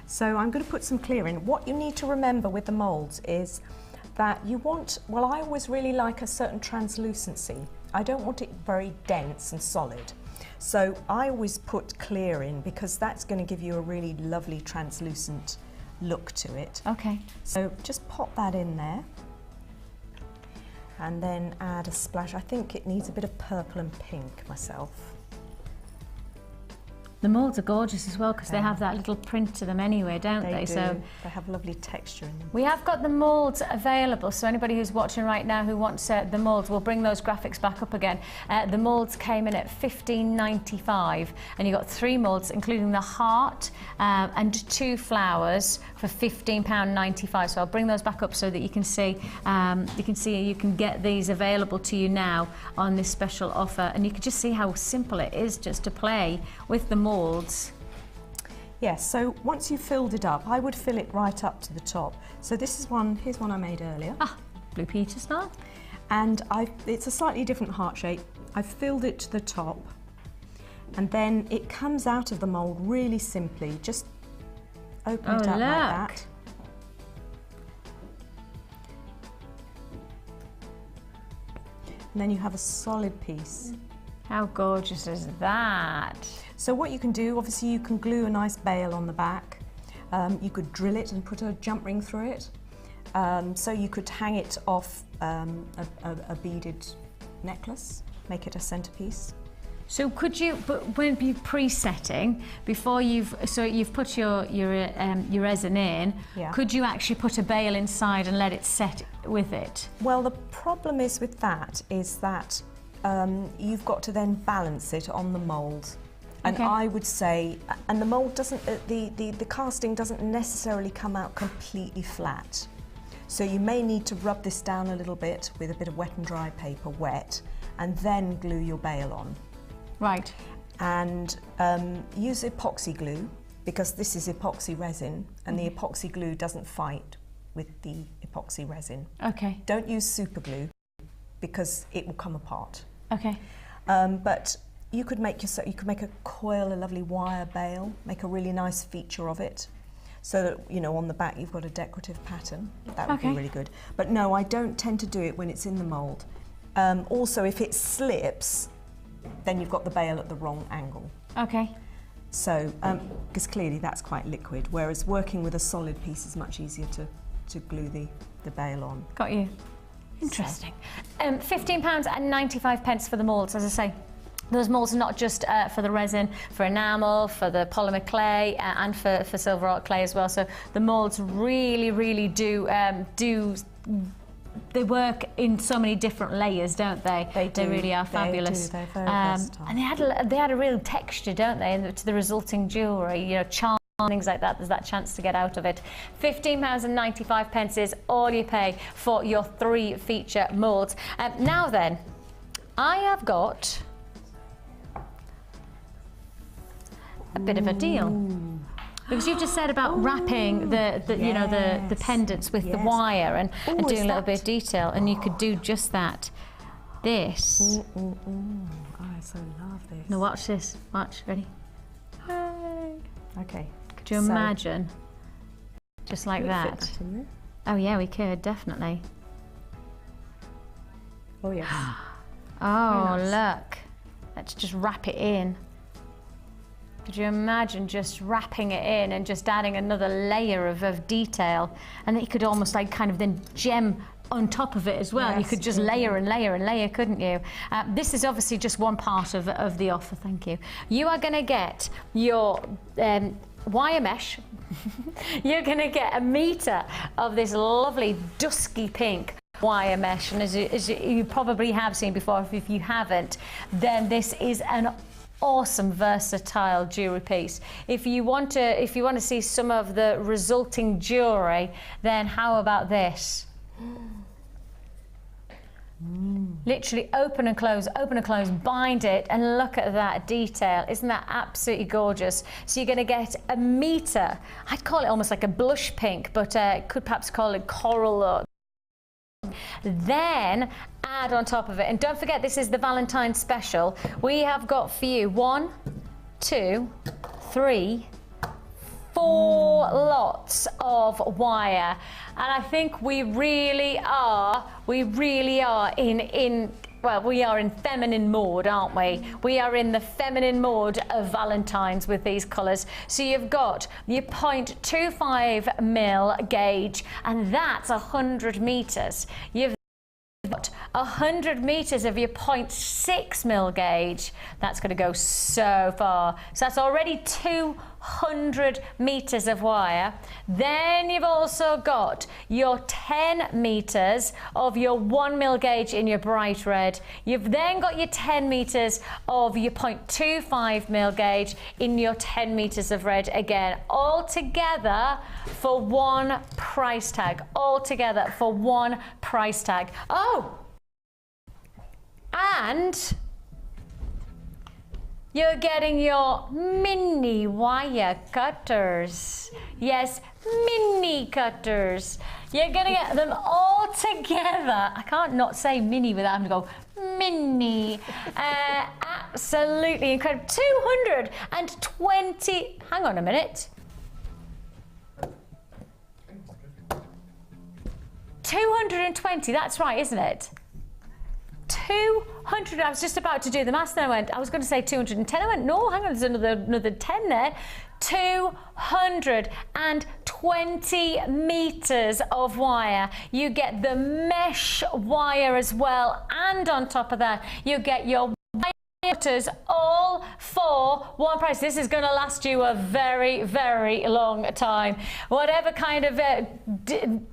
So I'm going to put some clear in. What you need to remember with the moulds is that you want, well, I always really like a certain translucency. I don't want it very dense and solid. So I always put clear in because that's going to give you a really lovely translucent look to it. Okay. So just pop that in there and then add a splash. I think it needs a bit of purple and pink myself. The moulds are gorgeous as well because they have that little print to them anyway, don't they? They do. So They have lovely texture in them. we have got the moulds available, so anybody who's watching right now who wants the moulds, we'll bring those graphics back up again. The moulds came in at $15.95, and you got 3 moulds, including the heart and 2 flowers for £15.95. So I'll bring those back up so that you can see. You can get these available to you now on this special offer, and you can just see how simple it is just to play with the moulds. Yes, so once you've filled it up, I would fill it right up to the top. So this is one, here's one I made earlier. Ah, Blue Peter style. And it's a slightly different heart shape. I've filled it to the top, and then it comes out of the mould really simply. Just open it up like that. And then you have a solid piece. How gorgeous is that? So what you can do, obviously you can glue a nice bail on the back. You could drill it and put a jump ring through it. So you could hang it off a beaded necklace, make it a centerpiece. So could you, but when you pre-setting, before you've put your resin in, could you actually put a bail inside and let it set with it? Well, the problem is with that is that you've got to then balance it on the mould. And I would say, and the mould doesn't, the casting doesn't necessarily come out completely flat. So you may need to rub this down a little bit with a bit of wet and dry paper, wet, and then glue your bail on. Right. And use epoxy glue, because this is epoxy resin, and the epoxy glue doesn't fight with the epoxy resin. Okay. Don't use super glue because it will come apart. Okay. But you could make a coil, a lovely wire bail, make a really nice feature of it, so that, you know, on the back you've got a decorative pattern. That would be really good. But no, I don't tend to do it when it's in the mould. Also, if it slips, then you've got the bail at the wrong angle. Okay. So, because clearly that's quite liquid, whereas working with a solid piece is much easier to glue the bail on. Got you. Interesting. £15.95 for the moulds, as I say. Those moulds are not just for the resin, for enamel, for the polymer clay, and for silver art clay as well. So the moulds really, really do they work in so many different layers, don't they? They do. They really are fabulous. They do. They're very versatile. And they had a real texture, don't they, to the resulting jewellery. You know, charm, things like that. There's that chance to get out of it. £15.95 is all you pay for your 3 feature moulds. Now then, I have got a bit of a deal. Because you've just said about wrapping you know, the pendants with the wire and doing a little bit of detail, and you could do just that. This. Oh, I so love this. Now watch this. Watch. Ready? Okay. Could you imagine? Just like that. Fit that in there? Oh yeah, we could definitely. Oh yes. Oh Very nice. look. Let's just wrap it in. Could you imagine just wrapping it in and just adding another layer of detail, and then you could almost like kind of then gem on top of it as well. Yes, you could just layer and layer and layer, couldn't you? This is obviously just one part of the offer. Thank you. You are going to get your wire mesh. You're going to get 1 metre of this lovely dusky pink wire mesh, and as you probably have seen before, if you haven't, then this is an awesome versatile jewellery piece. If you want to see some of the resulting jewellery, then how about this? Literally open and close, bind it, and look at that detail. Isn't that absolutely gorgeous? So you're going to get 1 metre. I'd call it almost like a blush pink, but could perhaps call it coral look. Then add on top of it, and don't forget, this is the Valentine's special. We have got for you 1, 2, 3, 4 lots of wire, and I think we really are in well, we are in feminine mode, aren't we? We are in the feminine mode of Valentine's with these colours. So you've got your 0.25 mil gauge, and that's 100 metres. You've got 100 metres of your 0.6 mil gauge. That's going to go so far. So that's already 200 metres of wire. Then you've also got your 10 metres of your 1 mil gauge in your bright red. You've then got your 10 metres of your 0.25 mil gauge in your 10 metres of red again, all together for one price tag. All together for one price tag. Oh! And you're getting your mini wire cutters. Yes, mini cutters. You're gonna get them all together. I can't not say mini without having to go mini. Absolutely incredible. 220, hang on a minute. 220, that's right, isn't it? 200, I was just about to do the maths, then I was going to say 210, I went, no, hang on, there's another 10 there. 220 metres of wire. You get the mesh wire as well, and on top of that, you get your cutters all for one price. This is going to last you a very, very long time. Whatever kind of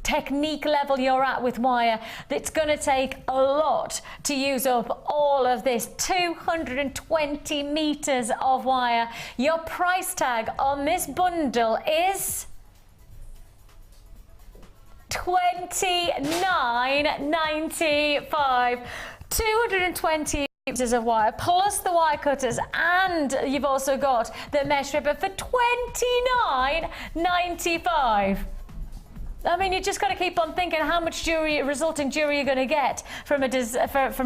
technique level you're at with wire, it's going to take a lot to use up all of this 220 metres of wire. Your price tag on this bundle is $29.95. 220 meters of wire plus the wire cutters, and you've also got the mesh ripper for $29.95. I mean, you just got to keep on thinking how much resulting jewellery you're going to get from a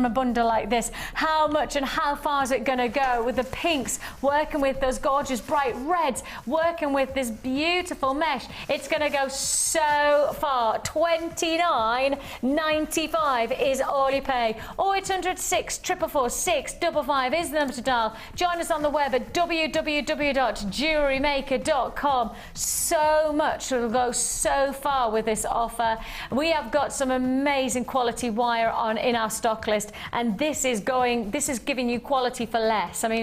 bundle like this. How much and how far is it going to go with the pinks, working with those gorgeous bright reds, working with this beautiful mesh. It's going to go so far. $29.95 is all you pay. 0800 644 655 is the number to dial. Join us on the web at www.jewellerymaker.com. So much will go so far with this offer. We have got some amazing quality wire on in our stock list, and this is giving you quality for less. I mean,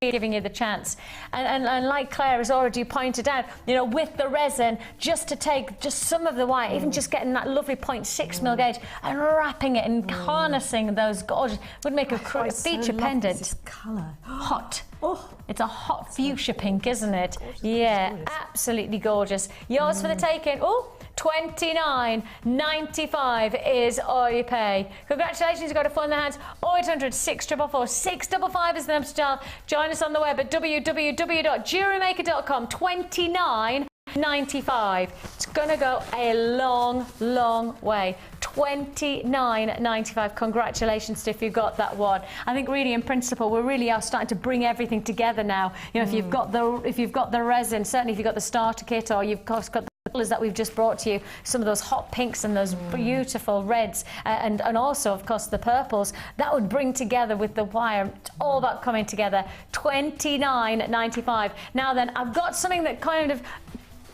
giving you the chance, and like Claire has already pointed out, you know, with the resin, just to take just some of the wire, even just getting that lovely 0.6 mil gauge and wrapping it and harnessing those gorgeous, would make a feature pendant. This colour. Hot. Oh, it's a hot fuchsia pink, isn't it? Yeah, absolutely gorgeous. Yours for the taking. Oh, $29.95 is all you pay. Congratulations, you've got a phone in the hands. 0800 644 655 is the number to dial. Join us on the web at www.jewellerymaker.com. $29.95. It's going to go a long, long way. $29.95. Congratulations if you got that one. I think really in principle we really are starting to bring everything together now. You know, if you've got the resin, certainly if you've got the starter kit, or you've got the colours that we've just brought to you, some of those hot pinks and those beautiful reds, and also of course the purples, that would bring together with the wire. It's all about coming together. $29.95. Now then, I've got something that kind of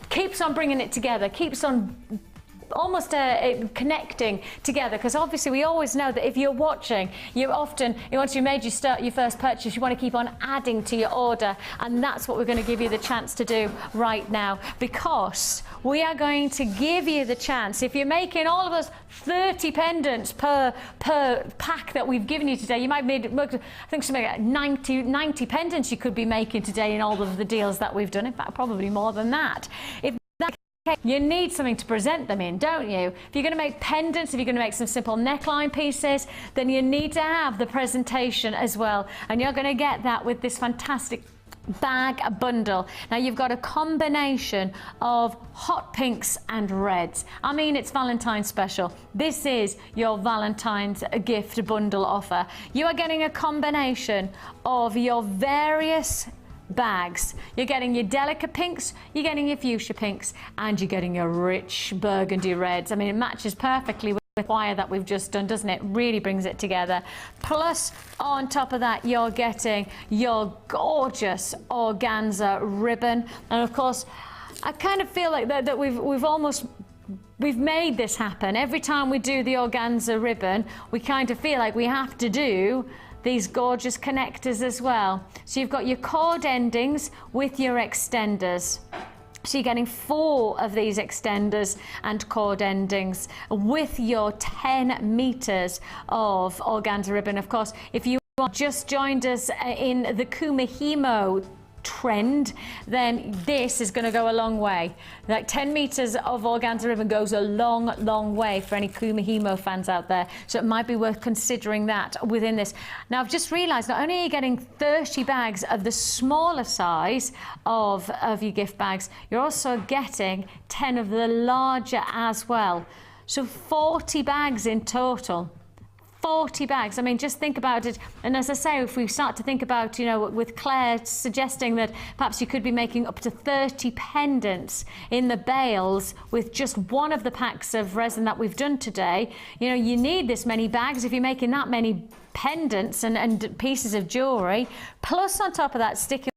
keeps on bringing it together, keeps on almost connecting together, because obviously we always know that if you're watching, once you made your first purchase, you want to keep on adding to your order, and that's what we're going to give you the chance to do right now, because we are going to give you the chance, if you're making all of us 30 pendants per pack that we've given you today, you might have made, I think, something like 90 pendants you could be making today in all of the deals that we've done, in fact probably more than that. You need something to present them in, don't you? If you're going to make pendants, if you're going to make some simple neckline pieces, then you need to have the presentation as well. And you're going to get that with this fantastic bag bundle. Now you've got a combination of hot pinks and reds. I mean, it's Valentine's special. This is your Valentine's gift bundle offer. You are getting a combination of your various bags. You're getting your delicate pinks, you're getting your fuchsia pinks, and you're getting your rich burgundy reds. I mean, it matches perfectly with the wire that we've just done, doesn't it? Really brings it together. Plus, on top of that, you're getting your gorgeous organza ribbon. And of course, I kind of feel like that we've made this happen. Every time we do the organza ribbon, we kind of feel like we have to do these gorgeous connectors as well. So you've got your cord endings with your extenders. So you're getting 4 of these extenders and cord endings with your 10 meters of organza ribbon. Of course, if you just joined us in the Kumihimo trend, then this is going to go a long way. Like 10 meters of organza ribbon goes a long way for any Kumihimo fans out there, so it might be worth considering that within this. Now I've just realized not only are you getting 30 bags of the smaller size of your gift bags, you're also getting 10 of the larger as well, so 40 bags in total. 40 bags. I mean, just think about it. And as I say, if we start to think about, you know, with Claire suggesting that perhaps you could be making up to 30 pendants in the bales with just one of the packs of resin that we've done today, you know, you need this many bags if you're making that many pendants and pieces of jewellery. Plus, on top of that, sticking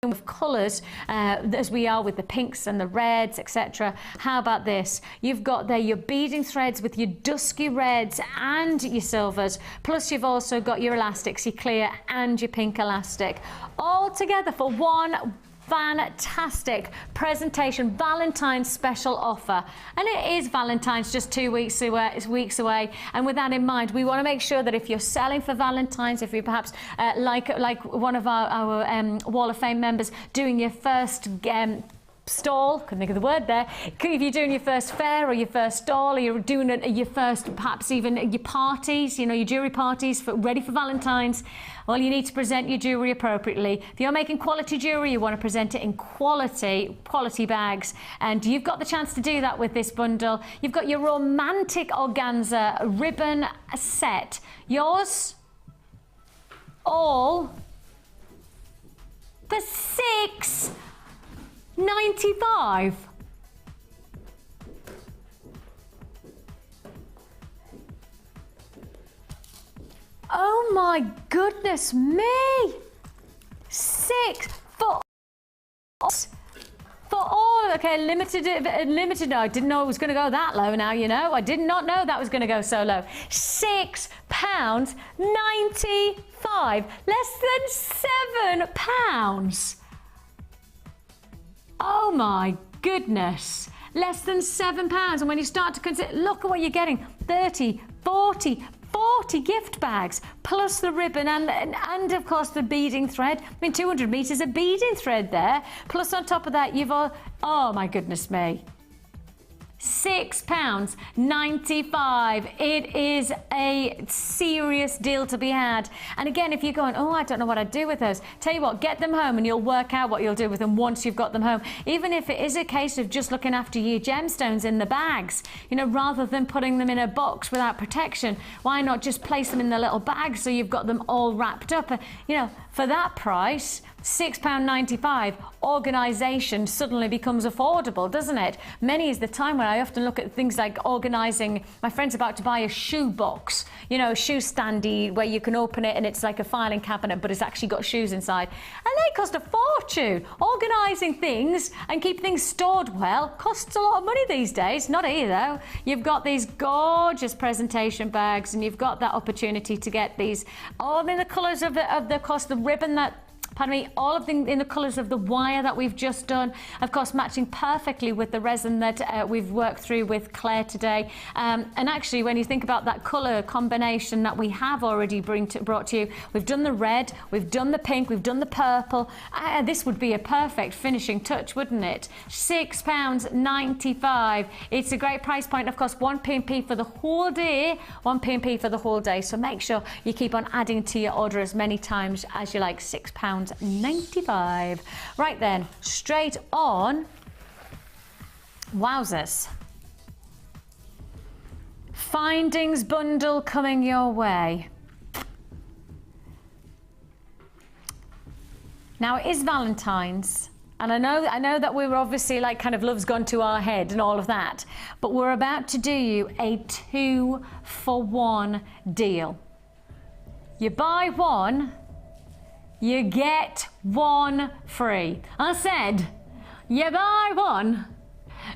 with colours as we are with the pinks and the reds, etc. How about this? You've got there your beading threads with your dusky reds and your silvers, plus you've also got your elastics, your clear and your pink elastic, all together for one fantastic presentation Valentine's special offer. And it is Valentine's just 2 weeks away, and with that in mind, we want to make sure that if you're selling for Valentine's, if you're perhaps like one of our Wall of Fame members, doing your first stall, couldn't think of the word there. If you're doing your first fair or your first stall, or you're doing your first, perhaps even your parties, you know, your jewellery parties ready for Valentine's, well, you need to present your jewellery appropriately. If you're making quality jewellery, you want to present it in quality bags, and you've got the chance to do that with this bundle. You've got your romantic organza ribbon set. Yours all for $6.95. Oh my goodness me! For all, okay, limited. No, I didn't know it was going to go that low. Now you know. I did not know that was going to go so low. £6.95, less than £7. Oh my goodness, less than £7. And when you start to consider, look at what you're getting: 30, 40 gift bags, plus the ribbon and of course the beading thread. I mean, 200 meters of beading thread there. Plus on top of that, you've all, oh my goodness me. £6.95. It is a serious deal to be had. And again, if you're going, oh, I don't know what I'd do with those, tell you what, get them home and you'll work out what you'll do with them once you've got them home. Even if it is a case of just looking after your gemstones in the bags, you know, rather than putting them in a box without protection, why not just place them in the little bags so you've got them all wrapped up? You know, for that price, £6.95, organisation suddenly becomes affordable, doesn't it? Many is the time when I often look at things like organising. My friend's about to buy a shoe box, you know, a shoe standy where you can open it and it's like a filing cabinet, but it's actually got shoes inside. And they cost a fortune. Organising things and keep things stored well costs a lot of money these days. Not here though. You've got these gorgeous presentation bags and you've got that opportunity to get these all in the colours of the cost, the ribbon that, pardon me, all of them in the colours of the wire that we've just done, of course matching perfectly with the resin that we've worked through with Clare today. And actually, when you think about that colour combination that we have already brought to you, we've done the red, we've done the pink, we've done the purple. This would be a perfect finishing touch, wouldn't it? £6.95. It's a great price point. Of course, 1 P&P for the whole day, 1 P&P for the whole day. So make sure you keep on adding to your order as many times as you like. £6.95. Right then, straight on. Wowzers. Findings bundle coming your way. Now it is Valentine's, and I know that we were obviously like kind of love's gone to our head and all of that, but we're about to do you a 2-for-1 deal. You buy one, you get one free. I said, you buy one,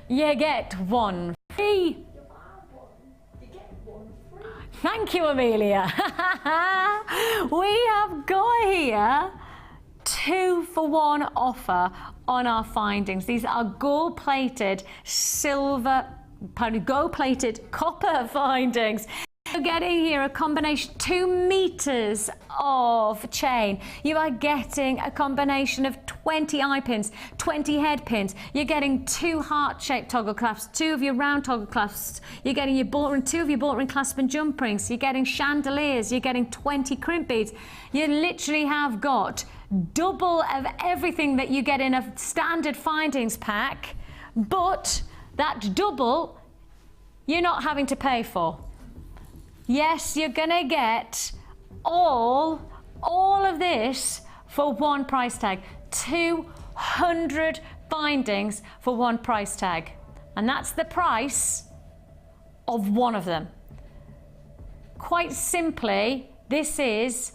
you get one free. Thank you, Amelia. We have got here 2-for-1 offer on our findings. These are gold-plated gold-plated copper findings. You're getting here a combination, 2 meters of chain. You are getting a combination of 20 eye pins, 20 head pins. You're getting 2 heart-shaped toggle clasps, 2 of your round toggle clasps. You're getting your bolt ring, 2 of your bolt ring clasp and jump rings. You're getting chandeliers. You're getting 20 crimp beads. You literally have got double of everything that you get in a standard findings pack, but that double you're not having to pay for. Yes, you're gonna get all of this for one price tag. 200 findings for one price tag. And that's the price of one of them. Quite simply, this is,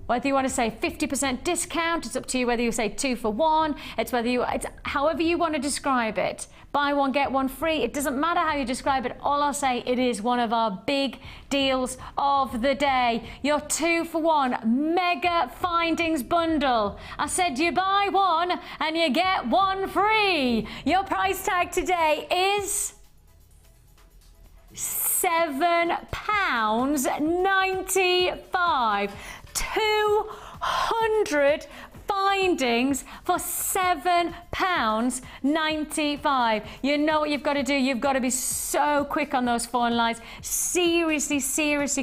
whether you want to say 50% discount, it's up to you whether you say 2-for-1, it's however you want to describe it. Buy one, get one free. It doesn't matter how you describe it. All I'll say, it is one of our big deals of the day. Your 2-for-1 mega findings bundle. I said you buy one and you get one free. Your price tag today is £7.95. 200 findings for £7.95. You know what you've got to do? You've got to be so quick on those phone lines. Seriously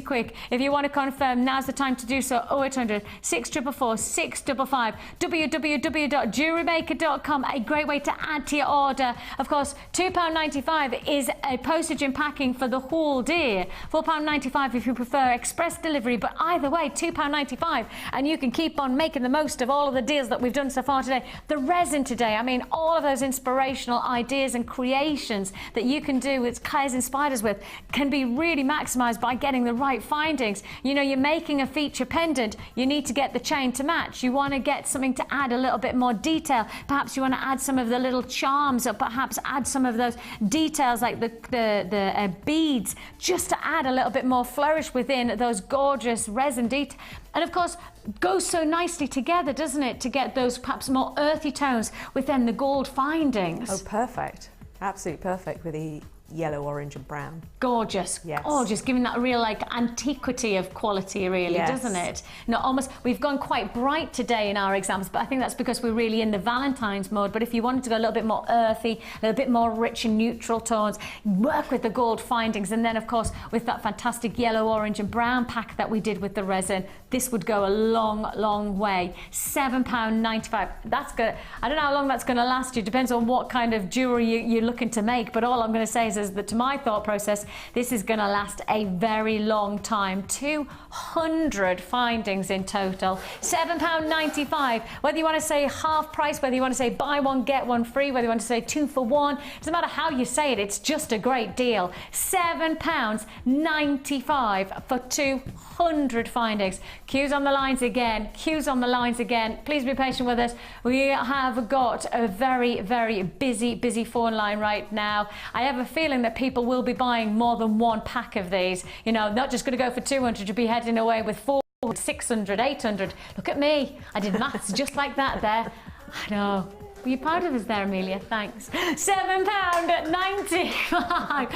quick. If you want to confirm, now's the time to do so. 0800 644 655. www.jewellerymaker.com. A great way to add to your order. Of course, £2.95 is a postage and packing for the whole day. £4.95 if you prefer express delivery, but either way, £2.95, and you can keep on making the most of all of the deals that we've done so far today. The resin today, I mean, all of those inspirational ideas and creations that you can do with Claire's Inspired Us with can be really maximised by getting the right findings. You know, you're making a feature pendant, you need to get the chain to match. You want to get something to add a little bit more detail. Perhaps you want to add some of the little charms, or perhaps add some of those details like the beads, just to add a little bit more flourish within those gorgeous resin details. And of course, goes so nicely together, doesn't it, to get those perhaps more earthy tones within the gold findings. Oh, perfect. Absolutely perfect with the yellow, orange and brown. Gorgeous. Yes. Gorgeous, giving that real like antiquity of quality, really, Yes. doesn't it? No, almost, we've gone quite bright today in our exams, but I think that's because we're really in the Valentine's mode. But if you wanted to go a little bit more earthy, a little bit more rich and neutral tones, work with the gold findings. And then of course, with that fantastic yellow, orange and brown pack that we did with the resin, this would go a long way. £7.95. That's good. I don't know how long that's going to last you. Depends on what kind of jewellery you're looking to make. But all I'm going to say is that, to my thought process, this is going to last a very long time. 200 findings in total. £7.95. Whether you want to say half price, whether you want to say buy one get one free, whether you want to say 2 for 1, doesn't matter how you say it, it's just a great deal. £7.95 for 200 findings. Queues on the lines again. Queues on the lines again. Please be patient with us. We have got a very busy phone line right now. I have a feeling that people will be buying more than one pack of these. You know, not just going to go for 200, you'll be heading away with 400, 600, 800. Look at me. I did maths just like that there. I know. Were you proud of us there, Amelia? Thanks. £7.95.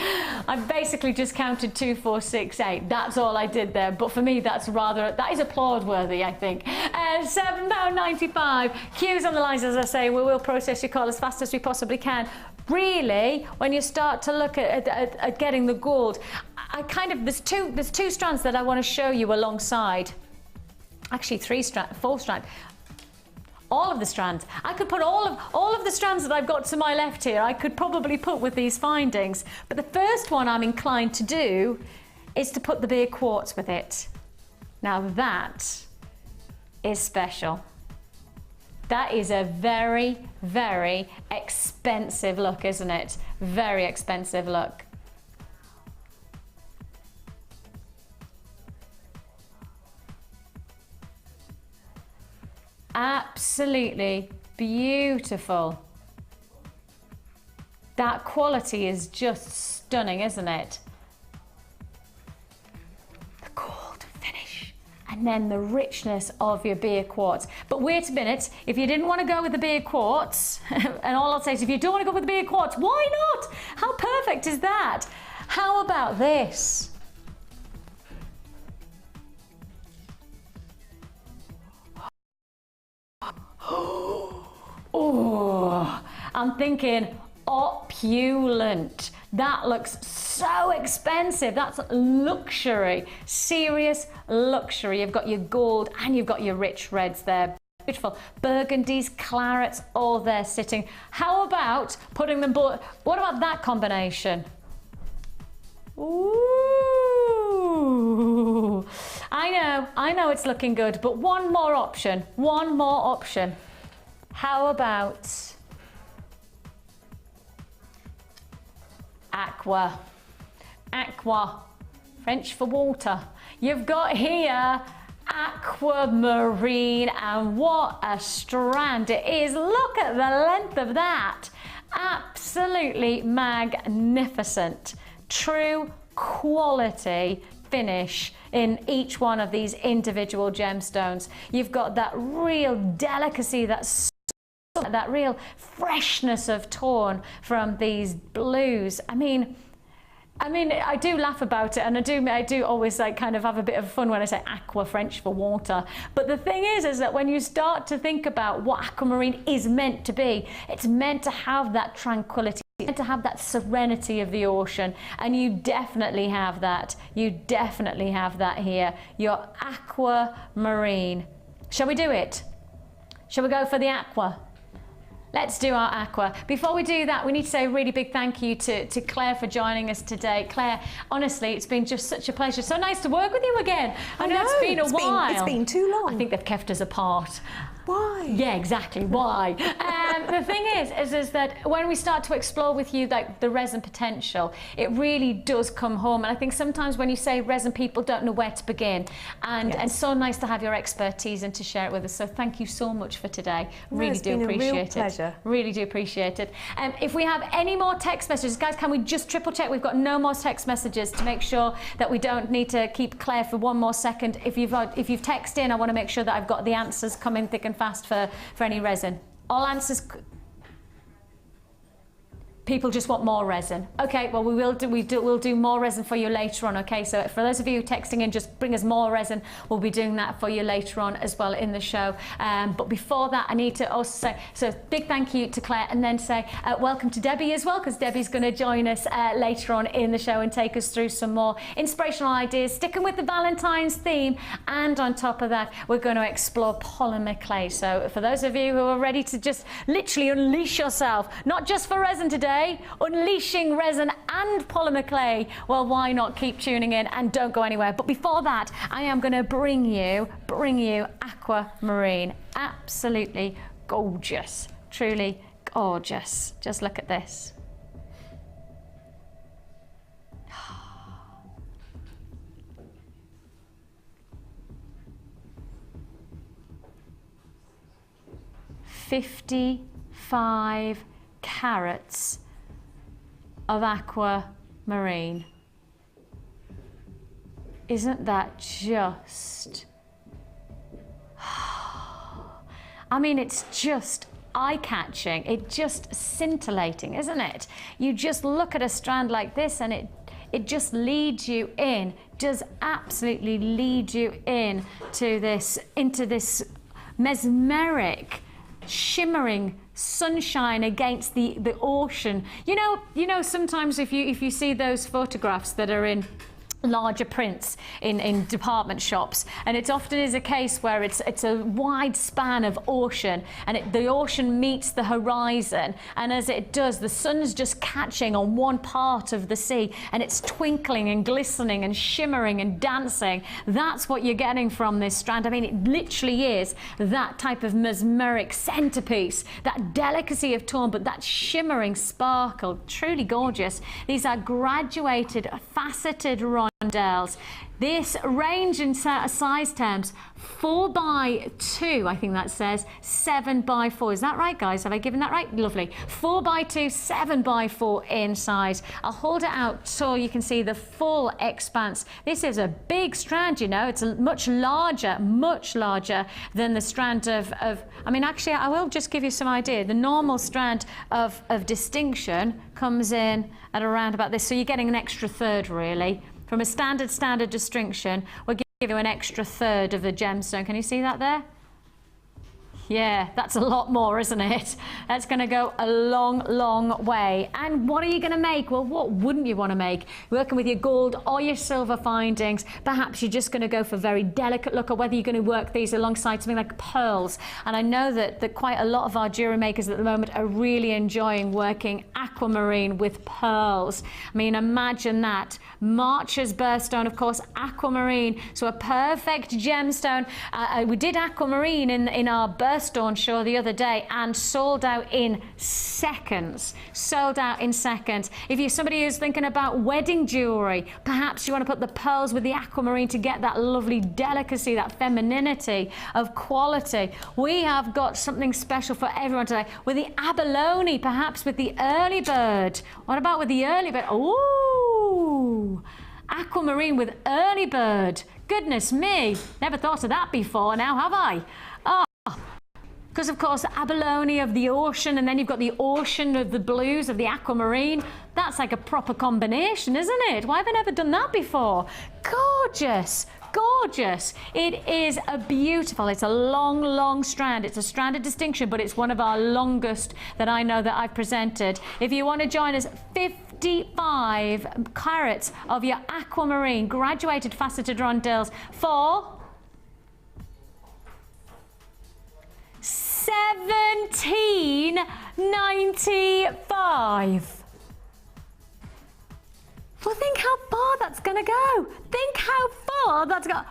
I basically just counted 2, 4, 6, 8. That's all I did there. But for me, that is applaud worthy, I think. £7.95. Queues on the lines, as I say. We will process your call as fast as we possibly can. Really, when you start to look at getting the gold, there's two strands that I want to show you alongside. Actually, 4 strands. All of the strands. I could put all of the strands that I've got to my left here, I could probably put with these findings. But the first one I'm inclined to do is to put the bare quartz with it. Now that is special. That is a very expensive look, isn't it? Very expensive look. Absolutely beautiful. That quality is just stunning, isn't it? The gold finish, and then the richness of your bare quartz. But wait a minute, if you didn't want to go with the bare quartz, and all I'll say is if you don't want to go with the bare quartz, why not? How perfect is that? How about this? Oh, I'm thinking opulent. That looks so expensive. That's luxury, serious luxury. You've got your gold and you've got your rich reds there. Beautiful burgundies, clarets, all there sitting. How about putting them both? What about that combination? Ooh, I know it's looking good, but one more option. How about aqua? Aqua, French for water. You've got here aquamarine, and what a strand it is. Look at the length of that. Absolutely magnificent. True quality finish in each one of these individual gemstones. You've got that real delicacy, that real freshness of tone from these blues. I mean, I mean, I do laugh about it, and I do always like kind of have a bit of fun when I say aqua, French for water. But the thing is that when you start to think about what aquamarine is meant to be, it's meant to have that tranquility, it's meant to have that serenity of the ocean, and you definitely have that. You definitely have that here. Your aquamarine. Shall we do it? Shall we go for the aqua? Let's do our aqua. Before we do that, we need to say a really big thank you to Claire for joining us today. Claire, honestly, it's been just such a pleasure. So nice to work with you again. I know it's been a while. It's been too long. I think they've kept us apart. Why? Yeah, exactly. Why? The thing is that when we start to explore with you like the resin potential, it really does come home. And I think sometimes when you say resin, people don't know where to begin. And it's so nice to have your expertise and to share it with us. So thank you so much for today. Really do appreciate it. It's been a real pleasure. Really do appreciate it. If we have any more text messages, guys, can we just triple check we've got no more text messages to make sure that we don't need to keep Claire for one more second. If you've texted in, I want to make sure that I've got the answers coming thick and fast for any resin. All answers. People just want more resin. Okay, well we'll do more resin for you later on. Okay, so for those of you texting in, just bring us more resin. We'll be doing that for you later on as well in the show. But before that, I need to also say big thank you to Claire, and then say welcome to Debbie as well, because Debbie's going to join us later on in the show and take us through some more inspirational ideas, sticking with the Valentine's theme. And on top of that, we're going to explore polymer clay. So for those of you who are ready to just literally unleash yourself, not just for resin today, unleashing resin and polymer clay, well, why not keep tuning in and don't go anywhere. But before that, I am going to bring you aquamarine. Absolutely gorgeous, truly gorgeous. Just look at this. $55 carats of aquamarine. Isn't that just... I mean, it's just eye-catching. It's just scintillating, isn't it? You just look at a strand like this and it just leads you in, does absolutely lead you in to this, into this mesmeric, shimmering sunshine against the ocean. You know, sometimes if you see those photographs that are in larger prints in department shops, and it often is a case where it's a wide span of ocean, and the ocean meets the horizon, and as it does, the sun's just catching on one part of the sea, and it's twinkling and glistening and shimmering and dancing. That's what you're getting from this strand. I mean, it literally is that type of mesmeric centerpiece, that delicacy of tone, but that shimmering sparkle. Truly gorgeous. These are graduated, faceted rondelles. This range in size terms, 4x2, I think that says 7x4. Is that right, guys? Have I given that right? Lovely. 4x2, 7x4 in size. I'll hold it out so you can see the full expanse. This is a big strand, you know. It's much larger than the strand of I mean, actually, I will just give you some idea. The normal strand of distinction comes in at around about this, so you're getting an extra third, really. From a standard distinction, we'll give you an extra third of the gemstone. Can you see that there? Yeah, that's a lot more, isn't it? That's going to go a long way. And what are you going to make? Well, what wouldn't you want to make? Working with your gold or your silver findings. Perhaps you're just going to go for a very delicate look, or whether you're going to work these alongside something like pearls. And I know that quite a lot of our jewellery makers at the moment are really enjoying working aquamarine with pearls. I mean, imagine that. March's birthstone, of course, aquamarine. So a perfect gemstone. We did aquamarine in our birthstone show the other day and sold out in seconds. If you're somebody who's thinking about wedding jewellery, perhaps you want to put the pearls with the aquamarine to get that lovely delicacy, that femininity of quality. We have got something special for everyone today with the abalone, perhaps with the early bird. What about with the early bird? Ooh, aquamarine with early bird. Goodness me, never thought of that before now, have I? Oh, Because of course, the abalone of the ocean, and then you've got the ocean of the blues of the aquamarine. That's like a proper combination, isn't it? Why have I never done that before? Gorgeous, gorgeous. It is a beautiful, it's a long, long strand. It's a strand of distinction, but it's one of our longest that I know that I've presented. If you want to join us, 55 carats of your aquamarine graduated faceted rondelles for $17.95. Well, think how far that's going to go. Think how far that's going.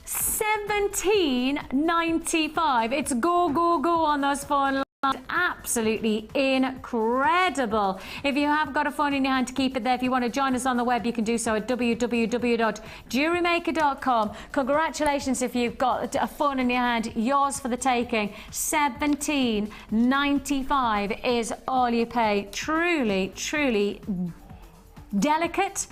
$17.95. It's go, go, go on those phone lines. Absolutely incredible. If you have got a phone in your hand, to keep it there. If you want to join us on the web, you can do so at www.jewellerymaker.com. Congratulations if you've got a phone in your hand. Yours for the taking. $17.95 is all you pay. Truly, truly delicate,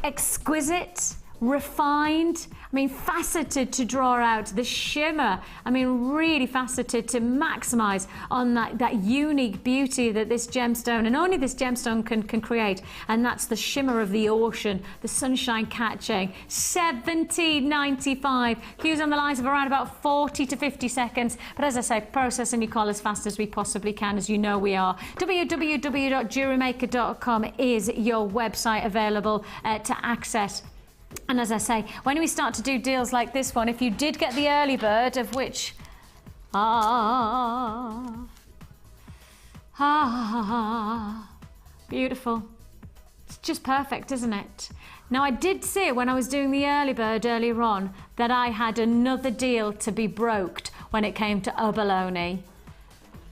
exquisite, refined, I mean faceted to draw out the shimmer. I mean really faceted to maximize on that unique beauty that this gemstone, and only this gemstone can create, and that's the shimmer of the ocean, the sunshine catching. $17.95. Queues on the lines of around about 40 to 50 seconds, but as I say, processing your call as fast as we possibly can, as you know we are. www.jewellerymaker.com is your website available to access. And as I say, when we start to do deals like this one, if you did get the early bird, of which beautiful, it's just perfect, isn't it? Now, I did say when I was doing the early bird earlier on that I had another deal to be broked when it came to abalone.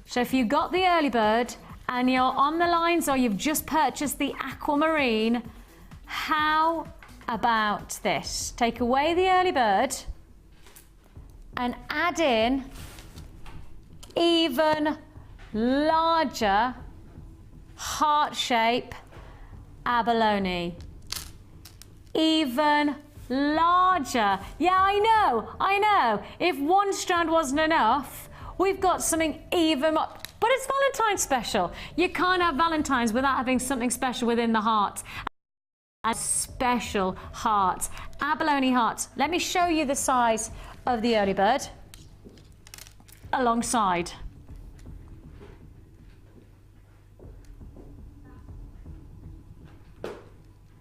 So if you got the early bird and you're on the lines, or you've just purchased the aquamarine, how about this? Take away the early bird and add in even larger heart shape abalone. Even larger. Yeah, I know. If one strand wasn't enough, we've got something even more. But it's Valentine's special. You can't have Valentine's without having something special within the heart. A special heart, abalone hearts. Let me show you the size of the early bird alongside.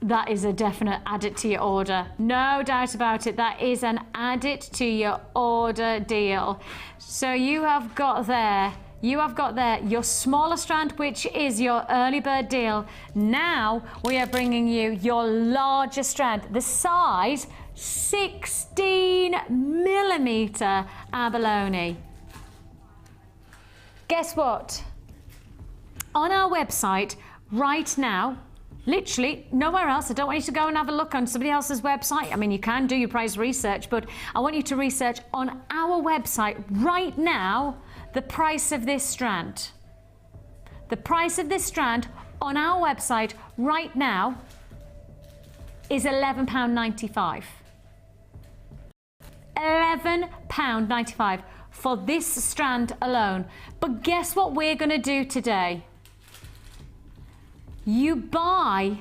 That is a definite add it to your order. No doubt about it. That is an add it to your order deal. So you have got there your smaller strand, which is your early bird deal. Now we are bringing you your larger strand, the size 16mm abalone. Guess what? On our website right now, literally nowhere else. I don't want you to go and have a look on somebody else's website. I mean, you can do your price research, but I want you to research on our website right now the price of this strand. The price of this strand on our website right now is £11.95. £11.95 for this strand alone. But guess what we're going to do today? You buy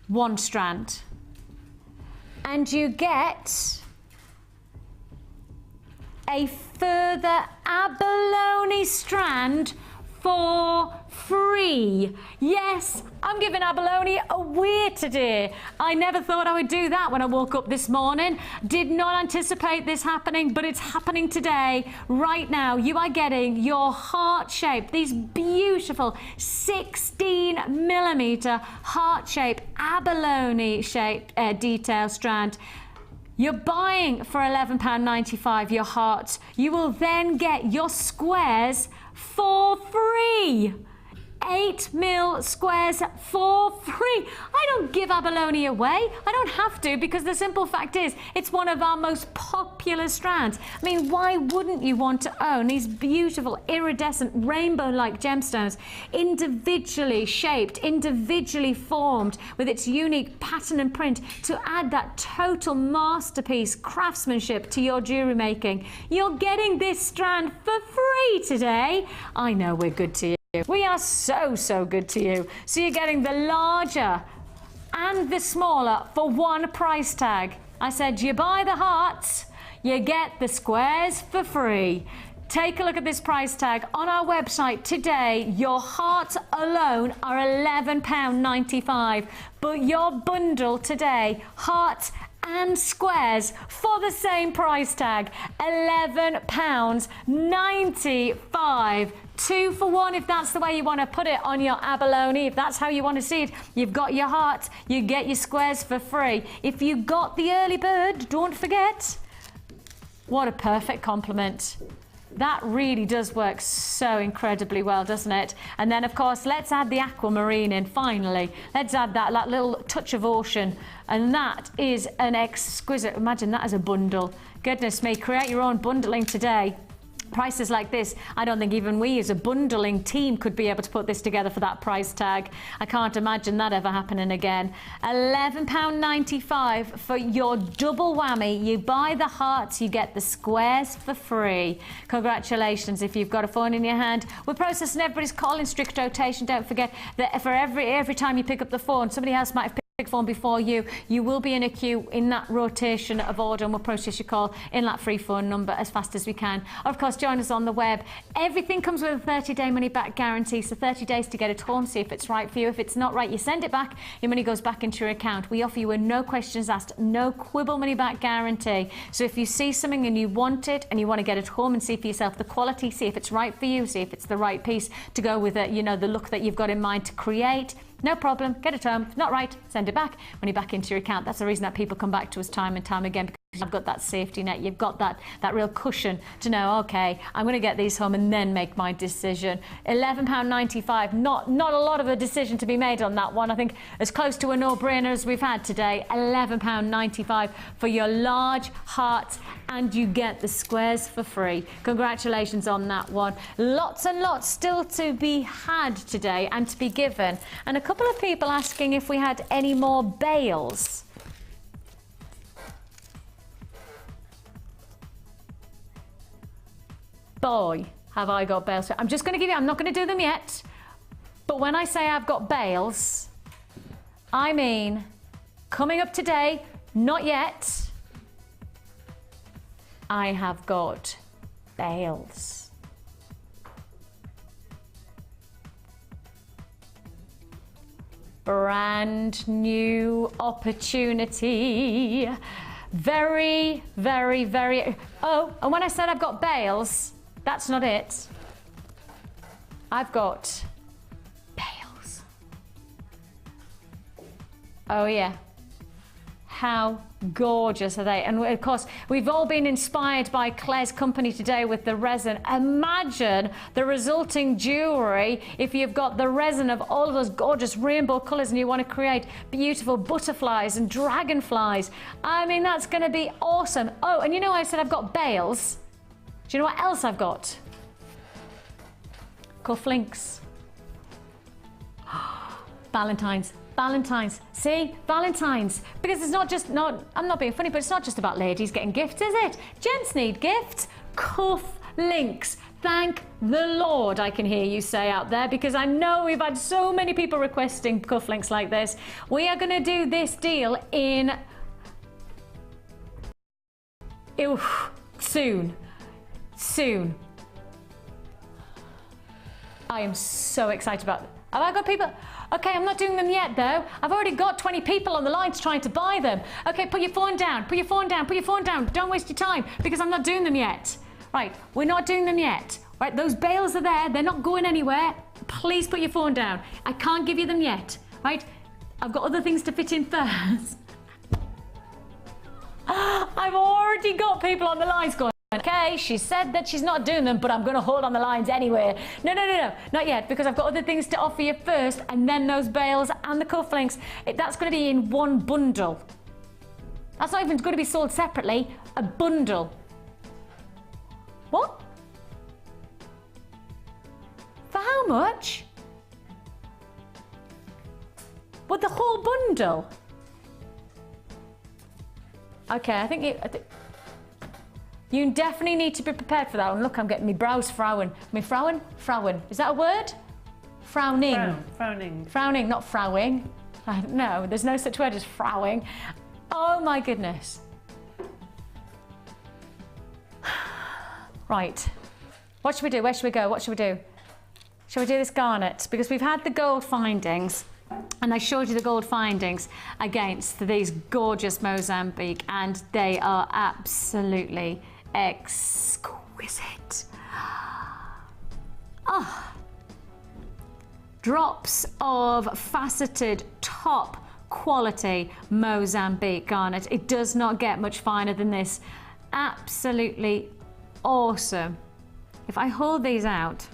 one strand and you get a further abalone strand for free. Yes, I'm giving abalone away today. I never thought I would do that when I woke up this morning. Did not anticipate this happening, but it's happening today. Right now, you are getting your heart shape, these beautiful 16mm heart shape, abalone shape detail strand. You're buying for £11.95 your hearts. You will then get your squares for free. 8mm squares for free. I don't give abalone away. I don't have to, because the simple fact is it's one of our most popular strands. I mean, why wouldn't you want to own these beautiful iridescent rainbow-like gemstones, individually shaped, individually formed, with its unique pattern and print to add that total masterpiece craftsmanship to your jewellery making? You're getting this strand for free today. I know we're good to you. We are so good to you. So you're getting the larger and the smaller for one price tag. I said you buy the hearts, you get the squares for free. Take a look at this price tag on our website today. Your hearts alone are £11.95, but your bundle today, hearts and squares, for the same price tag, £11.95. 2 for 1 if that's the way you want to put it on your abalone. If that's how you want to see it, you've got your hearts, you get your squares for free. If you got the early bird, don't forget. What a perfect compliment. That really does work so incredibly well, doesn't it? And then, of course, let's add the aquamarine in, finally. Let's add that little touch of ocean. And that is an exquisite, imagine that as a bundle. Goodness me, create your own bundling today. Prices like this, I don't think even we as a bundling team could be able to put this together for that price tag. I can't imagine that ever happening again. £11.95 for your double whammy. You buy the hearts, you get the squares for free. Congratulations if you've got a phone in your hand. We're processing everybody's call in strict rotation. Don't forget that for every time you pick up the phone, somebody else might have picked the phone before you. You will be in a queue in that rotation of order, and we'll process your call in that free phone number as fast as we can. Of course, join us on the web. Everything comes with a 30-day money-back guarantee, so 30 days to get it home, see if it's right for you. If it's not right, you send it back, your money goes back into your account. We offer you a no questions asked, no quibble money-back guarantee. So if you see something and you want it, and you want to get it home and see for yourself the quality, see if it's right for you, see if it's the right piece to go with it, you know, the look that you've got in mind to create, no problem, get it home. If not right, send it back, money back into your account. That's the reason that people come back to us time and time again, because you've got that safety net, you've got that real cushion to know, okay, I'm going to get these home and then make my decision. £11.95, not a lot of a decision to be made on that one. I think as close to a no-brainer as we've had today. £11.95 for your large hearts, and you get the squares for free. Congratulations on that one. Lots and lots still to be had today and to be given. And a couple of people asking if we had any more bales. Boy, have I got bales. I'm just going to give you, I'm not going to do them yet, but when I say I've got bales, I mean coming up today, not yet. I have got bales. Brand new opportunity. Very, very, very. Oh, and when I said I've got bales, that's not it. I've got bales. Oh yeah. How gorgeous are they? And of course, we've all been inspired by Clare's company today with the resin. Imagine the resulting jewellery if you've got the resin of all of those gorgeous rainbow colours and you want to create beautiful butterflies and dragonflies. I mean, that's going to be awesome. Oh, and you know I said I've got bales. Do you know what else I've got? Cufflinks. Valentines. Valentines. See? Valentines. Because it's not just, I'm not being funny, but it's not just about ladies getting gifts, is it? Gents need gifts. Cuff links. Thank the Lord, I can hear you say out there, because I know we've had so many people requesting cufflinks like this. We are going to do this deal in... soon. Soon. I am so excited about it. Have I got people? Okay, I'm not doing them yet though. I've already got 20 people on the lines trying to buy them. Okay, put your phone down, put your phone down, put your phone down. Don't waste your time, because I'm not doing them yet. Right, we're not doing them yet. Right, those bales are there, they're not going anywhere. Please put your phone down. I can't give you them yet, right? I've got other things to fit in first. I've already got people on the lines going, Okay, she said that she's not doing them, but I'm going to hold on the lines anyway. No, not yet, because I've got other things to offer you first, and then those bales and the cufflinks. That's going to be in one bundle. That's not even going to be sold separately. A bundle. What? For how much? What, the whole bundle? Okay, I think you definitely need to be prepared for that one. Look, I'm getting my brows frowning. Frowning. Is that a word? Frowning. Frowning. Frowning, not frowing. No, there's no such word as frowning. Oh my goodness. Right. What should we do? Where should we go? What should we do? Shall we do this garnet? Because we've had the gold findings, and I showed you the gold findings against these gorgeous Mozambique, and they are absolutely exquisite. Ah, drops of faceted top quality Mozambique garnet. It does not get much finer than this. Absolutely awesome. If I hold these out,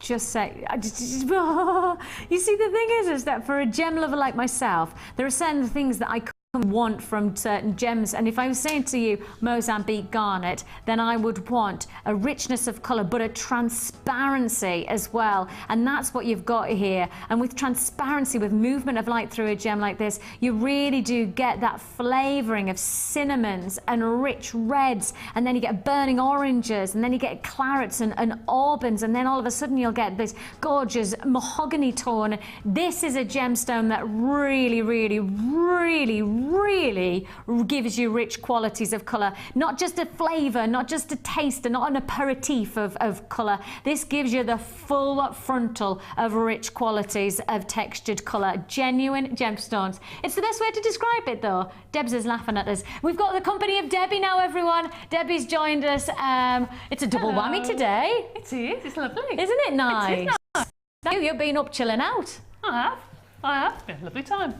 just say, you see, the thing is that for a gem lover like myself, there are certain things that I want from certain gems, and if I was saying to you Mozambique garnet, then I would want a richness of colour but a transparency as well, and that's what you've got here. And with transparency, with movement of light through a gem like this, you really do get that flavouring of cinnamons and rich reds, and then you get burning oranges, and then you get clarets and auburns, and then all of a sudden you'll get this gorgeous mahogany tone. This is a gemstone that really gives you rich qualities of colour. Not just a flavour, not just a taste, and not an aperitif of colour. This gives you the full frontal of rich qualities of textured colour. Genuine gemstones. It's the best way to describe it though. Debs is laughing at us. We've got the company of Debbie now, everyone. Debbie's joined us. It's a double whammy today. It is, it's lovely. Isn't it nice? It is nice. You've been up chilling out. I have. It's been a lovely time.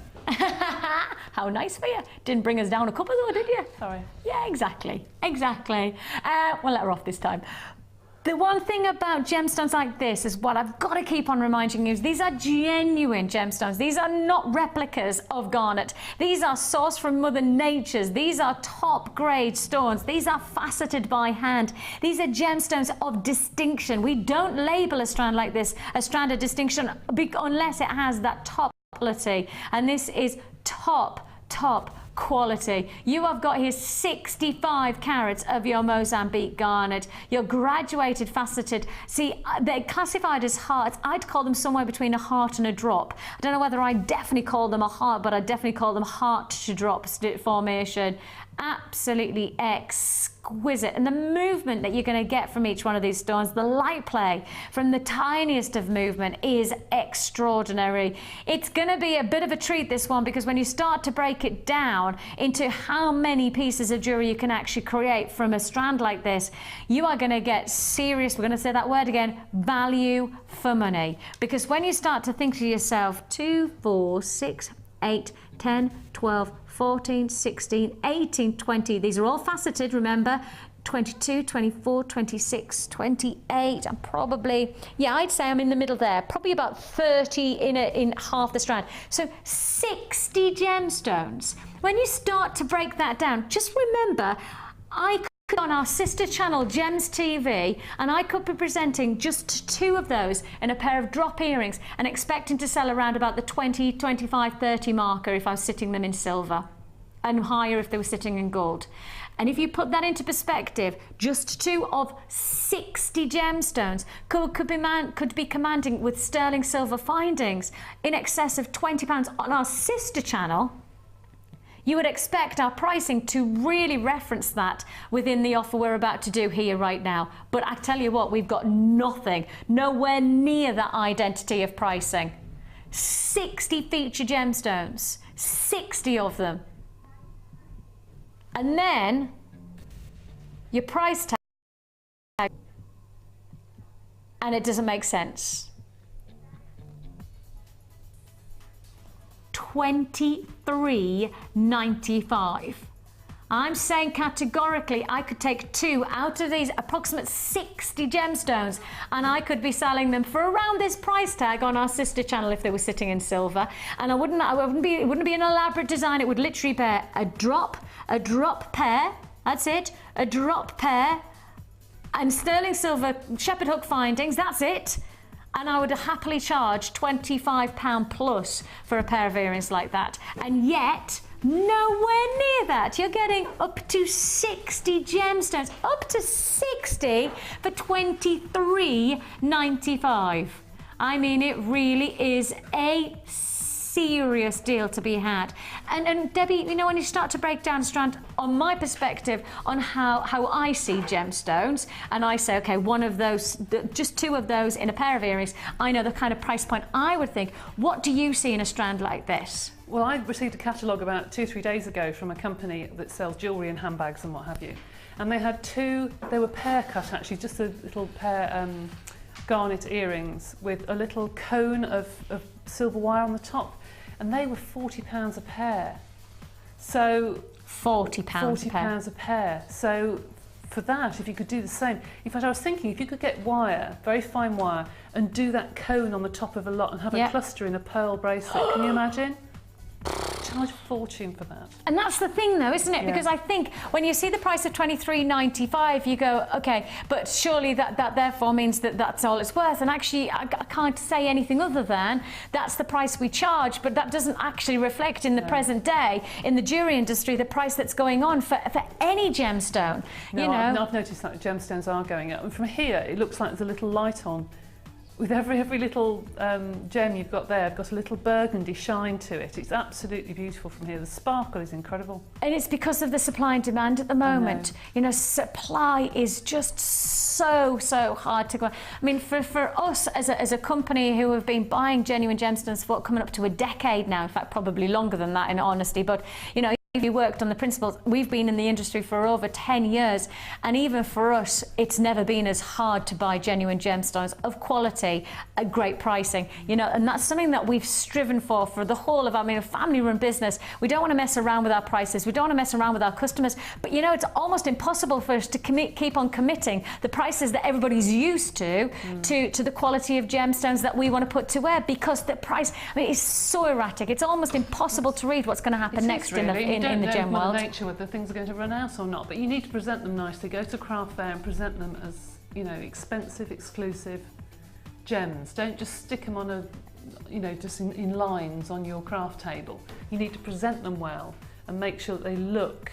How nice for you. Didn't bring us down a cuppa though, did you? Sorry. Yeah, exactly. We'll let her off this time. The one thing about gemstones like this is what I've got to keep on reminding you is these are genuine gemstones. These are not replicas of garnet. These are sourced from Mother Nature's. These are top grade stones. These are faceted by hand. These are gemstones of distinction. We don't label a strand like this a strand of distinction unless it has that top quality, and this is top quality. You have got here 65 carats of your Mozambique garnet, your graduated faceted. See, they're classified as hearts. I'd call them somewhere between a heart and a drop. I don't know whether I definitely call them a heart, but I definitely call them heart to drop formation. Absolutely exquisite. And the movement that you're going to get from each one of these stones, the light play from the tiniest of movement is extraordinary. It's going to be a bit of a treat, this one, because when you start to break it down into how many pieces of jewelry you can actually create from a strand like this, you are going to get serious, we're going to say that word again, value for money. Because when you start to think to yourself, 2, 4, 6, 8, 10, 12, 14, 16, 18, 20. These are all faceted, remember. 22, 24, 26, 28. I'm probably, yeah, I'd say I'm in the middle there. Probably about 30 in half the strand. So 60 gemstones. When you start to break that down, just remember, I could on our sister channel Gems TV, and I could be presenting just 2 of those in a pair of drop earrings and expecting to sell around about the 20, 25, 30 marker if I was sitting them in silver, and higher if they were sitting in gold. And if you put that into perspective, just 2 of 60 gemstones could be commanding, with sterling silver findings, in excess of £20 on our sister channel. You would expect our pricing to really reference that within the offer we're about to do here right now. But I tell you what, we've got nothing, nowhere near that identity of pricing. 60 feature gemstones, 60 of them. And then your price tag, and it doesn't make sense. $23.95. I'm saying categorically I could take 2 out of these approximate 60 gemstones and I could be selling them for around this price tag on our sister channel if they were sitting in silver. And it wouldn't be an elaborate design. It would literally be a drop pair, that's it, a drop pair, and sterling silver shepherd hook findings, that's it. And I would happily charge £25 plus for a pair of earrings like that. And yet, nowhere near that. You're getting up to 60 gemstones, up to 60 for £23.95. I mean, it really is a serious deal to be had. And Debbie, you know, when you start to break down Strand, on my perspective on how I see gemstones, and I say, okay, one of those, just 2 of those in a pair of earrings, I know the kind of price point I would think. What do you see in a Strand like this? Well, I received a catalogue about 2 or 3 days ago from a company that sells jewellery and handbags and what have you. And they had 2, they were pair cut actually, just a little pair garnet earrings with a little cone of silver wire on the top. And they were £40 a pair. So £40 a pair. So for that, if you could do the same. In fact, I was thinking if you could get wire, very fine wire, and do that cone on the top of a lot and have a cluster in a pearl bracelet. Can you imagine? Charge a fortune for that. And that's the thing though, isn't it? Because I think when you see the price of £23.95, you go, okay, but surely that therefore means that that's all it's worth. And actually, I can't say anything other than that's the price we charge, but that doesn't actually reflect in the present day, in the jewellery industry, the price that's going on for any gemstone. No, you know? I've noticed that gemstones are going up. And from here, it looks like there's a little light on. With every little gem you've got there, got a little burgundy shine to it. It's absolutely beautiful from here. The sparkle is incredible. And it's because of the supply and demand at the moment. You know, supply is just so hard to go. I mean, for us as a company who have been buying genuine gemstones for coming up to a decade now, in fact, probably longer than that in honesty, but, you know, we worked on the principles. We've been in the industry for over 10 years, and even for us, it's never been as hard to buy genuine gemstones of quality at great pricing. You know, and that's something that we've striven for the whole of, I mean, a family-run business. We don't want to mess around with our prices. We don't want to mess around with our customers. But you know, it's almost impossible for us to keep on committing the prices that everybody's used to the quality of gemstones that we want to put to wear, because the price, I mean, it's so erratic. It's almost impossible to read what's going to happen next in the gem world. Nature whether things are going to run out or not, but you need to present them nicely. Go to craft fair and present them as, you know, expensive, exclusive gems. Don't just stick them on a, you know, just in lines on your craft table. You need to present them well and make sure that they look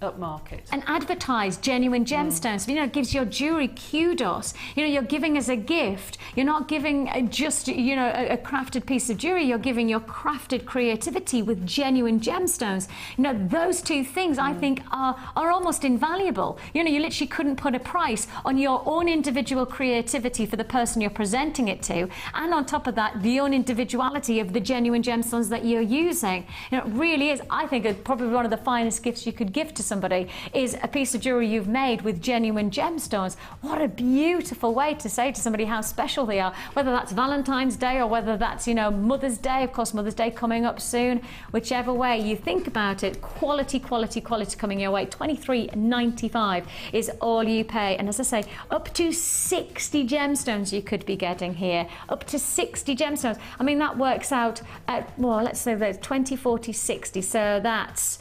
upmarket. And advertise genuine gemstones. You know, it gives your jewellery kudos. You know, you're giving as a gift. You're not giving just, you know, a crafted piece of jewellery. You're giving your crafted creativity with genuine gemstones. You know, those 2 things I think are almost invaluable. You know, you literally couldn't put a price on your own individual creativity for the person you're presenting it to, and on top of that, the own individuality of the genuine gemstones that you're using. You know, it really is, I think, probably one of the finest gifts you could give to somebody is a piece of jewellery you've made with genuine gemstones. What a beautiful way to say to somebody how special they are, whether that's Valentine's Day or whether that's, you know, Mother's Day. Of course, Mother's Day coming up soon. Whichever way you think about it, quality coming your way. £23.95 is all you pay. And as I say, up to 60 gemstones you could be getting here. Up to 60 gemstones. I mean, that works out at, well, let's say there's 20, 40, 60. So that's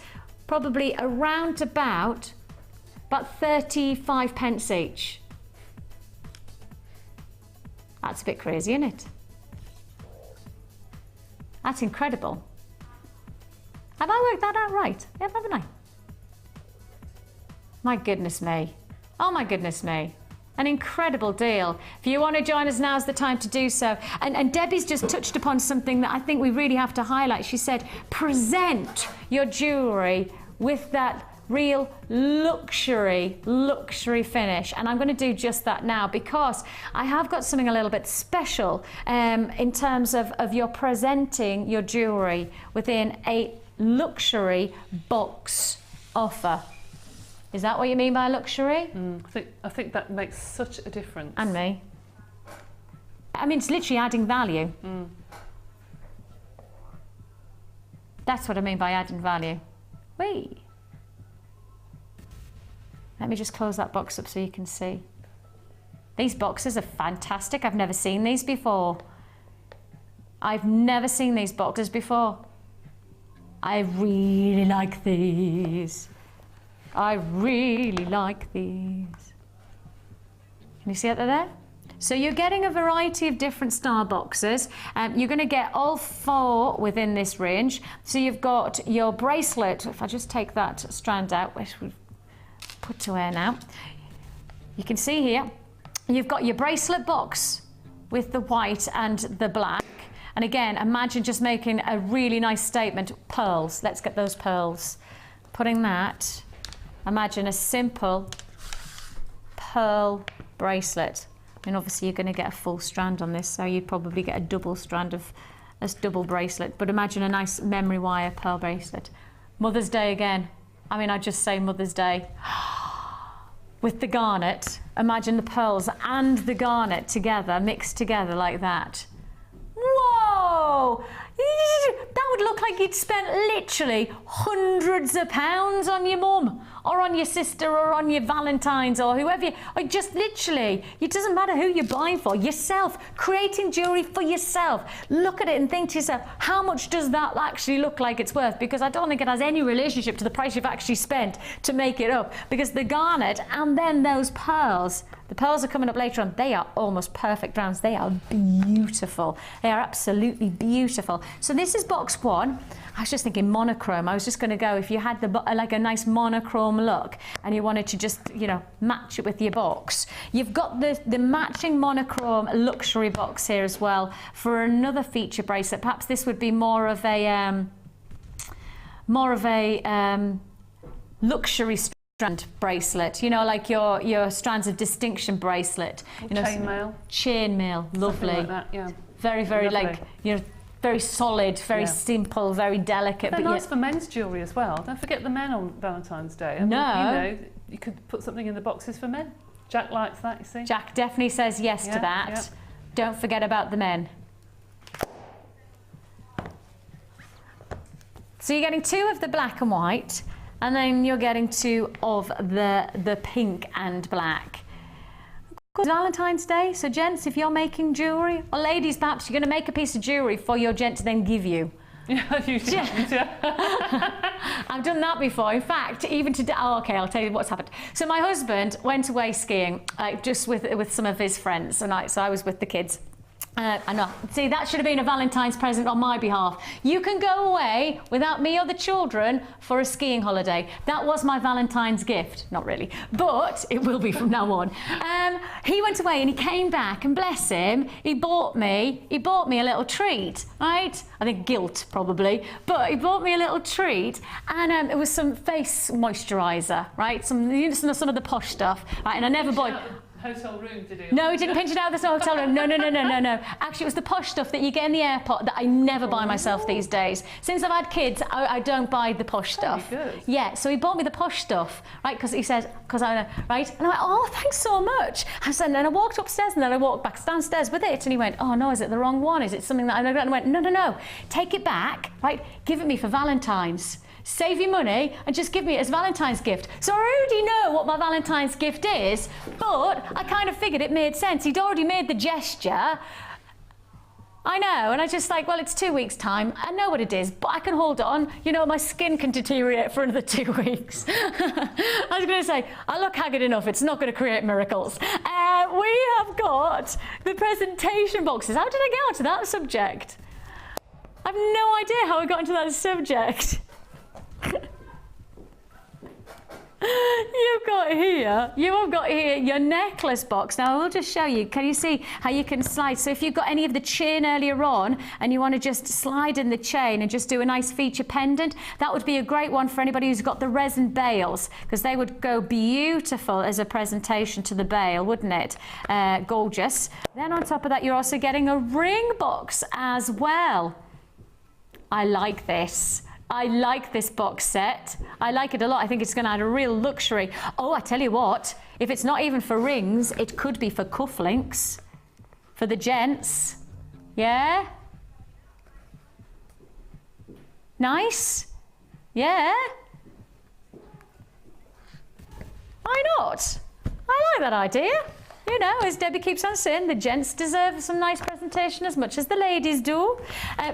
probably around about 35 pence each. That's a bit crazy, isn't it? That's incredible. Have I worked that out right? Yeah, haven't I? My goodness me. Oh my goodness me. An incredible deal. If you want to join us, now's the time to do so. And Debbie's just touched upon something that I think we really have to highlight. She said, present your jewellery with that real luxury finish. And I'm going to do just that now, because I have got something a little bit special in terms of your presenting your jewellery within a luxury box offer. Is that what you mean by luxury? I think that makes such a difference. And me. I mean, it's literally adding value. That's what I mean by adding value. Whee! Let me just close that box up so you can see. These boxes are fantastic. I've never seen these before. I've never seen these boxes before. I really like these. I really like these. Can you see it there? So you're getting a variety of different style boxes. You're going to get all 4 within this range. So you've got your bracelet. If I just take that strand out, which we've put to air now. You can see here, you've got your bracelet box with the white and the black. And again, imagine just making a really nice statement. Pearls, let's get those pearls. Putting that, imagine a simple pearl bracelet. I mean, obviously you're going to get a full strand on this, so you'd probably get a double strand of this double bracelet. But imagine a nice memory wire pearl bracelet. Mother's Day again. I mean, I just say Mother's Day. With the garnet, imagine the pearls and the garnet together, mixed together like that. Whoa! That would look like you'd spent literally hundreds of pounds on your mum or on your sister or on your Valentines or whoever or just literally, it doesn't matter who you're buying for, yourself, creating jewellery for yourself. Look at it and think to yourself, how much does that actually look like it's worth? Because I don't think it has any relationship to the price you've actually spent to make it up, because the garnet and then those pearls, the pearls are coming up later on, they are almost perfect rounds. They are beautiful. They are absolutely beautiful. So this is box 1. I was just thinking monochrome. I was just going to go, if you had like a nice monochrome look and you wanted to just, you know, match it with your box. You've got the matching monochrome luxury box here as well for another feature bracelet. Perhaps this would be more of a luxury strand bracelet, you know, like your strands of distinction bracelet. You know, chainmail. Chainmail, lovely. Something like that, yeah. Very, very Lovely. like, you know, very solid, very simple, very delicate. They're but nice for men's jewellery as well. Don't forget the men on Valentine's Day. I mean, No. you know, you could put something in the boxes for men. Jack likes that, you see. Jack definitely says yes to that. Yeah. Don't forget about the men. So you're getting 2 of the black and white, and then you're getting 2 of the pink and black. Valentine's Day, so gents, if you're making jewellery, or ladies, perhaps you're going to make a piece of jewellery for your gent to then give you. Yeah, you do. I've done that before. In fact, even today, oh, okay, I'll tell you what's happened. So my husband went away skiing, just with some of his friends, and so I was with the kids. I know. See, that should have been a Valentine's present on my behalf. You can go away without me or the children for a skiing holiday. That was my Valentine's gift. Not really, but it will be from now on. He went away and he came back, and bless him, he bought me a little treat, right? I think guilt probably, but he bought me a little treat, and it was some face moisturiser, right? Some of the posh stuff, right? And I never bought. Hotel room, did he? No, he didn't pinch it out of the hotel room. No. Actually, it was the posh stuff that you get in the airport that I never buy myself these days. Since I've had kids, I don't buy the posh stuff. Good. Yeah, so he bought me the posh stuff, right? Because he says, right? And I went, oh, thanks so much. And then I walked upstairs, and then I walked back downstairs with it. And he went, oh no, is it the wrong one? Is it something that I don't? And I went, no, take it back, right? Give it me for Valentine's. Save your money and just give me it as Valentine's gift. So I already know what my Valentine's gift is, but I kind of figured it made sense. He'd already made the gesture. I know, and I just like, well, it's 2 weeks' time. I know what it is, but I can hold on. You know, my skin can deteriorate for another 2 weeks. I was going to say, I look haggard enough. It's not going to create miracles. We have got the presentation boxes. How did I get onto that subject? I have no idea how I got into that subject. You have got here your necklace box. Now I will just show you. Can you see how you can slide? So if you've got any of the chain earlier on and you want to just slide in the chain and just do a nice feature pendant, that would be a great one for anybody who's got the resin bails, because they would go beautiful as a presentation to the bail, wouldn't it? Gorgeous. Then on top of that, you're also getting a ring box as well. I like this. I like this box set. I like it a lot. I think it's going to add a real luxury. Oh, I tell you what, if it's not even for rings, it could be for cufflinks, for the gents. Yeah? Nice? Yeah? I Why not? I like that idea. You know, as Debbie keeps on saying, the gents deserve some nice presentation as much as the ladies do.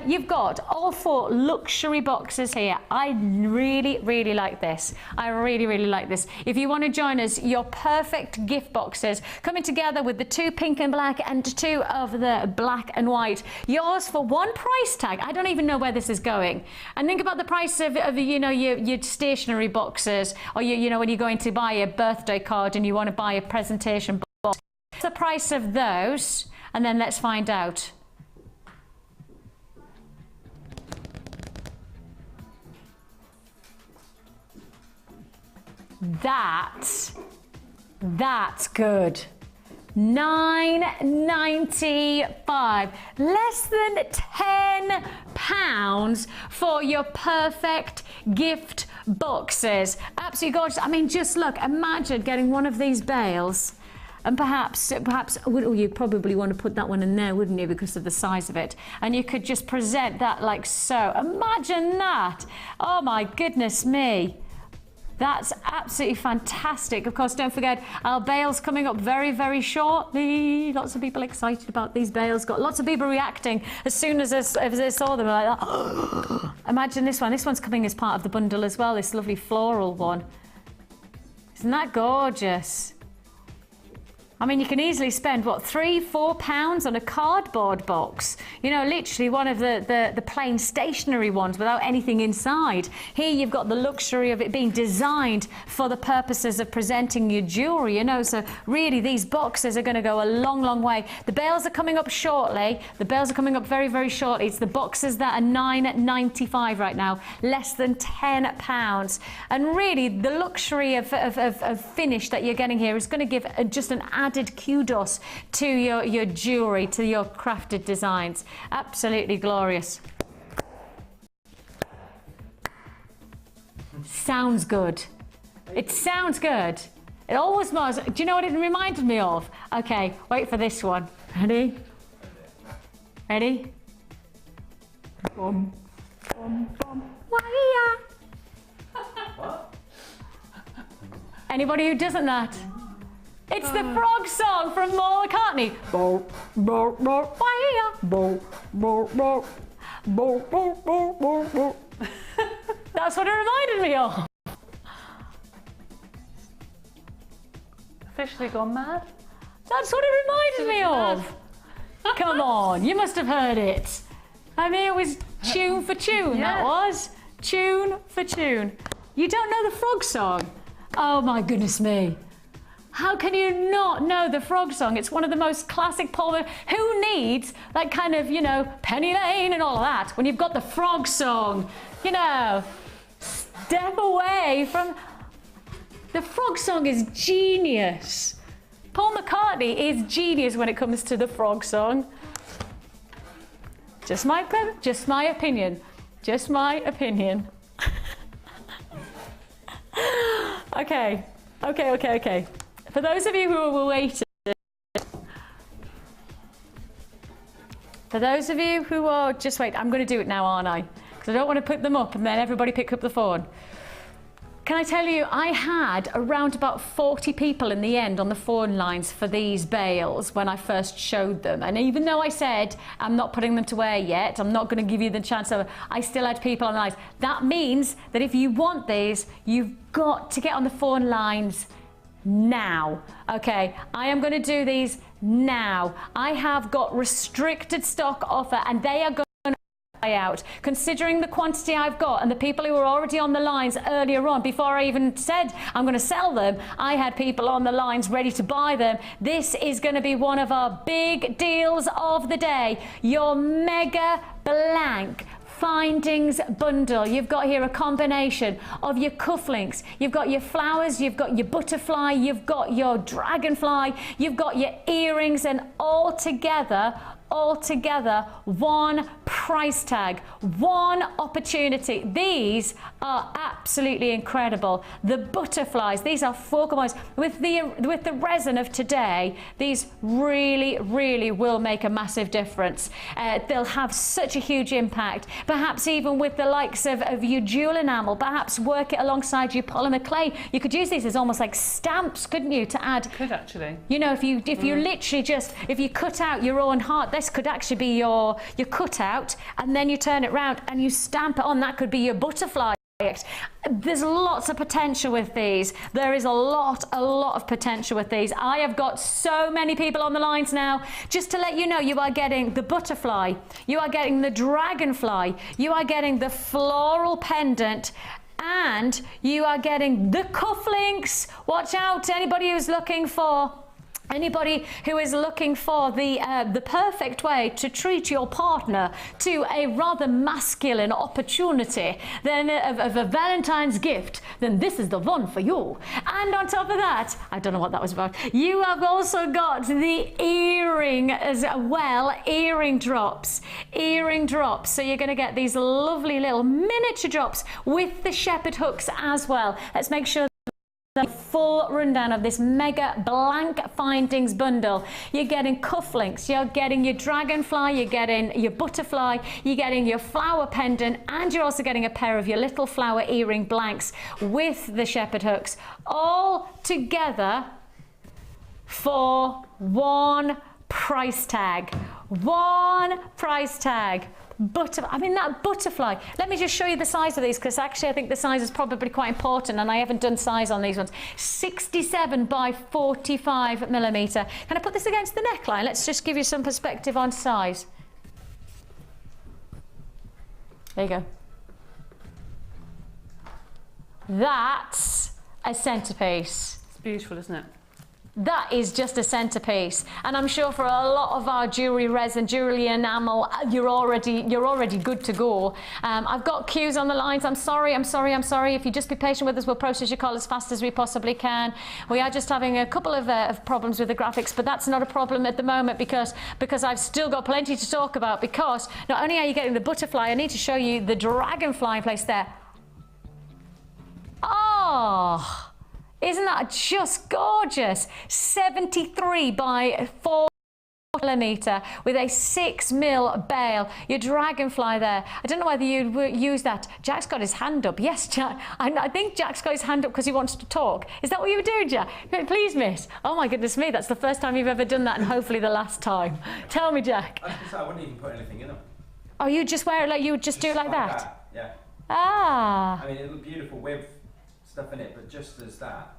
You've got all 4 luxury boxes here. I really, really like this. I really, really like this. If you want to join us, your perfect gift boxes coming together with the 2 pink and black and 2 of the black and white. Yours for one price tag. I don't even know where this is going. And think about the price of you know, your stationery boxes, or you know, when you're going to buy a birthday card and you want to buy a presentation box. The price of those, and then let's find out. That's good. £9.95, less than £10 for your perfect gift boxes. Absolutely gorgeous. I mean, just look, imagine getting one of these bales. And perhaps, well, you'd probably want to put that one in there, wouldn't you, because of the size of it? And you could just present that like so. Imagine that. Oh my goodness me. That's absolutely fantastic. Of course, don't forget, our bales coming up very, very shortly. Lots of people excited about these bales. Got lots of people reacting as soon as they saw them. Like, oh. Imagine this one. This one's coming as part of the bundle as well, this lovely floral one. Isn't that gorgeous? I mean, you can easily spend, what, £3-4 on a cardboard box? You know, literally one of the plain stationery ones without anything inside. Here you've got the luxury of it being designed for the purposes of presenting your jewellery, you know, so really these boxes are going to go a long, long way. The bales are coming up shortly. The bales are coming up very, very shortly. It's the boxes that are £9.95 right now, less than £10. And really, the luxury of finish that you're getting here is going to give just an added kudos to your jewellery, to your crafted designs. Absolutely glorious. Sounds good. It sounds good. It always was. Do you know what it reminded me of? Okay, wait for this one. Ready? Ready? Bum, bum, bum. Why? What? Anybody who doesn't that? It's the frog song from Paul McCartney. Bo, bo, bo, why? Bo, bo, bo, bo, bo, bo, bo, bo. That's what it reminded me of. Officially gone mad? That's what it reminded me of. Come on, you must have heard it. I mean, it was tune for tune, Yeah. That was. Tune for tune. You don't know the frog song? Oh my goodness me. How can you not know the frog song? It's one of the most classic Paul. Who needs that kind of, you know, Penny Lane and all of that when you've got the frog song? You know, step away from... The frog song is genius. Paul McCartney is genius when it comes to the frog song. Just my opinion. Just my opinion. Okay. For those of you who were waiting, for those of you who are just wait, I'm going to do it now, aren't I? Because I don't want to put them up and then everybody pick up the phone. Can I tell you, I had around about 40 people in the end on the phone lines for these bales when I first showed them. And even though I said I'm not putting them to wear yet, I'm not going to give you the chance of, I still had people on the lines. That means that if you want these, you've got to get on the phone lines now. Okay, I am going to do these now. I have got restricted stock offer and they are going to buy out. Considering the quantity I've got and the people who were already on the lines earlier on, before I even said I'm going to sell them, I had people on the lines ready to buy them. This is going to be one of our big deals of the day. Your mega blank findings bundle. You've got here a combination of your cufflinks, you've got your flowers, you've got your butterfly, you've got your dragonfly, you've got your earrings, and all together all together, one price tag, one opportunity. These are absolutely incredible. The butterflies, these are focal points. With the resin of today, these really will make a massive difference. They'll have such a huge impact. Perhaps even with the likes of your jewel enamel, perhaps work it alongside your polymer clay. You could use these as almost like stamps, couldn't you, to add? Could actually. You know, if you literally just, if you cut out your own heart, this could actually be your cutout, and then you turn it round and you stamp it on. That could be your butterfly. There's lots of potential with these. There is a lot of potential with these. I have got so many people on the lines now. Just to let you know, you are getting the butterfly, you are getting the dragonfly, you are getting the floral pendant, and you are getting the cufflinks. Watch out, anybody who's looking for the perfect way to treat your partner to a rather masculine opportunity, then of a Valentine's gift, then this is the one for you. And on top of that, I don't know what that was about, you have also got the earring as well, earring drops. So you're going to get these lovely little miniature drops with the shepherd hooks as well. Let's make sure the full rundown of this mega blank findings bundle. You're getting cufflinks, you're getting your dragonfly, you're getting your butterfly, you're getting your flower pendant, and you're also getting a pair of your little flower earring blanks with the shepherd hooks, all together for one price tag. One price tag. That butterfly. Let me just show you the size of these, because actually I think the size is probably quite important, and I haven't done size on these ones. 67 by 45 millimeter. Can I put this against the neckline? Let's just give you some perspective on size. There you go. That's a centerpiece. It's beautiful, isn't it? That is just a centerpiece, and I'm sure for a lot of our jewellery resin, jewellery enamel, you're already good to go. I've got queues on the lines. I'm sorry. If you just be patient with us, we'll process your call as fast as we possibly can. We are just having a couple of problems with the graphics, but that's not a problem at the moment because I've still got plenty to talk about. Because not only are you getting the butterfly, I need to show you the dragonfly in place there. Oh! Isn't that just gorgeous? 73 by 4 millimeter with a 6mm bail. Your dragonfly there. I don't know whether you'd use that. Jack's got his hand up. Yes, Jack. I think Jack's got his hand up because he wants to talk. Is that what you were doing, Jack? Please, miss. Oh my goodness me, that's the first time you've ever done that, and hopefully the last time. Tell me, Jack. I wouldn't even put anything in them. Oh, you just wear it like you would just do it like that? Yeah. Ah. I mean, it looked beautiful with stuff in it, but just as that.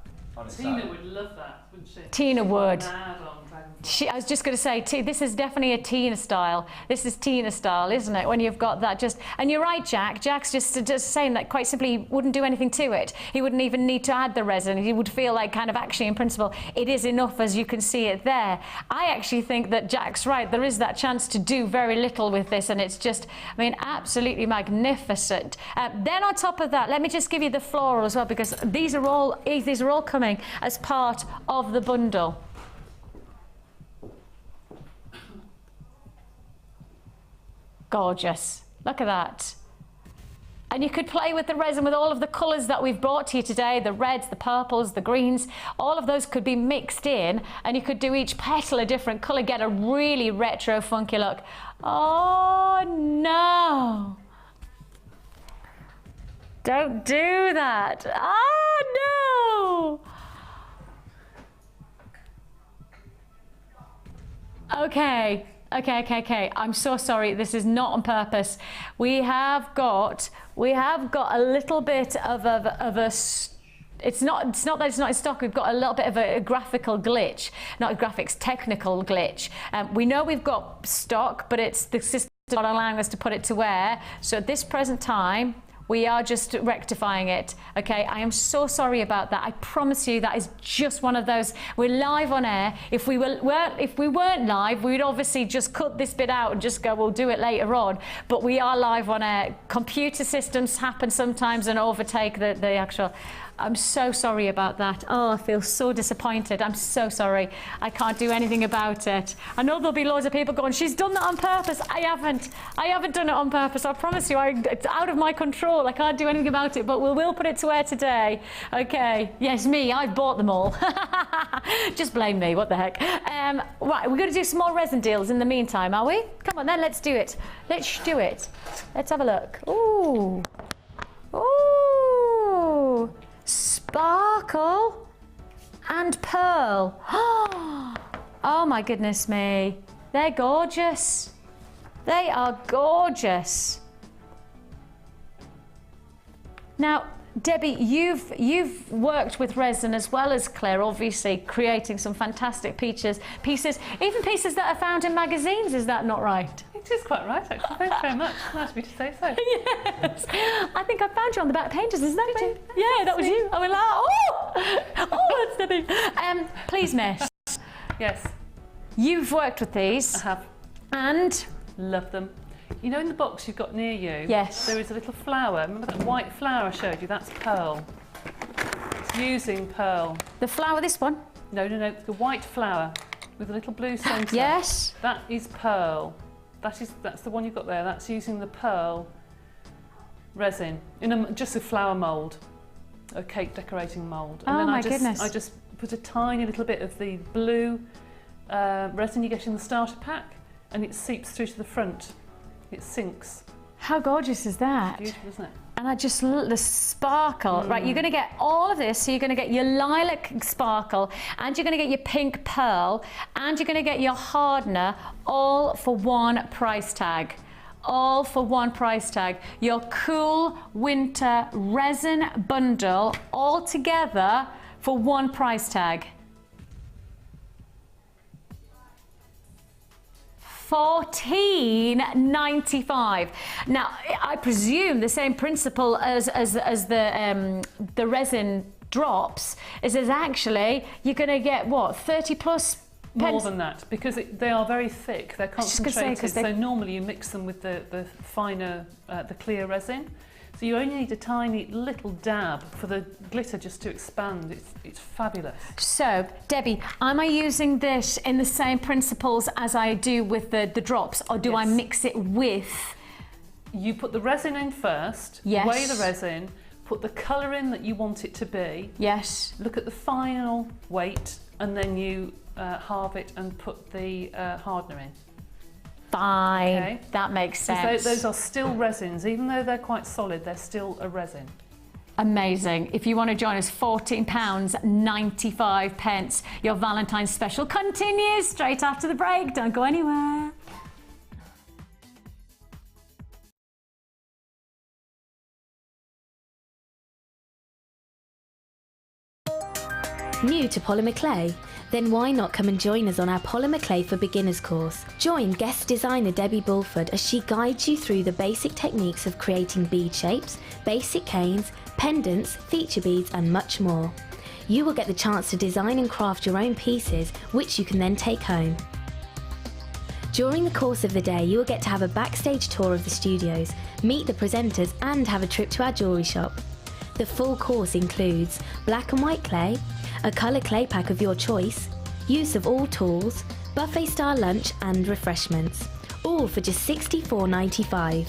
Tina would love that, wouldn't she? Tina would. Mad on dragonfly. I was just going to say, this is definitely a Tina style. This is Tina style, isn't it? When you've got that and you're right, Jack. Jack's just saying that quite simply, he wouldn't do anything to it. He wouldn't even need to add the resin. He would feel like kind of actually, in principle, it is enough as you can see it there. I actually think that Jack's right. There is that chance to do very little with this, and it's just, absolutely magnificent. Then on top of that, let me just give you the floral as well, because these are all coming as part of the bundle. Gorgeous. Look at that. And you could play with the resin with all of the colours that we've brought to you today, the reds, the purples, the greens, all of those could be mixed in, and you could do each petal a different colour, get a really retro funky look. Oh no. Don't do that. Oh no. Okay. I'm so sorry. This is not on purpose. We have got a little bit of a. It's not that it's not in stock. We've got a little bit of a graphical glitch, not a graphics technical glitch. We know we've got stock, but it's the system not allowing us to put it to wear. So at this present time, We are just rectifying it. Okay, I am so sorry about that. I promise you that is just one of those. We're live on air. If we weren't live, we would obviously just cut this bit out and just go, we'll do it later on. But we are live on air. Computer systems happen sometimes and overtake the actual. I'm so sorry about that. Oh, I feel so disappointed. I'm so sorry. I can't do anything about it. I know there'll be loads of people going, she's done that on purpose. I haven't done it on purpose. I promise you, it's out of my control. I can't do anything about it, but we will put it to air today. Okay. Yes, me. I've bought them all. Just blame me. What the heck? Right, we're going to do some more resin deals in the meantime, are we? Come on then, let's do it. Let's do it. Let's have a look. Ooh. Ooh. Sparkle and pearl. Oh my goodness me. They're gorgeous. They are gorgeous. Now, Debbie, you've worked with resin as well as Claire, obviously creating some fantastic pieces, even pieces that are found in magazines. Is that not right? It is quite right, actually. Thanks very much. Nice of you to say so. Yes. I think I found you on the back pages, isn't that you? Yeah, that was you. I went like, oh, that's Debbie. Please, miss. Yes. You've worked with these. I have. And? Love them. You know in the box you've got near you? Yes. There is a little flower. Remember that white flower I showed you? That's pearl. It's using pearl. The flower, this one? No, the white flower with a little blue centre. Yes. That is pearl. That's the one you've got there. That's using the pearl resin in just a flower mould, a cake decorating mould. And oh then my goodness. I just put a tiny little bit of the blue resin you get in the starter pack, and it seeps through to the front. It sinks. How gorgeous is that? It's beautiful, isn't it? And I just look the sparkle. Right, you're going to get all of this. So you're going to get your lilac sparkle, and you're going to get your pink pearl, and you're going to get your hardener, all for one price tag. All for one price tag. Your cool winter resin bundle, all together for one price tag. $14.95. Now, I presume the same principle as the resin drops is actually you're going to get what, 30 plus pence? More than that, because they are very thick. They're concentrated. So normally you mix them with the finer, the clear resin. So you only need a tiny little dab for the glitter just to expand. It's fabulous. So, Debbie, am I using this in the same principles as I do with the drops, or do I mix it with? You put the resin in first, weigh the resin, put the colour in that you want it to be. Yes. Look at the final weight, and then you halve it and put the hardener in. Fine, okay. That makes sense. Those are still resins, even though they're quite solid, they're still a resin. Amazing. If you want to join us, £14.95. Your Valentine's special continues straight after the break. Don't go anywhere. New to polymer clay? Then why not come and join us on our Polymer Clay for Beginners course? Join guest designer Debbie Bulford as she guides you through the basic techniques of creating bead shapes, basic canes, pendants, feature beads and much more. You will get the chance to design and craft your own pieces, which you can then take home. During the course of the day, you will get to have a backstage tour of the studios, meet the presenters and have a trip to our jewellery shop. The full course includes black and white clay, a colour clay pack of your choice, use of all tools, buffet-style lunch and refreshments, all for just $64.95.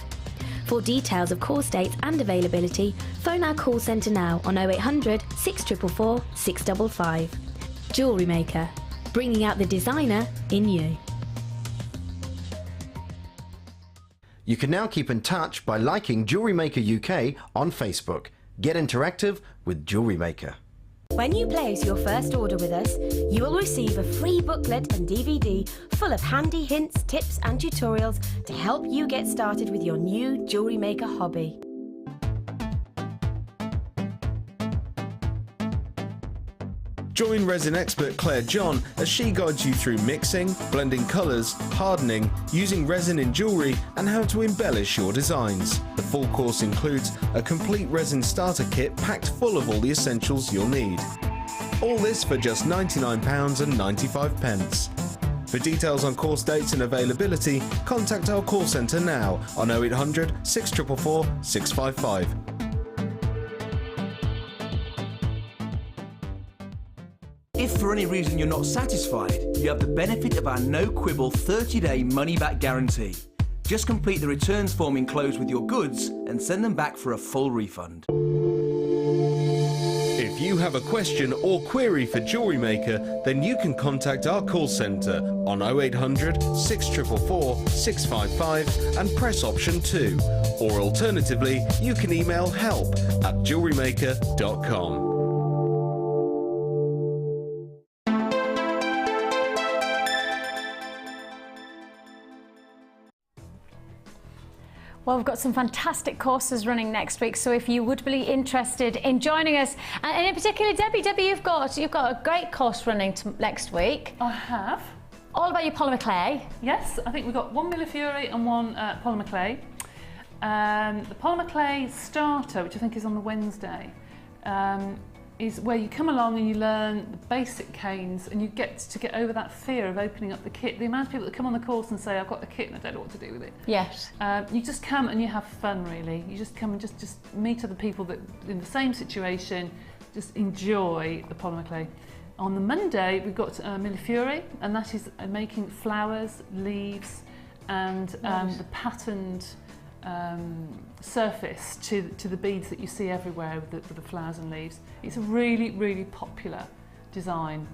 For details of course dates and availability, phone our call centre now on 0800 644 655. Jewellery Maker, bringing out the designer in you. You can now keep in touch by liking Jewellery Maker UK on Facebook. Get interactive with Jewellery Maker. When you place your first order with us, you will receive a free booklet and DVD full of handy hints, tips and tutorials to help you get started with your new Jewellery Maker hobby. Join resin expert Clare John as she guides you through mixing, blending colours, hardening, using resin in jewellery and how to embellish your designs. The full course includes a complete resin starter kit packed full of all the essentials you'll need. All this for just £99.95. For details on course dates and availability, contact our call centre now on 0800 644 655. If for any reason you're not satisfied, you have the benefit of our no-quibble 30-day money-back guarantee. Just complete the returns form enclosed with your goods and send them back for a full refund. If you have a question or query for Jewellery Maker, then you can contact our call centre on 0800 644 655 and press option 2. Or alternatively, you can email help@jewellerymaker.com. Well, we've got some fantastic courses running next week, so if you would be interested in joining us, and in particular, Debbie, you've got a great course running next week. I have. All about your polymer clay. Yes, I think we've got one Millefiori and one polymer clay. The polymer clay starter, which I think is on the Wednesday, is where you come along and you learn the basic canes and you get to get over that fear of opening up the kit. The amount of people that come on the course and say, I've got a kit and I don't know what to do with it. Yes. You just come and you have fun, really. You just come and just meet other people that in the same situation, just enjoy the polymer clay. On the Monday, we've got Millefiori, and that is making flowers, leaves, and the patterned surface to the beads that you see everywhere with the flowers and leaves. It's a really, really popular design.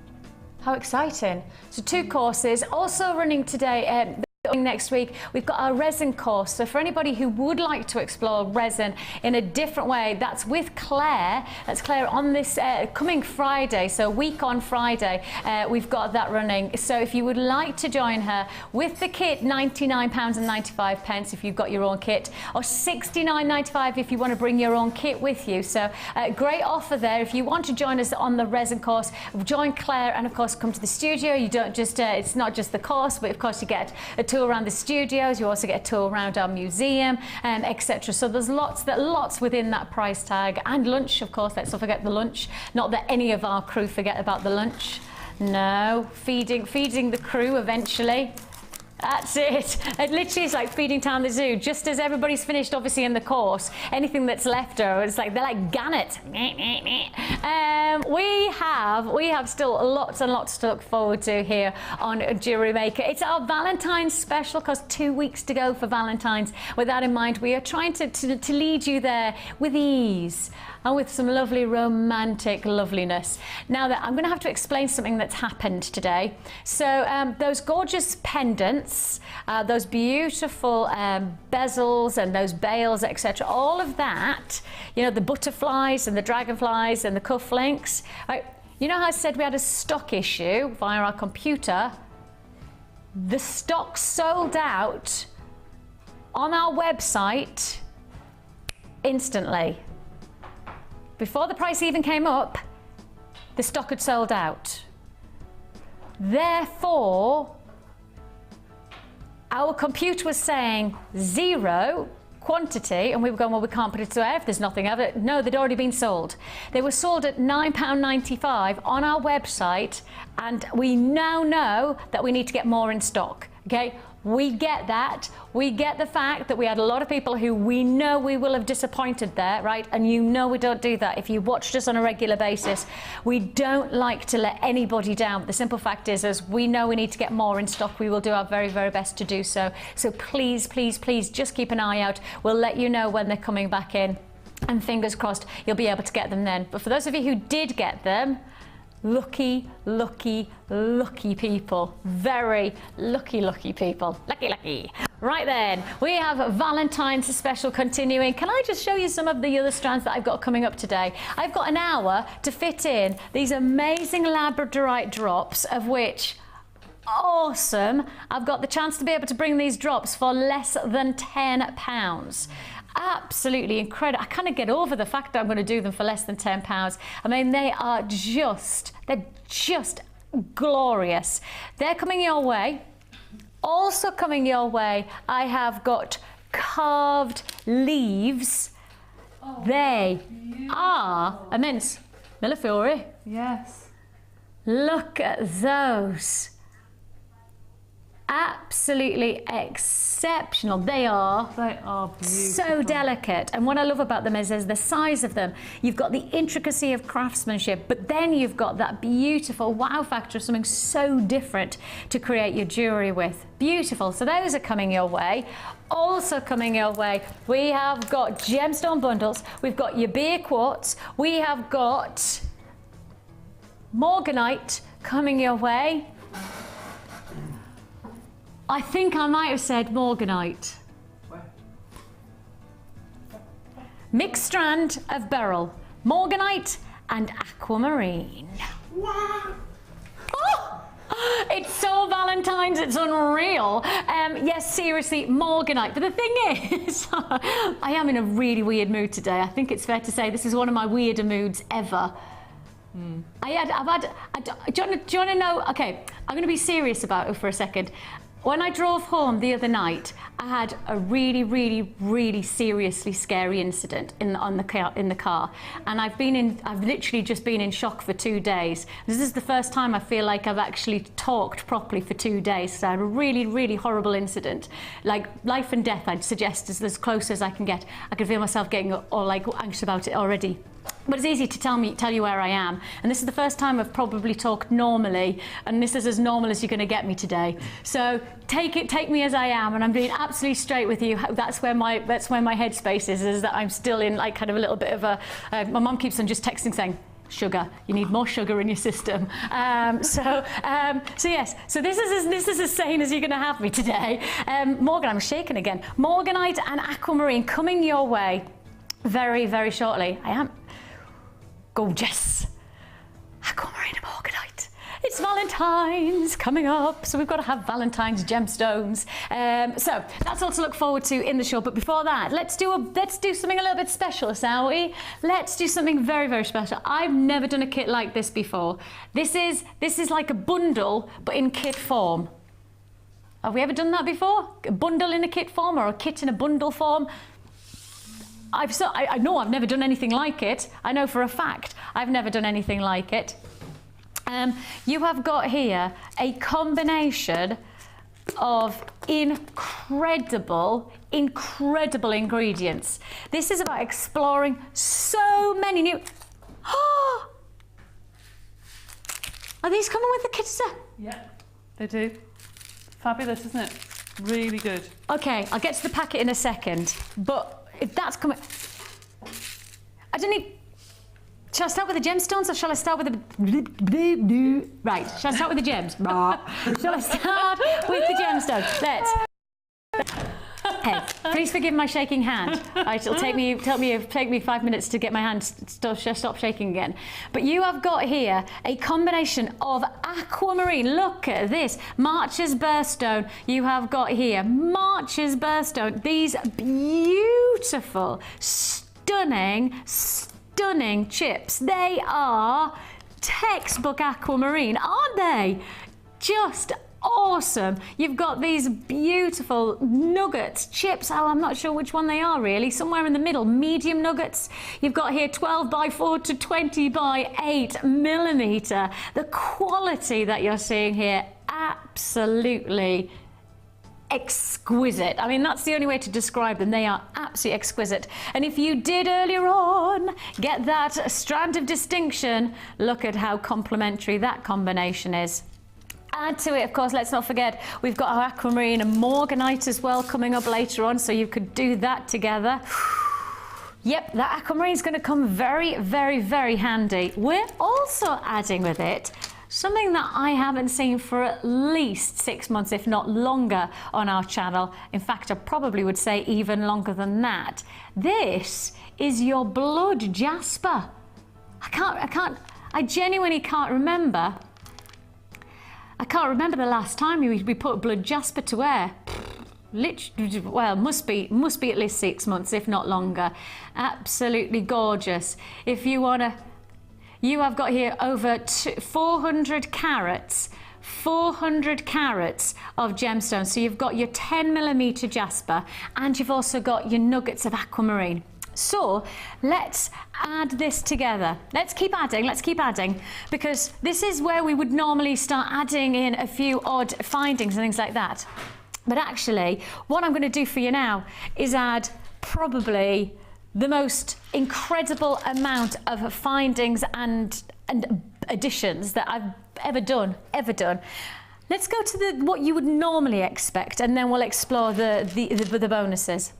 How exciting. So 2 courses, also running today. Next week we've got our resin course, so for anybody who would like to explore resin in a different way, that's with Clare. That's Clare on this coming Friday, so a week on Friday, we've got that running. So if you would like to join her with the kit, £99.95 if you've got your own kit, or £69.95 if you want to bring your own kit with you. So great offer there. If you want to join us on the resin course, join Clare and of course come to the studio. You don't just it's not just the course, but of course you get a tour around the studios, you also get a tour around our museum, etc. So there's lots within that price tag, and lunch, of course. Let's not forget the lunch. Not that any of our crew forget about the lunch. No, feeding the crew eventually. That's it. It literally is like feeding time at the zoo. Just as everybody's finished, obviously, in the course, anything that's left over, it's like they're like gannet. We have still lots and lots to look forward to here on Jewellery Maker. It's our Valentine's special, because 2 weeks to go for Valentine's. With that in mind, we are trying to lead you there with ease and with some lovely romantic loveliness. Now that I'm going to have to explain something that's happened today. So those gorgeous pendants, those beautiful bezels and those bails, etc., all of that, you know, the butterflies and the dragonflies and the cufflinks, right? You know how I said we had a stock issue via our computer? The stock sold out on our website instantly. Before the price even came up, the stock had sold out. Therefore, our computer was saying 0 quantity, and we were going, well, we can't put it to air if there's nothing of it. No, they'd already been sold. They were sold at £9.95 on our website, and we now know that we need to get more in stock, okay? We get that. We get the fact that we had a lot of people who we know we will have disappointed there, right? And you know we don't do that. If you watched us on a regular basis, we don't like to let anybody down. But the simple fact is, as we know we need to get more in stock, we will do our very, very best to do so. So please, please, please, just keep an eye out. We'll let you know when they're coming back in. And fingers crossed, you'll be able to get them then. But for those of you who did get them, lucky, lucky, lucky people. Very lucky, lucky people. Lucky, lucky. Right then, we have Valentine's special continuing. Can I just show you some of the other strands that I've got coming up today? I've got an hour to fit in these amazing labradorite drops, of which, awesome, I've got the chance to be able to bring these drops for less than £10. absolutely incredible. I kind of get over the fact that I'm going to do them for less than £10. I mean, they're just glorious. They're coming your way. Also coming your way, I have got carved leaves. They are immense. Millefiori. Yes. Look at those. Absolutely exceptional. They are beautiful. so delicate. And what I love about them is the size of them. You've got the intricacy of craftsmanship, but then you've got that beautiful wow factor of something so different to create your jewellery with. Beautiful. So those are coming your way. Also coming your way, we have got gemstone bundles. We've got your beer quartz. We have got morganite coming your way. I think I might have said morganite. Mixed strand of beryl, morganite and aquamarine. Oh, it's so Valentine's, it's unreal. Yes, seriously, morganite. But the thing is, I am in a really weird mood today. I think it's fair to say this is one of my weirder moods ever. Do you want to know? Okay, I'm going to be serious about it for a second. When I drove home the other night, I had a really seriously scary incident in the car, and I've literally just been in shock for 2 days. This is the first time I feel like I've actually talked properly for 2 days. So I had a really horrible incident, like life and death. I'd suggest is as close as I can get. I can feel myself getting all like anxious about it already. But it's easy to tell you where I am. And this is the first time I've probably talked normally, and this is as normal as you're going to get me today. So take me as I am, and I'm being absolutely straight with you. That's where my headspace is that I'm still in like kind of a little bit of a. My mum keeps on just texting saying, sugar, you need more sugar in your system. So yes, so this is as sane as you're going to have me today. Morgan, I'm shaking again. Morganite and aquamarine coming your way very shortly. I am. Gorgeous. Aquamarine and morganite. It's Valentine's coming up, so we've got to have Valentine's gemstones. So that's all to look forward to in the show. But before that, let's do something a little bit special, shall we? Let's do something very special. I've never done a kit like this before. This is like a bundle, but in kit form. Have we ever done that before? A bundle in a kit form, or a kit in a bundle form? I know I've never done anything like it. I know for a fact I've never done anything like it. You have got here a combination of incredible ingredients. This is about exploring so many new... Oh! Are these coming with the kit set? Yeah, they do. Fabulous, isn't it? Really good. Okay, I'll get to the packet in a second, but if that's coming... I don't need... Shall I start with the gemstones, or shall I start with the... Right, shall I start with the gems? Shall I start with the gemstones? Let's... Hey, please forgive my shaking hand. Right, it'll take me 5 minutes to get my hand stop shaking again. But you have got here a combination of aquamarine. Look at this. March's birthstone. You have got here March's birthstone. These beautiful, stunning chips. They are textbook aquamarine, aren't they? Just awesome. You've got these beautiful nuggets, chips. Oh, I'm not sure which one they are really. Somewhere in the middle, medium nuggets. You've got here 12 by 4 to 20 by 8 millimeter. The quality that you're seeing here, absolutely exquisite. I mean, that's the only way to describe them. They are absolutely exquisite. And if you did earlier on get that strand of distinction, look at how complementary that combination is. Add to it, of course, let's not forget, we've got our aquamarine and morganite as well coming up later on, so you could do that together. Yep, that aquamarine is going to come very handy. We're also adding with it something that I haven't seen for at least 6 months, if not longer, on our channel. In fact, I probably would say even longer than that. This is your blood jasper. I genuinely can't remember. I can't remember the last time we put blood jasper to wear. well, must be at least 6 months, if not longer. Absolutely gorgeous. If you want to, you have got here over 400 carats. 400 carats of gemstones. So you've got your 10mm jasper, and you've also got your nuggets of aquamarine. So let's add this together. Let's keep adding, because this is where we would normally start adding in a few odd findings and things like that. But actually, what I'm going to do for you now is add probably the most incredible amount of findings and additions that I've ever done. Let's go to what you would normally expect, and then we'll explore the bonuses.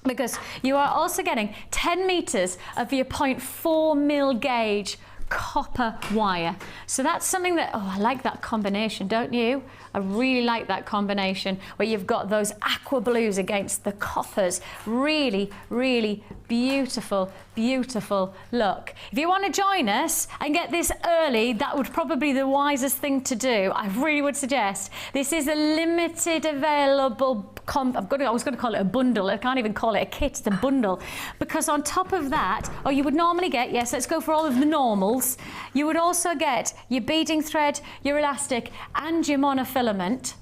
Because you are also getting 10 meters of your 0.4mm gauge copper wire. So that's something that, oh, I like that combination, don't you? I really like that combination where you've got those aqua blues against the coppers. Really, really beautiful, beautiful look. If you want to join us and get this early, that would probably be the wisest thing to do. I really would suggest. This is a limited available I was going to call it a bundle. I can't even call it a kit, it's a bundle. Because on top of that, or you would normally get, yes, let's go for all of the normals, you would also get your beading thread, your elastic, and your monofilament.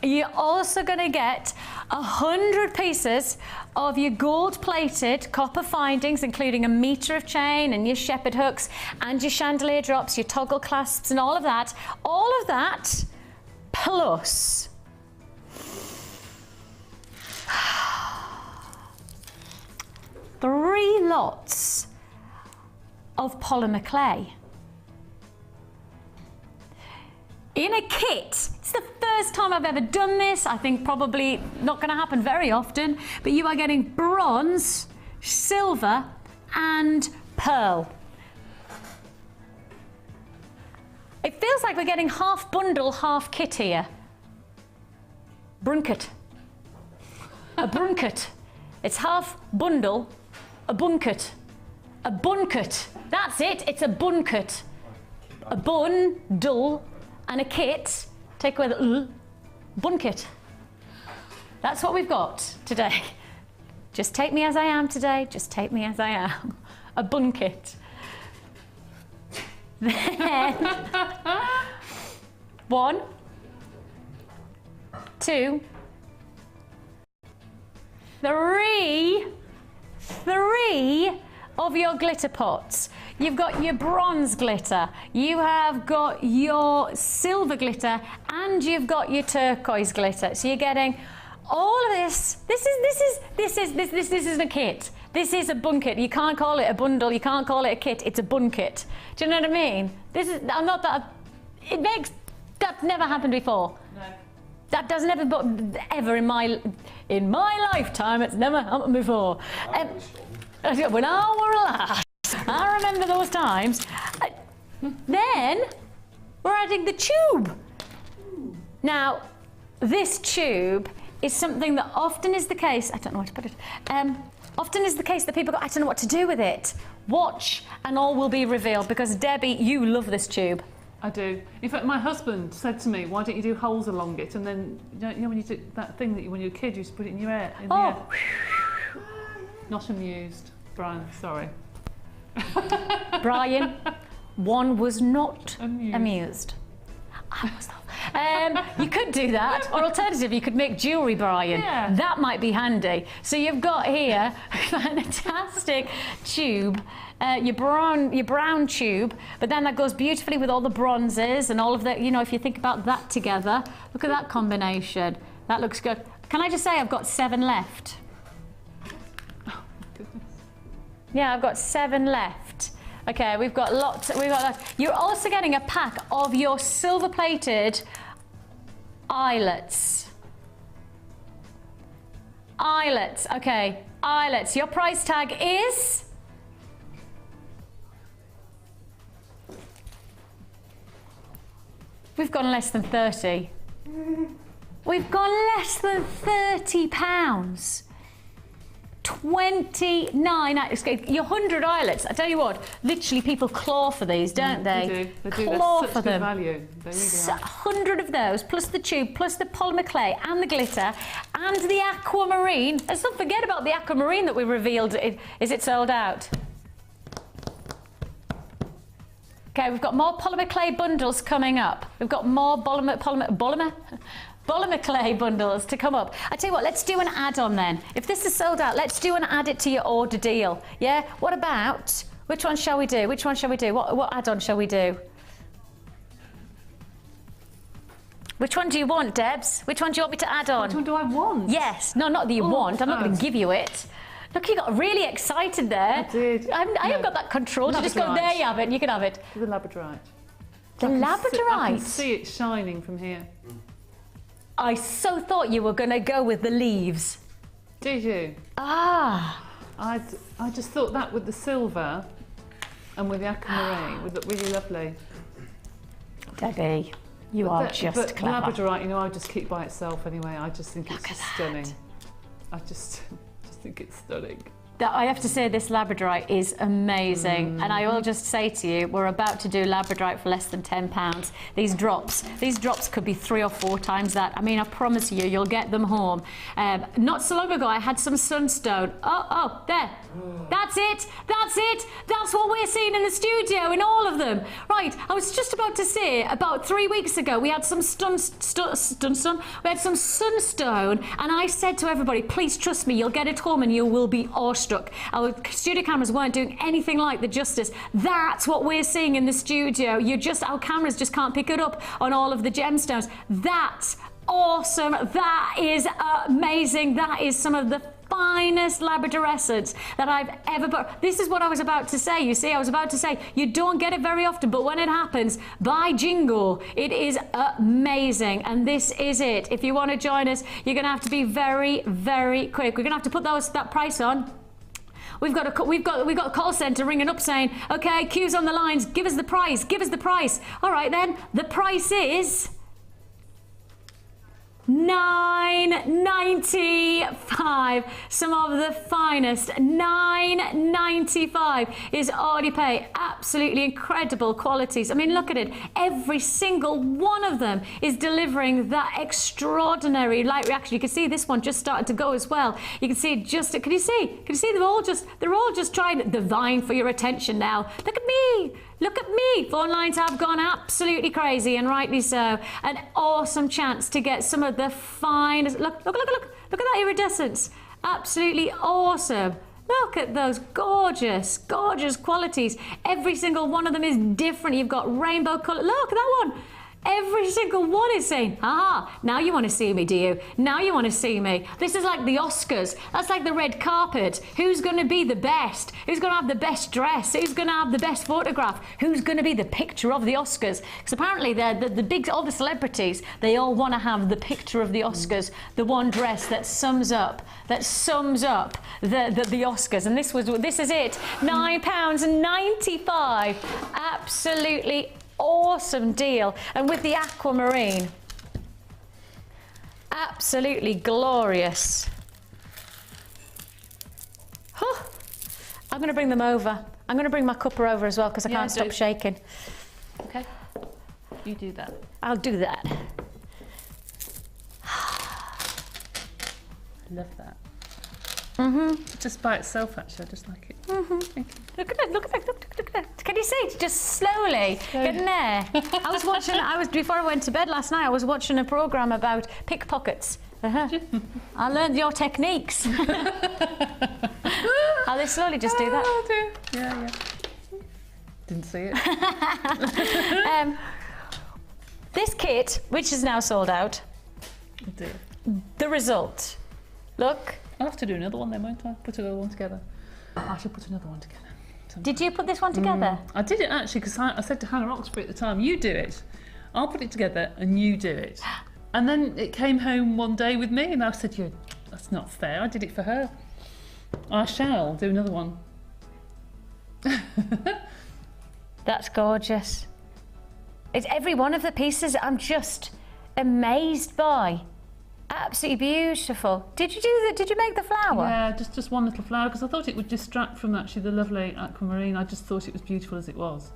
You're also going to get 100 pieces of your gold-plated copper findings, including a meter of chain and your shepherd hooks and your chandelier drops, your toggle clasps and all of that. All of that plus 3 lots of polymer clay. In a kit. It's the first time I've ever done this. I think probably not going to happen very often, but you are getting bronze, silver and pearl. It feels like we're getting half bundle, half kit here. Brunket. A brunket. It's half bundle, a bunket. A bunket. That's it, it's a bunket. A bundle and a kit. Take away the bunket. That's what we've got today. Just take me as I am today, just take me as I am. A bunket. Then 1, 2, 3 of your glitter pots. You've got your bronze glitter, you have got your silver glitter, and you've got your turquoise glitter. So you're getting all of this. This isn't a kit. This is a bunket. You can't call it a bundle, you can't call it a kit, it's a bunket. Do you know what I mean? This is, I'm not that, it makes, that's never happened before. No. That doesn't ever in my lifetime, it's never happened before. When I were a lad, I remember those times. Then we're adding the tube. Now, this tube is something that often is the case, I don't know where to put it, often is the case that people go, I don't know what to do with it. Watch and all will be revealed, because Debbie, you love this tube. I do. In fact, my husband said to me, why don't you do holes along it? And then, you know when you do that thing that when you were a kid, you used to put it in your hair. In the air. Not amused. Brian, sorry. Brian, one was not amused. I was not. You could do that, or alternatively, you could make jewellery, Brian. Yeah. That might be handy. So you've got here a fantastic tube, your brown tube, but then that goes beautifully with all the bronzes and all of the, you know, if you think about that together, look at that combination. That looks good. Can I just say I've got 7 left? Oh, my goodness. Yeah, I've got 7 left. Okay, we've got lots. You're also getting a pack of your silver-plated eyelets. Eyelets, okay, eyelets. Your price tag is? We've gone less than 30. We've gone less than £30. £29. 29. Your 100 eyelets. I tell you what, literally people claw for these, don't they? They do. They do. Claw They're such for good them. value. They really are. 100 of those, plus the tube, plus the polymer clay and the glitter and the aquamarine. Let's not forget about the aquamarine that we revealed. Is it sold out? Okay, we've got more polymer clay bundles coming up. We've got more polymer clay bundles to come up. I tell you what, let's do an add-on then. If this is sold out, let's do an add it to your order deal. Yeah? What about, which one shall we do? Which one shall we do? What add-on shall we do? Which one do you want, Debs? Which one do you want me to add on? Which one do I want? Yes. No, not that you want. I'm not going to give you it. Look, you got really excited there. I did. I haven't got that control. You just go, there you have it, and you can have it. The labradorite. The I labradorite? can see it shining from here. I so thought you were going to go with the leaves. Did you? Ah. I just thought that with the silver and with the aquamarine would look really lovely. Debbie, you are just but clever. Labradorite, you know, I just keep by itself anyway. I just think it's just stunning. I just think it's stunning. I have to say this labradorite is amazing, and I will just say to you, we're about to do labradorite for less than £10. These drops could be 3 or 4 times that. I mean, I promise you, you'll get them home. Not so long ago, I had some sunstone. Oh, there. That's it. That's what we're seeing in the studio, in all of them. Right, I was just about to say, about 3 weeks ago, we had some sunstone, and I said to everybody, please trust me, you'll get it home and you will be awestruck. Our studio cameras weren't doing anything like the justice. That's what we're seeing in the studio. Our cameras just can't pick it up on all of the gemstones. That's awesome. That is amazing. That is some of the finest labradorescence that I've ever bought. This is what I was about to say. You see, I was about to say you don't get it very often, but when it happens, by jingo, it is amazing. And this is it. If you want to join us, you're going to have to be very, very quick. We're going to have to put that price on. We've got a call centre ringing up saying, okay, queues on the lines, give us the price, give us the price. All right then, the price is $9.95. Some of the finest. $9.95 is all you pay. Absolutely incredible qualities. I mean, look at it. Every single one of them is delivering that extraordinary light reaction. You can see this one just started to go as well. You can see it just. Can you see? They're all just trying to vying for your attention now. Look at me. Look at me. Phone lines have gone absolutely crazy, and rightly so. An awesome chance to get some of the finest. Look at that iridescence. Absolutely awesome. Look at those gorgeous, gorgeous qualities. Every single one of them is different. You've got rainbow colour. Look at that one. Every single one is saying, aha, now you want to see me, do you? Now you want to see me. This is like the Oscars. That's like the red carpet. Who's going to be the best? Who's going to have the best dress? Who's going to have the best photograph? Who's going to be the picture of the Oscars? Because apparently all the celebrities, they all want to have the picture of the Oscars, the one dress that sums up the Oscars. And this is it. £9.95. Absolutely awesome deal. And with the aquamarine, absolutely glorious. I'm going to bring them over. I'm going to bring my cuppa over as well because I can't stop shaking. Okay, you do that. I'll do that. Love that. Mm-hmm. Just by itself, actually, I just like it. Mm-hmm. Thank you. Look at that, look at that, look at that. Can you see? It's just slowly getting there. Before I went to bed last night, I was watching a programme about pickpockets. I learned your techniques. How they slowly just do that. Yeah. Didn't see it. This kit, which is now sold out, the result. Look. I'll have to do another one then, won't I? Put another one together. I should put another one together. Did you put this one together? I did it actually because I said to Hannah Oxbury at the time, you do it. I'll put it together and you do it. And then it came home one day with me and I said, that's not fair. I did it for her. I shall do another one. That's gorgeous. It's every one of the pieces I'm just amazed by. Absolutely beautiful. Did you make the flower? Yeah, just one little flower, because I thought it would distract from actually the lovely aquamarine. I just thought it was beautiful as it was.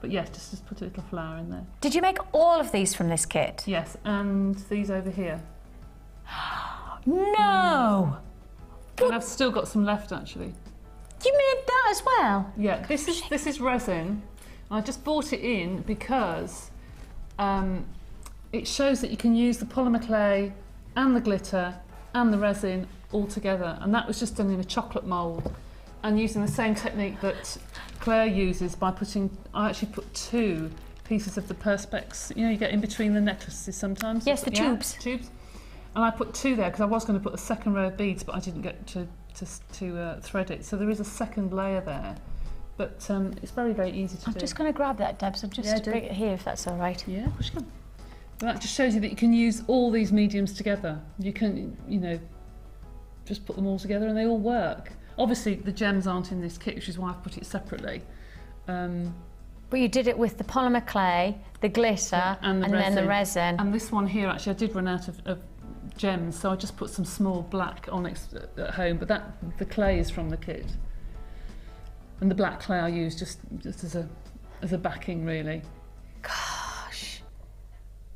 But yes, just put a little flower in there. Did you make all of these from this kit? Yes, and these over here. No! And I've still got some left, actually. You made that as well? Yeah, this is resin. I just bought it in because it shows that you can use the polymer clay and the glitter and the resin all together, and that was just done in a chocolate mould and using the same technique that Clare uses by I actually put 2 pieces of the perspex, you know, you get in between the necklaces sometimes. Yes, the tubes. Tubes. And I put 2 there because I was going to put a second row of beads, but I didn't get to thread it. So there is a second layer there, but it's very, very easy to do. I'm just going to grab that, Deb, so just bring it here if that's all right. Yeah, of course you can. That just shows you that you can use all these mediums together. You can, you know, just put them all together and they all work. Obviously, the gems aren't in this kit, which is why I've put it separately. But you did it with the polymer clay, the glitter, and then the resin. And this one here, actually, I did run out of gems, so I just put some small black onyx at home, but the clay is from the kit. And the black clay I use just as a backing, really. Gosh,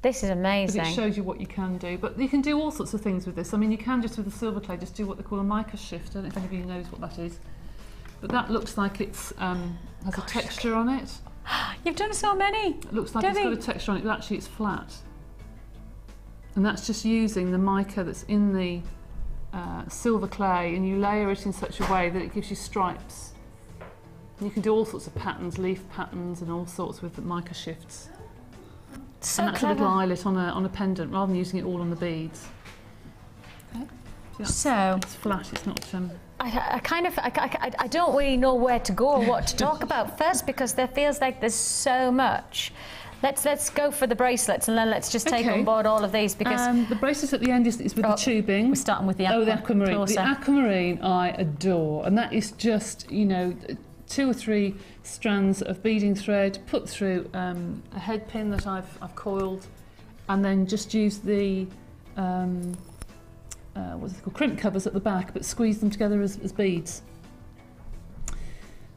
this is amazing. But it shows you what you can do. But you can do all sorts of things with this. I mean, you can just with the silver clay just do what they call a mica shift. I don't know if anybody knows what that is. But that looks like it's has a texture on it. You've done so many. It looks like Debbie, it's got a texture on it, but actually it's flat. And that's just using the mica that's in the silver clay, and you layer it in such a way that it gives you stripes. And you can do all sorts of patterns, leaf patterns and all sorts with the mica shifts. So and that's clever. a little eyelet on a pendant rather than using it all on the beads. Okay. So it's flat, it's not... I don't really know where to go or what to talk about first, because there feels like there's so much. Let's go for the bracelets, and then let's just take on board all of these, because the bracelets at the end is with the tubing. We're starting with the aquamarine. Closer. The aquamarine I adore, and that is just, you know, 2 or 3 strands of beading thread put through a head pin that I've coiled, and then just use the what's it called, crimp covers at the back, but squeeze them together as beads.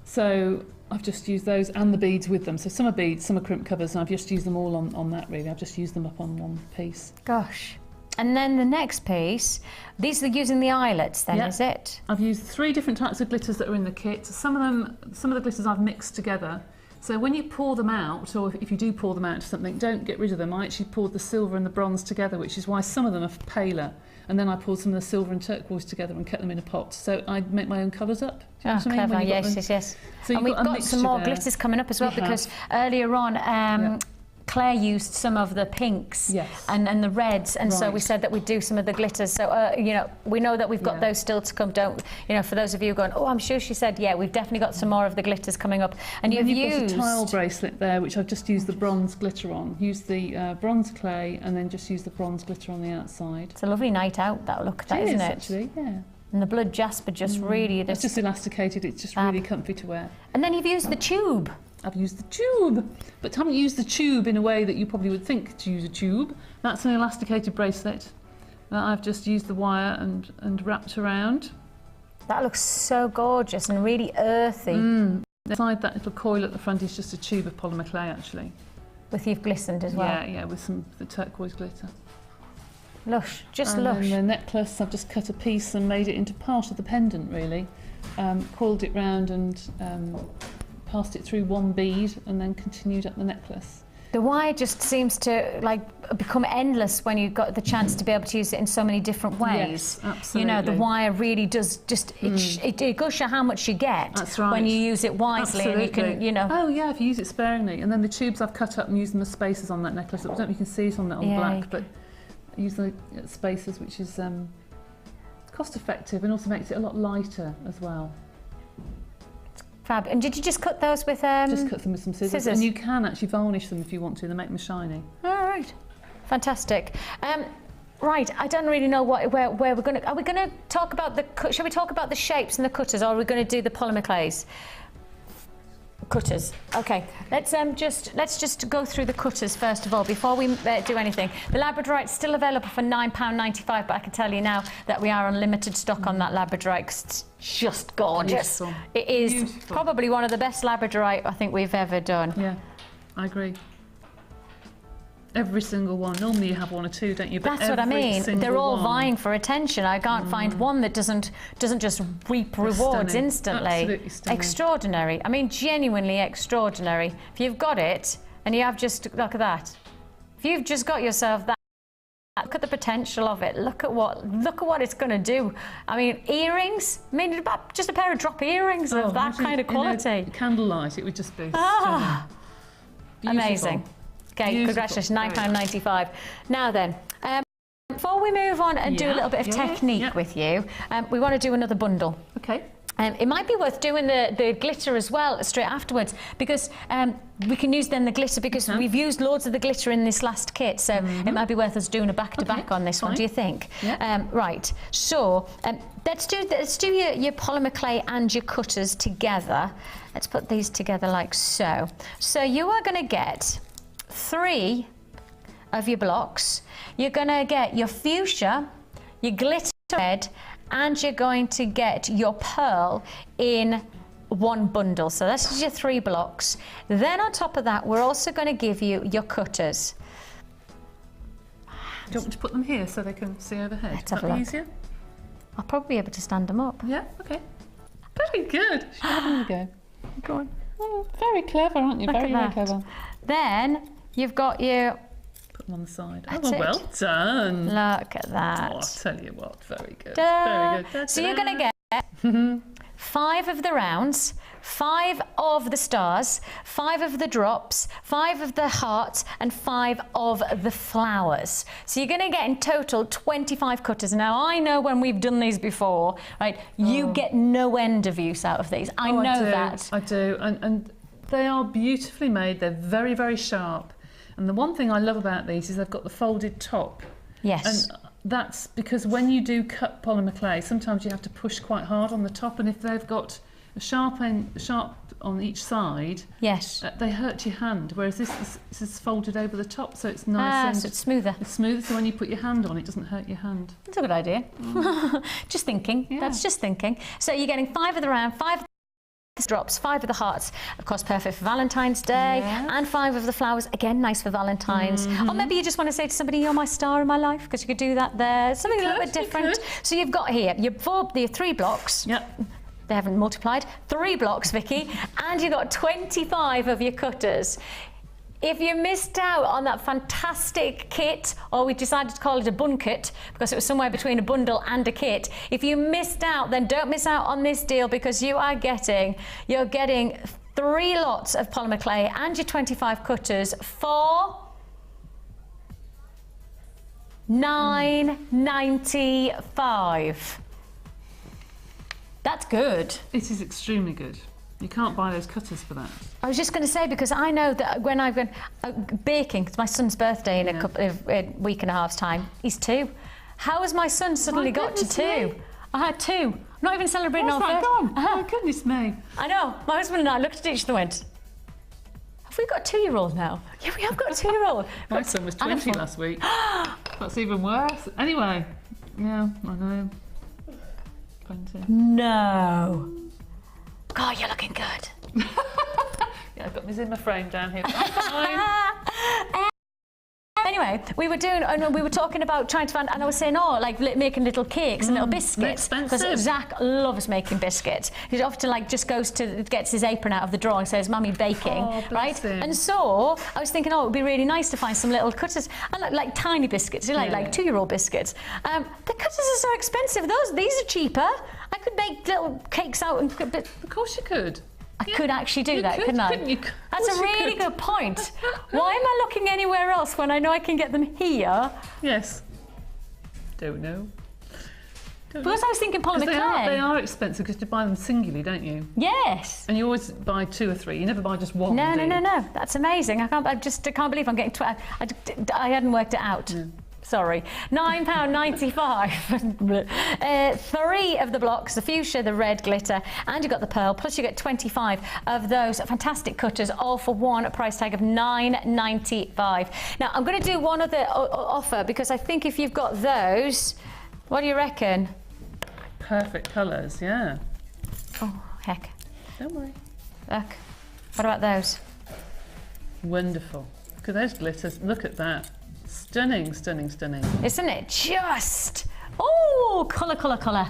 So I've just used those and the beads with them. So some are beads, some are crimp covers, and I've just used them all on that, really. I've just used them up on one piece. Gosh. And then the next piece, these are using the eyelets then, is it? I've used 3 different types of glitters that are in the kit. Some of the glitters I've mixed together. So when you pour them out, or if you do pour them out to something, don't get rid of them. I actually poured the silver and the bronze together, which is why some of them are paler. And then I poured some of the silver and turquoise together and kept them in a pot. So I make my own colours up. Oh, clever, yes. So and we've got some more glitters coming up as well, because earlier on, Claire used some of the pinks and the reds, and so we said that we'd do some of the glitters. So, you know, we know that we've got those still to come, don't, you know, for those of you going, oh, I'm sure she said, yeah, we've definitely got some more of the glitters coming up. And you've used... got a tile bracelet there, which I've just used the bronze glitter on. Use the bronze clay and then just use the bronze glitter on the outside. It's a lovely night out, that look, that, isn't it? Actually, yeah. And the blood jasper just really... It's just elasticated, it's just really comfy to wear. And then you've used the tube. I've used the tube, but haven't used the tube in a way that you probably would think to use a tube. That's an elasticated bracelet that I've just used the wire and wrapped around. That looks so gorgeous and really earthy. Inside that little coil at the front is just a tube of polymer clay, actually. With you've glistened as well. Yeah, with some the turquoise glitter. Lush, just lush. And the necklace, I've just cut a piece and made it into part of the pendant, really. Coiled it round and passed it through one bead and then continued up the necklace. The wire just seems to like become endless when you've got the chance to be able to use it in so many different ways. Yes, absolutely. You know, the wire really does just, it goes show how much you get. That's right. When you use it wisely. Absolutely. And you can, you know. Oh yeah, if you use it sparingly. And then the tubes I've cut up and used them as spacers on that necklace. I don't know if you can see it on the black, but I use the spacers, which is cost effective and also makes it a lot lighter as well. Fab. And did you just cut those with... Just cut them with some scissors. And you can actually varnish them if you want to. They make them shiny. All right. Fantastic. Right, I don't really know where we're going to... Are we going to talk about the... Shall we talk about the shapes and the cutters, or are we going to do the polymer clays? Cutters. Okay, let's just go through the cutters first of all before we do anything. The Labradorite's still available for £9.95, but I can tell you now that we are on limited stock on that Labradorite 'cause it's just gorgeous. Beautiful. It is Beautiful. probably one of the best Labradorite I think we've ever done. Yeah, I agree. Every single one. Normally you have one or two, don't you? But That's what I mean. They're all one. vying for attention. I can't find one that doesn't just reap rewards Stunning. instantly. Absolutely stunning. Extraordinary. I mean, genuinely extraordinary. If you've got it and you have just look at that. If you've just got yourself that, look at the potential of it. Look at what it's going to do. I mean, earrings. I mean, just a pair of drop earrings of that kind of quality. Candlelight, it would just be stunning. Amazing. Okay, congratulations, £9.95. Now then, before we move on and do a little bit of technique with you, we want to do another bundle. Okay. It might be worth doing the glitter as well straight afterwards, because we can use then the glitter, because we've used loads of the glitter in this last kit, so it might be worth us doing a back-to-back on this one. Do you think? Yeah. Right. So let's do your polymer clay and your cutters together. Let's put these together like so. So you are going to get 3 of your blocks. You're going to get your fuchsia, your glitter red, and you're going to get your pearl in one bundle. So that's just your 3 blocks. Then on top of that, we're also going to give you your cutters. Do you want me to put them here so they can see overhead? Let's have a look. Easier? I'll probably be able to stand them up. Yeah, okay. Very good. Shall we have a go? Go on. Oh, very clever, aren't you? Look Very, at very that. clever. Then you've got your... Put them on the side. That's oh, well done. Look at that. Oh, I'll tell you what, very good. Da. Very good. So you're going to get 5 of the rounds, 5 of the stars, 5 of the drops, 5 of the hearts, and 5 of the flowers. So you're going to get in total 25 cutters. Now, I know when we've done these before, right, you get no end of use out of these. I know that. I do. And they are beautifully made. They're very, very sharp. And the one thing I love about these is they've got the folded top. Yes. And that's because when you do cut polymer clay, sometimes you have to push quite hard on the top, and if they've got a sharp on each side, yes, they hurt your hand. Whereas this is folded over the top, so it's nice and so it's smoother. It's smooth, so when you put your hand on, it doesn't hurt your hand. That's a good idea. Just thinking. Yeah. That's just thinking. So you're getting 5 of the round, 5 of the drops, 5 of the hearts, of course perfect for Valentine's Day, and 5 of the flowers, again nice for Valentine's. Or maybe you just want to say to somebody, you're my star in my life, because you could do that there. Something a little bit different. So you've got here your 3 blocks. Yep. They haven't multiplied. 3 blocks, Vicky, and you've got 25 of your cutters. If you missed out on that fantastic kit, or we decided to call it a bun kit because it was somewhere between a bundle and a kit, if you missed out, then don't miss out on this deal, because you're getting 3 lots of polymer clay and your 25 cutters for $9.95. That's good. It is extremely good. You can't buy those cutters for that. I was just going to say, because I know that when I've been baking, it's my son's birthday in a week and a half's time. He's 2. How has my son suddenly got to 2? Me. I had 2. I'm not even celebrating our that first. gone? Oh, goodness me. I know. My husband and I looked at each other and went, have we got a 2-year-old now? Yeah, we have got a 2-year-old. My son was 20 last week. That's even worse. Anyway, yeah, I know. Plenty. No. God, you're looking good. Yeah, I've got my Zimmer frame down here. That's fine. Anyway, we were talking about trying to find, and I was saying, like making little cakes and little biscuits, because Zach loves making biscuits. He often just gets his apron out of the drawer and says, "Mummy, baking," right? Him. And so I was thinking, it would be really nice to find some little cutters, and like tiny biscuits, like 2-year-old biscuits. The cutters are so expensive. These are cheaper. I could make little cakes out and. Of course you could. I could actually do that, could, couldn't I? couldn't you? That's a really good point. Why am I looking anywhere else when I know I can get them here? Yes. Don't know. Because I was thinking polymer clay. They are expensive because you buy them singly, don't you? Yes. And you always buy 2 or 3. You never buy just one. No. That's amazing. I can't believe I'm getting. I hadn't worked it out. No. Sorry, £9.95. 3 of the blocks, the fuchsia, the red glitter, and you got the pearl, plus you get 25 of those fantastic cutters, all for one price tag of £9.95. Now, I'm going to do one other offer, because I think if you've got those, what do you reckon? Perfect colours, yeah. Oh, heck. Don't worry. Look. What about those? Wonderful. Look at those glitters. Look at that. Stunning, stunning, stunning. Isn't it just? Oh, colour, colour, colour.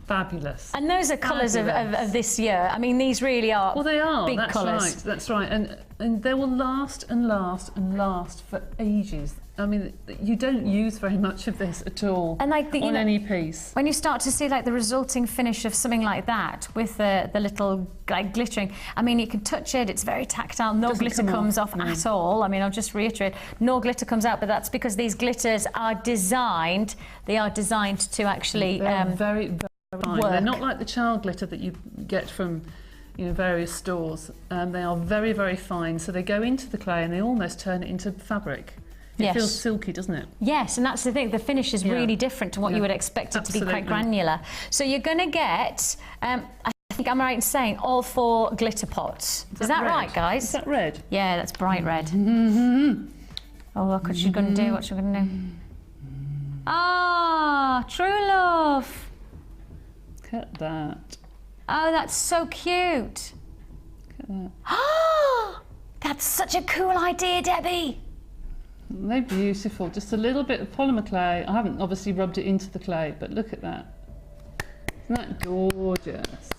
Fabulous. And those are colours of this year. I mean, these really are well, they are. Big That's colours. right. That's right. And they will last and last and last for ages. I mean, you don't use very much of this at all and like on any piece. When you start to see like the resulting finish of something like that with the little like glittering, I mean, you can touch it, it's very tactile, no glitter comes off at all. I mean, I'll just reiterate, no glitter comes out, but that's because these glitters are designed, they are designed to actually very, very fine. Work. They're not like the child glitter that you get from various stores. They are very, very fine, so they go into the clay and they almost turn it into fabric. It feels silky, doesn't it? Yes, and that's the thing. The finish is really different to what you would expect it to be quite granular. So you're going to get, I think I'm right in saying, all 4 glitter pots. Is that right, guys? Is that red? Yeah, that's bright red. Oh, look what she's going to do. What's she going to do? Ah, true love. Look at that. Oh, that's so cute. Look at that. Oh, that's such a cool idea, Debbie. They're beautiful. Just a little bit of polymer clay. I haven't obviously rubbed it into the clay, but look at that. Isn't that gorgeous?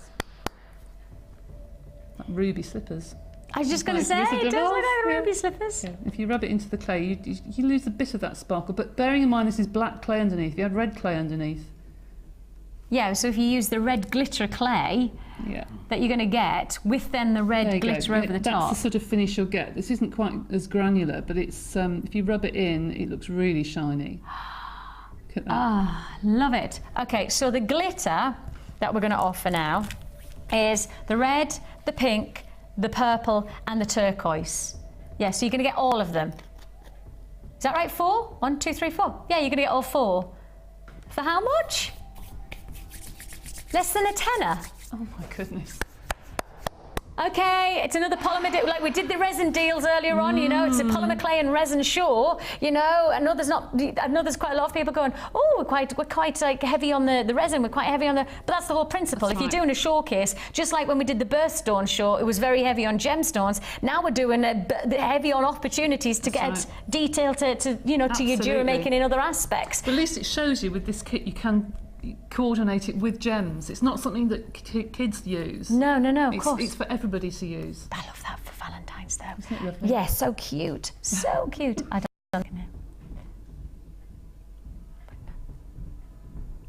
Like ruby slippers. I was just going to say, it does look like ruby slippers. Yeah. If you rub it into the clay, you lose a bit of that sparkle. But bearing in mind this is black clay underneath, if you had red clay underneath. Yeah, so if you use the red glitter clay that you're going to get with then the red glitter over the top. That's the sort of finish you'll get. This isn't quite as granular, but it's if you rub it in, it looks really shiny. Look at that. Ah, love it. Okay, so the glitter that we're going to offer now is the red, the pink, the purple, and the turquoise. Yeah, so you're going to get all of them. Is that right? 4? 1, 2, 3, 4. Yeah, you're going to get all 4. For how much? Less than a tenner. Oh my goodness. Okay, it's another polymer, like we did the resin deals earlier on, it's a polymer clay and resin sure, I know there's quite a lot of people going, oh, we're quite like heavy on the resin, we're quite heavy on but that's the whole principle. If you're doing a showcase, just like when we did the birthstone show, it was very heavy on gemstones, now we're doing heavy on opportunities to get detail to your jewellery making in other aspects. But at least it shows you with this kit you can coordinate it with gems. It's not something that kids use. No, of course. It's for everybody to use. I love that for Valentine's though. Isn't it lovely? Yeah, so cute. So cute. I don't know.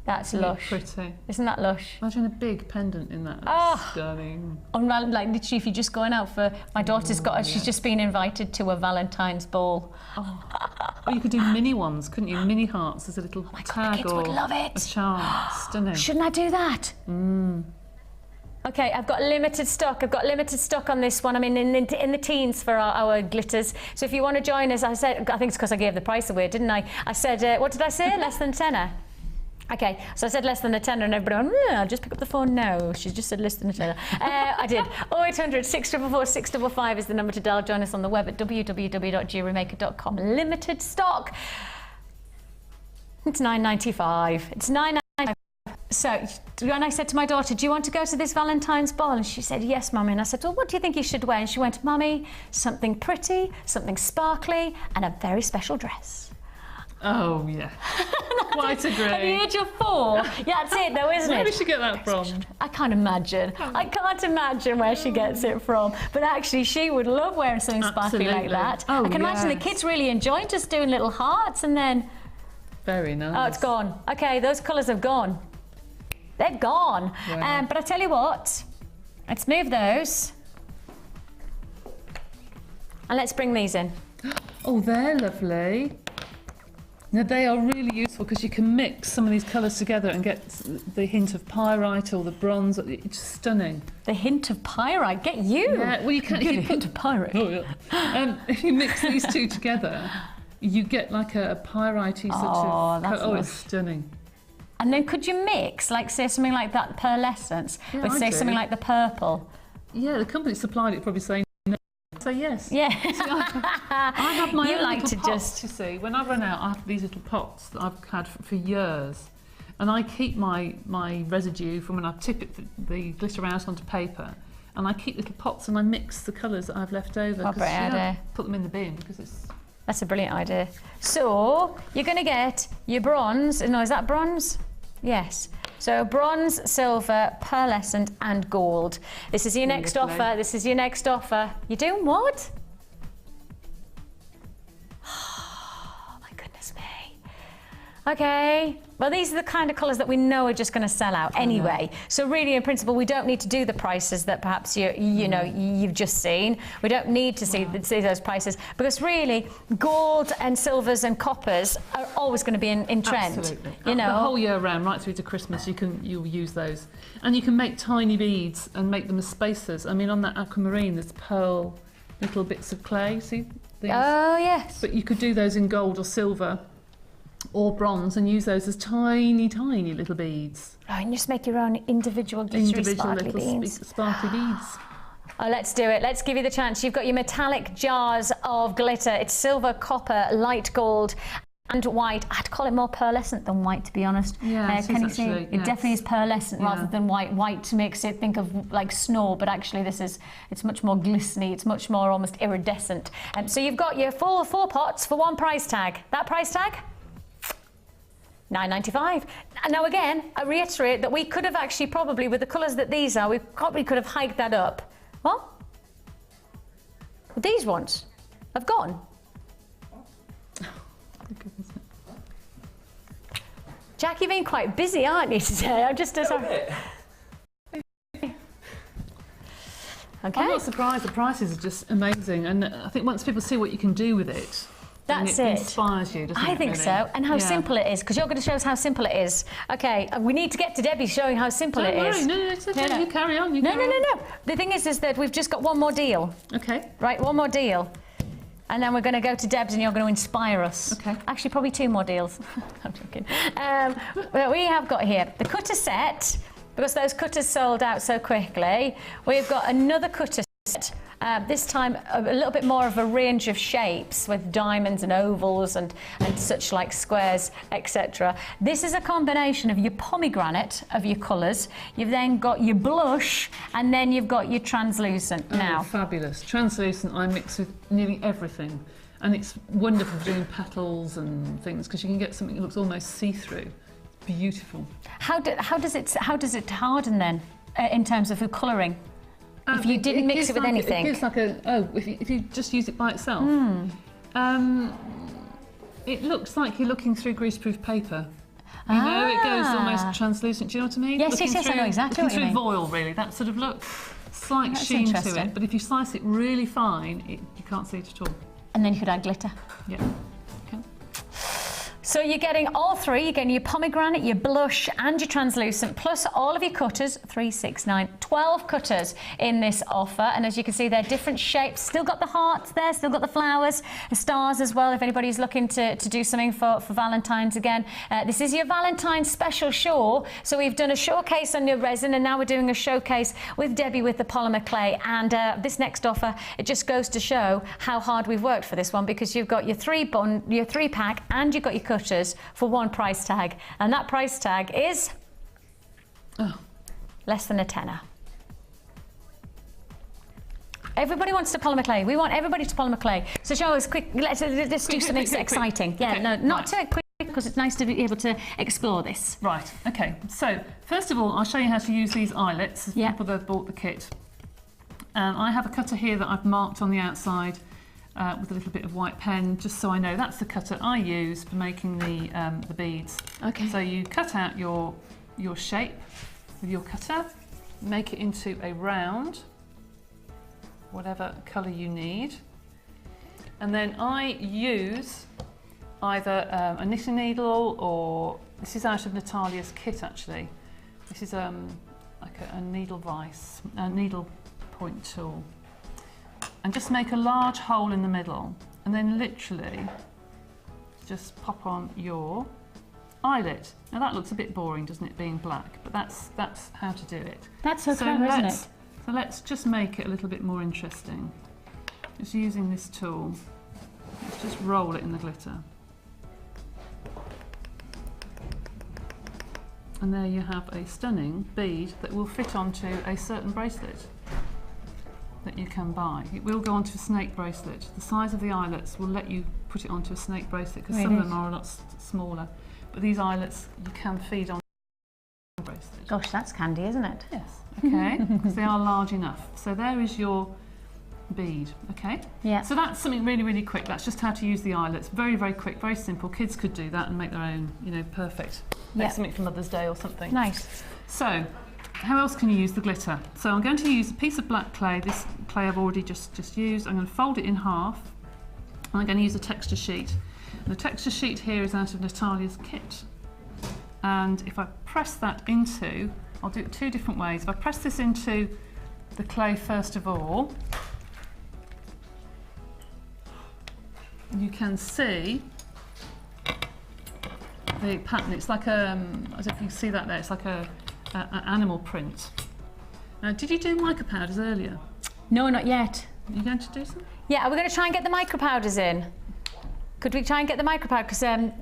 That's lush. Pretty. Isn't that lush? Imagine a big pendant in that. Oh, stunning. Like literally, if you're just going out for, my daughter's she's just been invited to a Valentine's ball. Oh. Or you could do mini ones, couldn't you? Mini hearts as a little tag kids or would love it. a charm. Stunning. Shouldn't I do that? Okay, I've got limited stock. I've got limited stock on this one. I mean, in the teens for our glitters. So if you want to join us, I think it's because I gave the price away, didn't I? I said, what did I say? Less than a tenner. Okay, so I said less than a tenner and everybody went, I'll just pick up the phone now. She just said less than a tenner. I did. 0800 644 655 is the number to dial. Join us on the web at www.jewellerymaker.com. Limited stock. It's $9.95. It's $9.95. So when I said to my daughter, do you want to go to this Valentine's ball? And she said, yes, Mummy. And I said, well, what do you think you should wear? And she went, Mummy, something pretty, something sparkly, and a very special dress. Oh, yeah. Quite agree. At the age of 4. Yeah, that's it though, isn't it? Where did she get that from? I can't imagine. I can't imagine where she gets it from. But actually, she would love wearing something sparkly like that. Oh, I can imagine the kids really enjoying just doing little hearts and then... Very nice. Oh, it's gone. Okay, those colours have gone. They've gone. Wow. But I tell you what, let's move those. And let's bring these in. Oh, they're lovely. Now they are really useful because you can mix some of these colours together and get the hint of pyrite or the bronze. It's stunning. The hint of pyrite? Get you! Yeah, well you can. If you put pyrite. Oh, yeah. If you mix these two together, you get like a pyrite-y sort of... that's oh, nice. it's stunning. And then could you mix, like say something like that pearlescence with say something like the purple? Yeah, the company that supplied it probably saying no. So yes. Yeah. See, I have my own like little to pots, you see. When I run out, I have these little pots that I've had for years. And I keep my residue from when I tip the glitter out onto paper. And I keep little pots and I mix the colours that I've left over. Oh, brilliant idea. Put them in the bin because it's... That's a brilliant idea. So you're going to get your bronze. No, is that bronze? Yes. So bronze, silver, pearlescent and gold. This is your next offer. This is your next offer. You're doing what? Oh, my goodness me. Okay. Well, these are the kind of colours that we know are just going to sell out anyway. So really, in principle, we don't need to do the prices that perhaps you've just seen. We don't need to see those prices because really, gold and silvers and coppers are always going to be in trend. Absolutely. You know, the whole year round, right through to Christmas, you'll use those, and you can make tiny beads and make them as spacers. I mean, on that aquamarine, there's pearl, little bits of clay. See? These? Oh yes. But you could do those in gold or silver. Or bronze, and use those as tiny, tiny little beads. Right, and just make your own individual sparkly beads. Sparkly beads. Oh, let's do it. Let's give you the chance. You've got your metallic jars of glitter. It's silver, copper, light gold, and white. I'd call it more pearlescent than white, to be honest. Yeah, can you see? It definitely is pearlescent rather than white. White makes it think of like snow, but actually it's much more glistening. It's much more almost iridescent. So you've got your full 4 pots for one price tag. That price tag? £9.95. And now again, I reiterate that we could have actually probably, with the colours that these are, we probably could have hiked that up. What? Well, these ones have gone. Jack, you've been quite busy, aren't you, today? I'm just as bit. Okay. I'm not surprised. The prices are just amazing, and I think once people see what you can do with it, that's it it. Inspires you, doesn't it? I think really? so, and how simple it is, because you're going to show us how simple it is. Okay, we need to get to Debbie showing how simple Don't it worry. is. No, it's okay. No. You carry on. No. The thing is that we've just got one more deal. Okay. Right, one more deal. And then we're going to go to Deb's and you're going to inspire us. Okay. Actually, probably 2 more deals. I'm joking. But we have got here the cutter set, because those cutters sold out so quickly. We've got another cutter set. This time a little bit more of a range of shapes with diamonds and ovals and such like squares, etc. This is a combination of your pomegranate of your colours. You've then got your blush and then you've got your translucent. Oh, now, fabulous. Translucent I mix with nearly everything, and it's wonderful for doing petals and things because you can get something that looks almost see-through. Beautiful. How does it harden then in terms of the colouring? If you didn't mix it with anything. It gives like if you just use it by itself. It looks like you're looking through greaseproof paper. You know, it goes almost translucent. Do you know what I mean? Yes, I know exactly what you mean. Through foil, really, that sort of look. Slight sheen to it, but if you slice it really fine, you can't see it at all. And then you could add glitter. Yeah. Okay. So you're getting all 3. You're getting your pomegranate, your blush and your translucent, plus all of your cutters, 3, 6, 9, 12 cutters in this offer. And as you can see, they're different shapes. Still got the hearts there, still got the flowers, the stars as well, if anybody's looking to do something for Valentine's again. This is your Valentine's special show. So we've done a showcase on your resin, and now we're doing a showcase with Debbie with the polymer clay. And this next offer, it just goes to show how hard we've worked for this one, because you've got your 3-pack and you've got your cutters for one price tag, and that price tag is less than a tenner. Everybody wants to polymer clay. We want everybody to polymer clay. So show us quick. Let's do something exciting. Yeah, okay. No, not too quick, because it's nice to be able to explore this. Right. Okay. So first of all, I'll show you how to use these eyelets. As people that have bought the kit. I have a cutter here that I've marked on the outside. With a little bit of white pen, just so I know that's the cutter I use for making the beads. Okay. So you cut out your shape with your cutter, make it into a round, whatever colour you need, and then I use either a knitting needle, or this is out of Natalia's kit actually. This is like a needle vise, a needle point tool. And just make a large hole in the middle, and then literally just pop on your eyelet. Now that looks a bit boring, doesn't it, being black, but that's how to do it. That's so clever, isn't it? So let's just make it a little bit more interesting. Just using this tool, let's just roll it in the glitter. And there you have a stunning bead that will fit onto a certain bracelet that you can buy. It will go onto a snake bracelet. The size of the eyelets will let you put it onto a snake bracelet because some of them are a lot smaller. But these eyelets you can feed on a bracelet. Gosh, that's candy, isn't it? Yes, okay, because they are large enough. So there is your bead, okay? Yeah. So that's something really, really quick. That's just how to use the eyelets. Very, very quick, very simple. Kids could do that and make their own, you know, perfect. Make something for Mother's Day or something. Nice. So, how else can you use the glitter? So I'm going to use a piece of black clay. This clay I've already just used. I'm going to fold it in half. And I'm going to use a texture sheet. And the texture sheet here is out of Natalia's kit. And if I press that into, I'll do it 2 different ways. If I press this into the clay first of all, you can see the pattern. It's like I don't know if you can see that there. It's like an animal print. Now, did you do mica powders earlier? No, not yet. Are you going to do some? Yeah, we're going to try and get the micro powders in. Could we try and get the micro powder? Because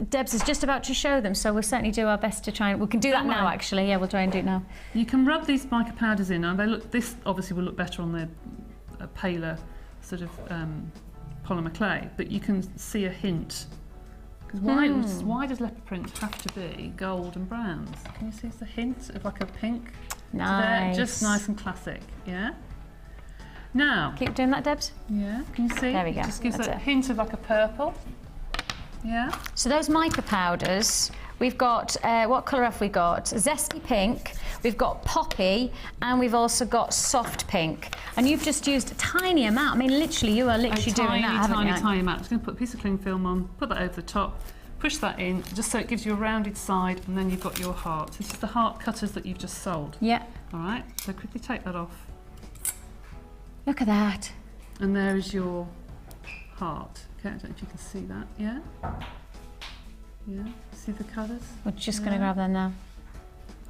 Debs is just about to show them, so we'll certainly do our best to try and... We can do that now, actually. Yeah, we'll try and do it now. You can rub these mica powders in. Now, they look. This obviously will look better on the paler sort of polymer clay, but you can see a hint. Because why does leopard print have to be gold and browns? Can you see it's a hint of like a pink? Nice. So just nice and classic, yeah? Now... Keep doing that, Debs. Yeah, can you see? There we go. It just gives That's a hint of like a purple. Yeah. So those mica powders, we've got, what colour have we got? Zesty pink, we've got poppy, and we've also got soft pink. And you've just used a tiny amount. I mean, literally, you are literally doing that, haven't you? Tiny amount. I'm just going to put a piece of cling film on, put that over the top, push that in, just so it gives you a rounded side, and then you've got your heart. This is the heart cutters that you've just sold. Yeah. All right, so quickly take that off. Look at that. And there is your heart. Okay, I don't know if you can see that, yeah? Yeah, see the colours? We're just going to grab them now.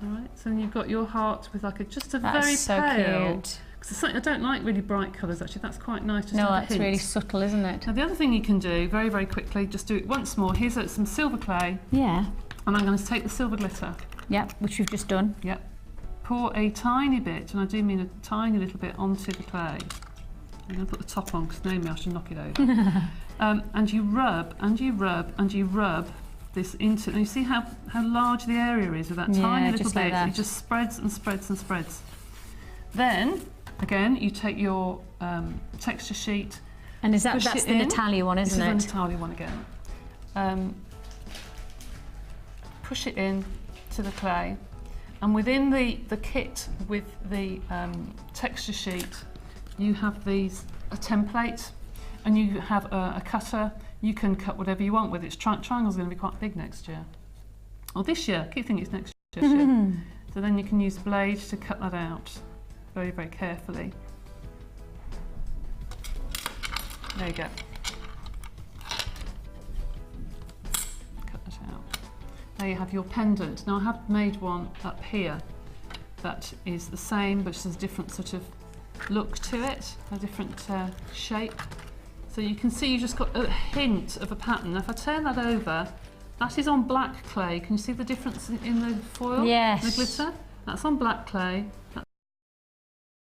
All right, so then you've got your heart with like just a That's very so pale. Cute. Because I don't like really bright colours actually, that's quite nice. Just No, to have a that's hint. really subtle, isn't it? Now the other thing you can do, very, very quickly, just do it once more. Here's some silver clay. Yeah. And I'm going to take the silver glitter. Yep, which we've just done. Yep. Pour a tiny bit, and I do mean a tiny little bit, onto the clay. I'm going to put the top on because maybe I should knock it over. And you rub, and you rub, and you rub this into, and you see how large the area is with that tiny little bit. It just spreads and spreads and spreads. Then, again, you take your texture sheet. And is that's the Natalia one, isn't it? This is the Natalia one again. Push it in to the clay, and within the kit with the texture sheet, you have a template, and you have a cutter. You can cut whatever you want with it. Triangle's going to be quite big next year. Or this year. I keep thinking it's next year. So then you can use a blade to cut that out very, very carefully. There you go. Cut that out. There you have your pendant. Now I have made one up here that is the same, but just has a different sort of look to it, a different shape. So you can see you've just got a hint of a pattern. Now if I turn that over, that is on black clay. Can you see the difference in the foil? Yes. The glitter? That's on black clay.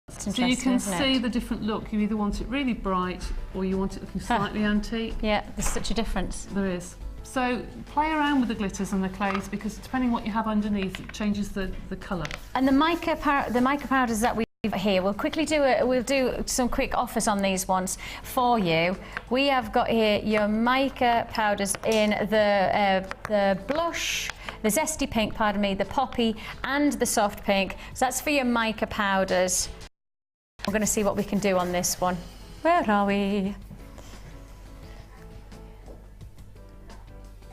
That's so you can see the different look. You either want it really bright or you want it looking slightly antique. Yeah, there's such a difference. There is. So play around with the glitters and the clays because depending what you have underneath, it changes the colour. And the mica powders that we here, we'll quickly we'll do some quick offers on these ones for you. We have got here your mica powders in the blush, the zesty pink, pardon me, the poppy and the soft pink. So that's for your mica powders. We're going to see what we can do on this one. Where are we?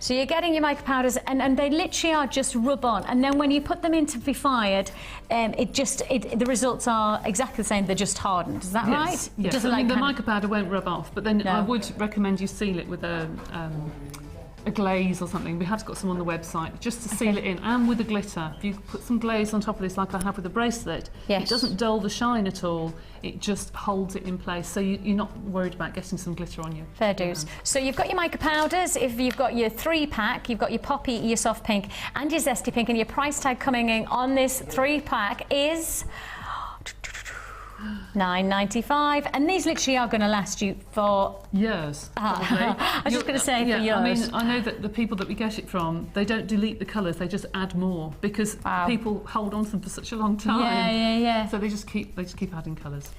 So you're getting your mica powders and they literally are just rub on, and then when you put them in to be fired, the results are exactly the same, they're just hardened. Is that right? Yes. It doesn't the mica powder won't rub off, but then I would recommend you seal it with a a glaze or something, we have got some on the website just to seal it in, and with the glitter. If you put some glaze on top of this, like I have with the bracelet, it doesn't dull the shine at all. It just holds it in place, so you're not worried about getting some glitter on you. Fair dues. So you've got your mica powders. If you've got your 3-pack, you've got your poppy, your soft pink, and your zesty pink, and your price tag coming in on this 3-pack is £9.95, and these literally are going to last you for years. I was just going to say for years. I mean, I know that the people that we get it from, they don't delete the colours; they just add more because people hold on to them for such a long time. Yeah. So they just keep adding colours.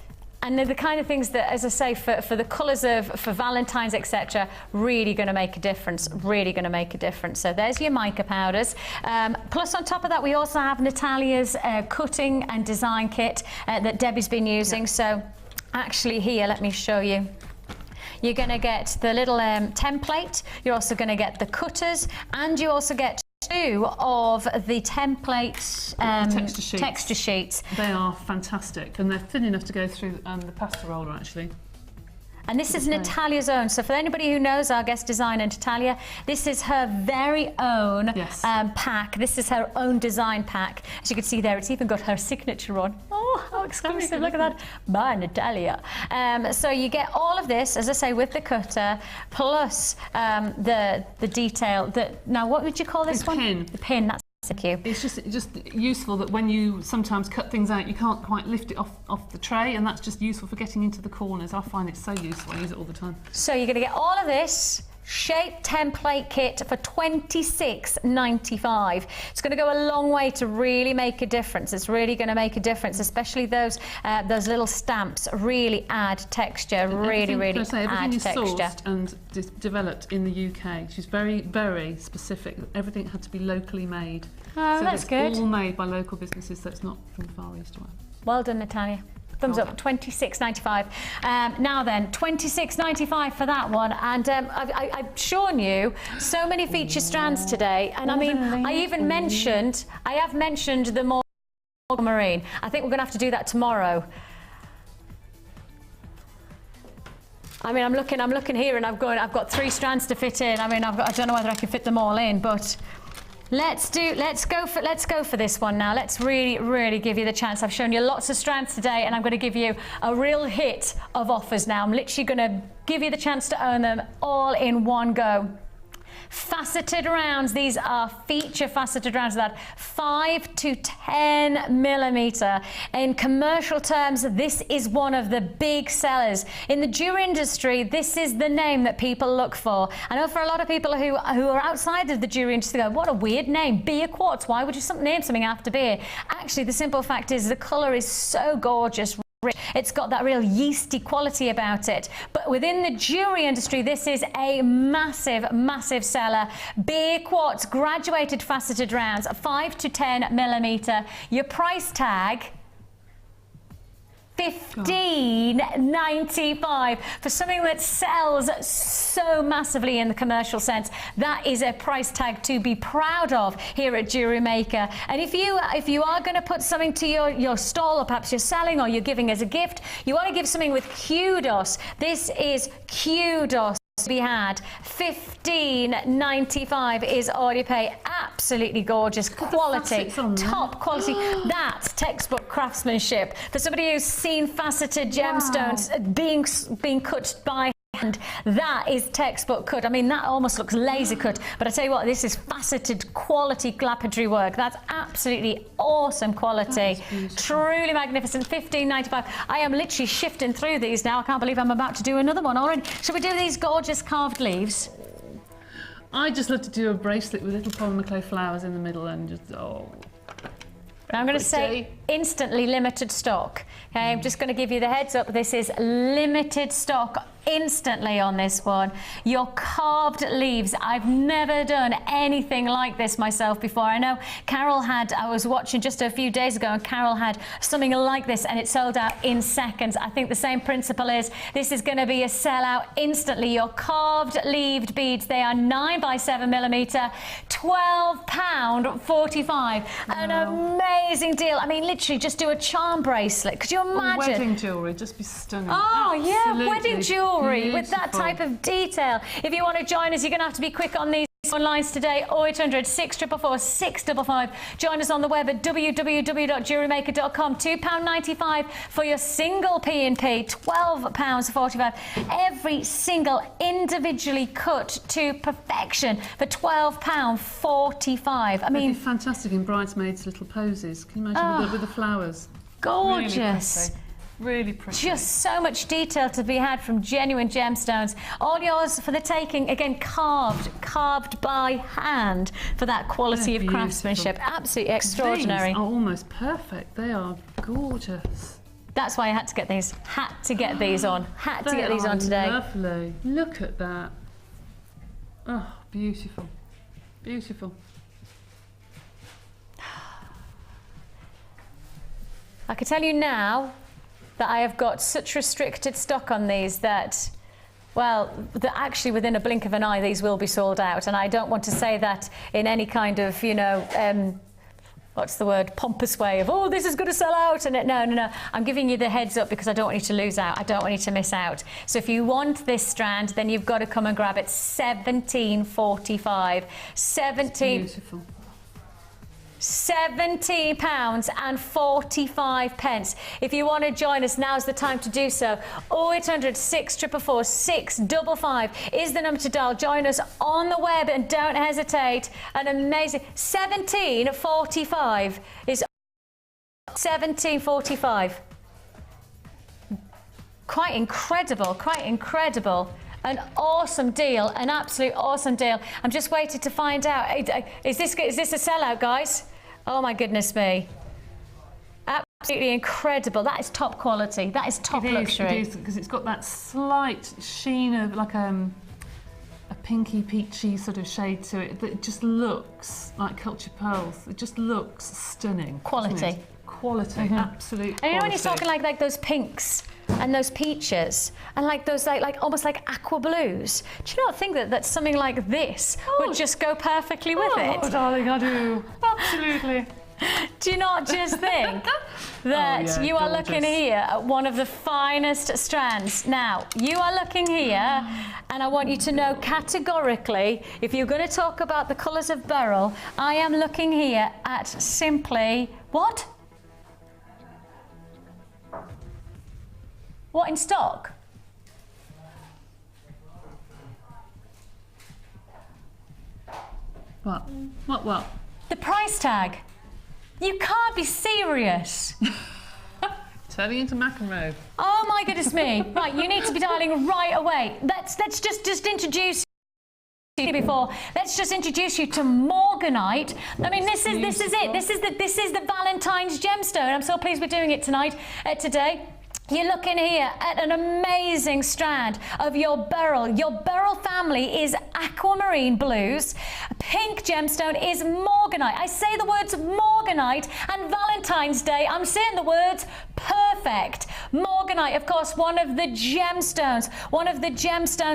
And they're the kind of things that, as I say, for the colours for Valentine's, etc., really going to make a difference. Really going to make a difference. So there's your mica powders. Plus, on top of that, we also have Natalia's cutting and design kit that Debbie's been using. So, actually, here, let me show you. You're going to get the little template. You're also going to get the cutters, and you also get 2 of the template texture sheets. They are fantastic, and they're thin enough to go through the pasta roller, actually. And this is Natalia's own. So for anybody who knows our guest designer, Natalia, this is her very own pack. This is her own design pack. As you can see there, it's even got her signature on. Oh, how exclusive. Look at that. By Natalia. So you get all of this, as I say, with the cutter, plus the detail. Now, what would you call this one? Pin. The pin. That's you. It's just useful that when you sometimes cut things out, you can't quite lift it off the tray, and that's just useful for getting into the corners. I find it so useful. I use it all the time. So you're going to get all of this shape template kit for £26.95. It's going to go a long way to really make a difference. It's really going to make a difference, especially those little stamps really add texture. Really add texture. Everything is sourced and developed in the UK. She's very, very specific. Everything had to be locally made. Oh, so that's good. All made by local businesses, so it's not from the Far East. Well done, Natalia. Thumbs up, £26.95. Now then, £26.95 for that one. And I've shown you so many feature strands today. And I mean, I have mentioned the more marine. I think we're going to have to do that tomorrow. I mean, I'm looking here, and I've got 3 strands to fit in. I mean, I don't know whether I can fit them all in, but let's go for this one now. Let's really give you the chance. I've shown you lots of strands today, and I'm going to give you a real hit of offers now. I'm literally going to give you the chance to own them all in one go. Faceted rounds. These are feature faceted rounds that 5 to 10 millimeter. In commercial terms, this is one of the big sellers. In the jewelry industry, this is the name that people look for. I know for a lot of people who are outside of the jewelry industry, go, what a weird name, beer quartz. Why would you name something after beer? Actually, the simple fact is the color is so gorgeous. It's got that real yeasty quality about it. But within the jewelry industry, this is a massive seller. Beer quartz graduated faceted rounds, 5 to 10 millimeter. Your price tag, $15.95 for something that sells so massively in the commercial sense. That is a price tag to be proud of here at Jewellery Maker. And if you are going to put something to your stall, or perhaps you're selling or you're giving as a gift, you want to give something with kudos. This is kudos to be had. $15.95 is all you pay. Absolutely gorgeous quality, top quality. That's textbook craftsmanship. For somebody who's seen faceted gemstones being cut by hand, that is textbook cut. I mean, that almost looks laser cut, but I tell you what, this is faceted quality lapidary work. That's absolutely awesome quality. Truly magnificent. $15.95. I am literally shifting through these now. I can't believe I'm about to do another one already. Shall we do these gorgeous carved leaves? I just love to do a bracelet with little polymer clay flowers in the middle, and just I'm going to say instantly limited stock. Okay, I'm just going to give you the heads up. This is limited stock instantly on this one. Your carved leaves. I've never done anything like this myself before. I know Carol had, I was watching just a few days ago, and Carol had something like this, and it sold out in seconds. I think the same principle is, this is going to be a sellout instantly. Your carved leaved beads, they are 9 by 7 millimeter, £12.45. An amazing deal. I mean, literally just do a charm bracelet. Could you imagine? Wedding jewellery, just be stunning. Oh, absolutely. Yeah, wedding jewellery with that type of detail. If you want to join us, you're going to have to be quick on these online today, 0800 644 655. Join us on the web at www.jewellerymaker.com. £2.95 for your single P&P, £12.45. Every single individually cut to perfection for £12.45. I mean, they'd be fantastic in bridesmaids' little poses. Can you imagine with the flowers? Gorgeous. Really pretty. Just so much detail to be had from genuine gemstones. All yours for the taking. Again, carved by hand for that quality of craftsmanship. Absolutely extraordinary. These are almost perfect. They are gorgeous. That's why I had to get these. Had to get these on. Had to get these on today. Lovely. Look at that. Oh, beautiful. Beautiful. I can tell you now that I have got such restricted stock on these that, well, that actually within a blink of an eye these will be sold out. And I don't want to say that in any kind of, you know, what's the word, pompous way of, oh, this is going to sell out. And no. I'm giving you the heads up because I don't want you to lose out. I don't want you to miss out. So if you want this strand, then you've got to come and grab it. £17.45. Beautiful. £17.45. If you want to join us, now's the time to do so. 0800 644 655 is the number to dial. Join us on the web and don't hesitate. An amazing £17.45 is £17.45. Quite incredible. An awesome deal, an absolute awesome deal. I'm just waiting to find out. Is this a sellout, guys? Oh my goodness me. Absolutely incredible. That is top quality. That is top luxury. It is, because it's got that slight sheen of like a pinky peachy sort of shade to it that just looks like cultured pearls. It just looks stunning. Quality. Quality, absolute quality. And you know when you're talking like those pinks and those peaches and like those like almost like aqua blues, do you not think that something like this would just go perfectly with it? Oh, darling, I do. Absolutely. Do you not just think that you are looking here at one of the finest strands? Now, you are looking here, and I want you to know categorically, if you're going to talk about the colours of beryl, I am looking here at simply what? What in stock? What? The price tag. You can't be serious. Turning into McEnroe. Oh my goodness me. Right, you need to be dialing right away. Let's just introduce you before. Let's just introduce you to Morganite. I mean, this is it. This is the Valentine's gemstone. I'm so pleased we're doing it today. You're looking here at an amazing strand of your beryl. Your beryl family is aquamarine blues. Pink gemstone is Morganite. I say the words Morganite and Valentine's Day. I'm saying the words perfect. Morganite, of course, one of the gemstones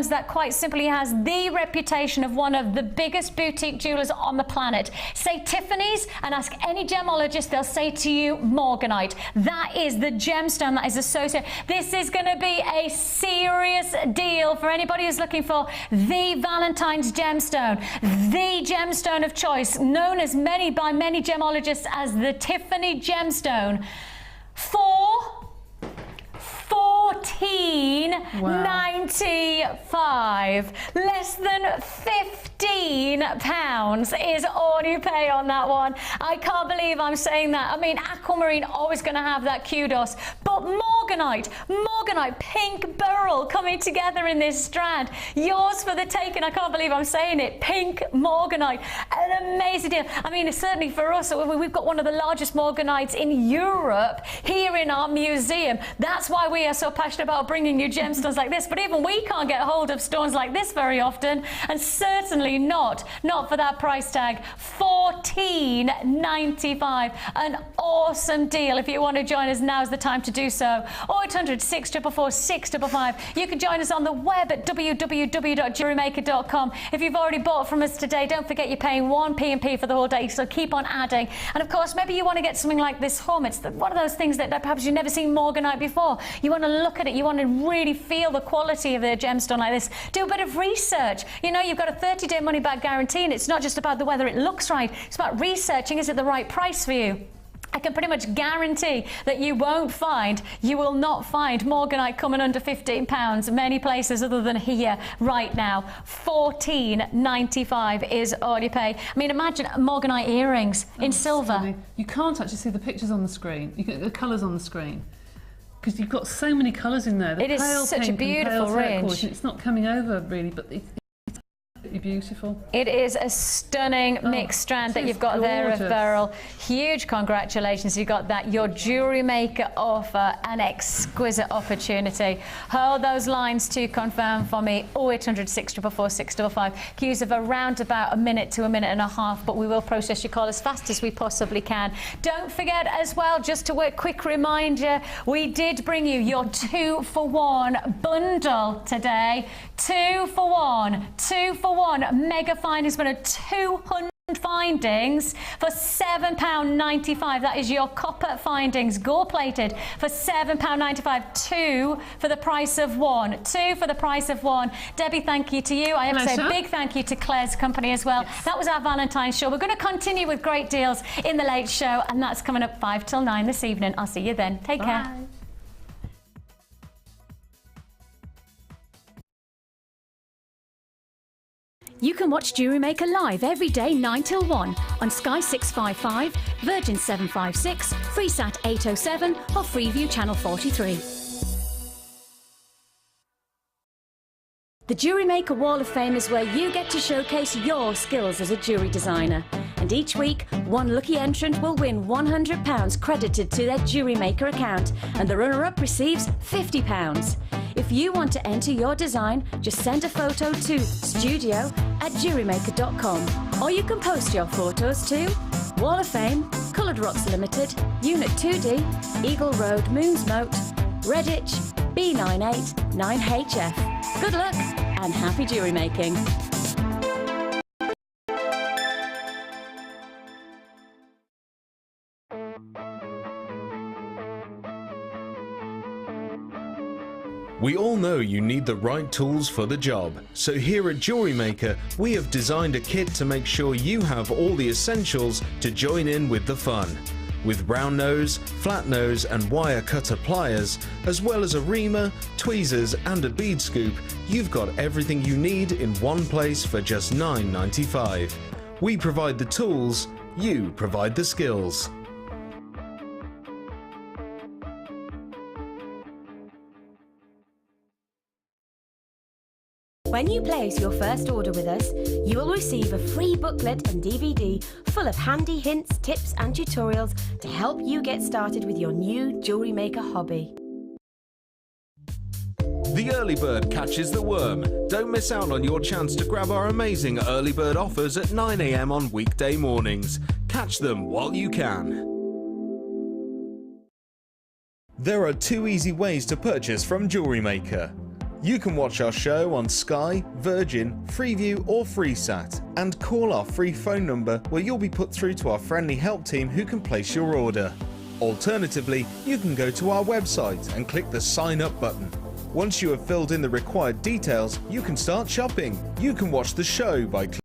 that quite simply has the reputation of one of the biggest boutique jewelers on the planet. Say Tiffany's and ask any gemologist, they'll say to you Morganite. That is the gemstone that is associated. This is going to be a serious deal for anybody who's looking for the Valentine's gemstone, the gemstone of choice, known as by many gemologists as the Tiffany gemstone. For £14.95, less than £15 is all you pay on that one. I can't believe I'm saying that. I mean, aquamarine always going to have that kudos, but Morganite, pink beryl coming together in this strand. Yours for the taking. I can't believe I'm saying it. Pink Morganite, an amazing deal. I mean, certainly for us, we've got one of the largest Morganites in Europe here in our museum. That's why we are so passionate about bringing you gemstones like this, but even we can't get hold of stones like this very often, and certainly not for that price tag. £14.95, an awesome deal. If you want to join us, now's the time to do so. 0800 6 644 655. You can join us on the web at www.jewellerymaker.com. If you've already bought from us today, don't forget you're paying 1 P&P for the whole day, so keep on adding. And of course, maybe you want to get something like this home. It's one of those things that perhaps you've never seen morganite before. You want to look at it, you want to really feel the quality of the gemstone like this. Do a bit of research. You know, you've got a 30-day money-back guarantee, and it's not just about whether it looks right. It's about researching, is it the right price for you? I can pretty much guarantee that you will not find morganite coming under £15 many places other than here right now. $14.95 is all you pay. I mean, imagine morganite earrings in silver. Stunning. You can't actually see the pictures on the screen. You get the colours on the screen. Because you've got so many colours in there. It is such a beautiful range. It's not coming over really, but it's beautiful. It is a stunning mixed strand that you've got gorgeous. there of beryl. Huge congratulations, you got that. Your Jewellery Maker offer, an exquisite opportunity. Hold those lines to confirm for me. 0800 644 655. Queues of around about a minute to a minute and a half, but we will process your call as fast as we possibly can. Don't forget as well, just to a quick reminder, we did bring you your 2-for-1 bundle today. 2 for 1 mega findings, but a 200 findings for £7.95. That is your copper findings, gold plated for £7.95. 2 for the price of 1. 2 for the price of 1. Debbie, thank you to you. I have to say a big thank you to Clare's company as well. Yes. That was our Valentine's show. We're going to continue with great deals in the late show, and that's coming up 5 till 9 this evening. I'll see you then. Take care. You can watch Jewellery Maker live every day 9 till 1 on Sky 655, Virgin 756, Freesat 807 or Freeview Channel 43. The Jewellery Maker Wall of Fame is where you get to showcase your skills as a jewellery designer. And each week, one lucky entrant will win £100 credited to their Jewellery Maker account, and the runner-up receives £50. If you want to enter your design, just send a photo to studio@jewellerymaker.com, or you can post your photos to Wall of Fame, Coloured Rocks Limited, Unit 2D, Eagle Road, Moonsmote, Redditch, B98 9HF. Good luck and happy jewellery making. We all know you need the right tools for the job, so here at Jewellery Maker we have designed a kit to make sure you have all the essentials to join in with the fun. With round nose, flat nose and wire cutter pliers, as well as a reamer, tweezers and a bead scoop, you've got everything you need in one place for just $9.95. We provide the tools, you provide the skills. When you place your first order with us, you will receive a free booklet and DVD full of handy hints, tips and tutorials to help you get started with your new Jewellery Maker hobby. The early bird catches the worm. Don't miss out on your chance to grab our amazing early bird offers at 9 AM on weekday mornings. Catch them while you can. There are 2 easy ways to purchase from Jewellery Maker. You can watch our show on Sky, Virgin, Freeview or Freesat, and call our free phone number where you'll be put through to our friendly help team who can place your order. Alternatively, you can go to our website and click the sign up button. Once you have filled in the required details, you can start shopping. You can watch the show by clicking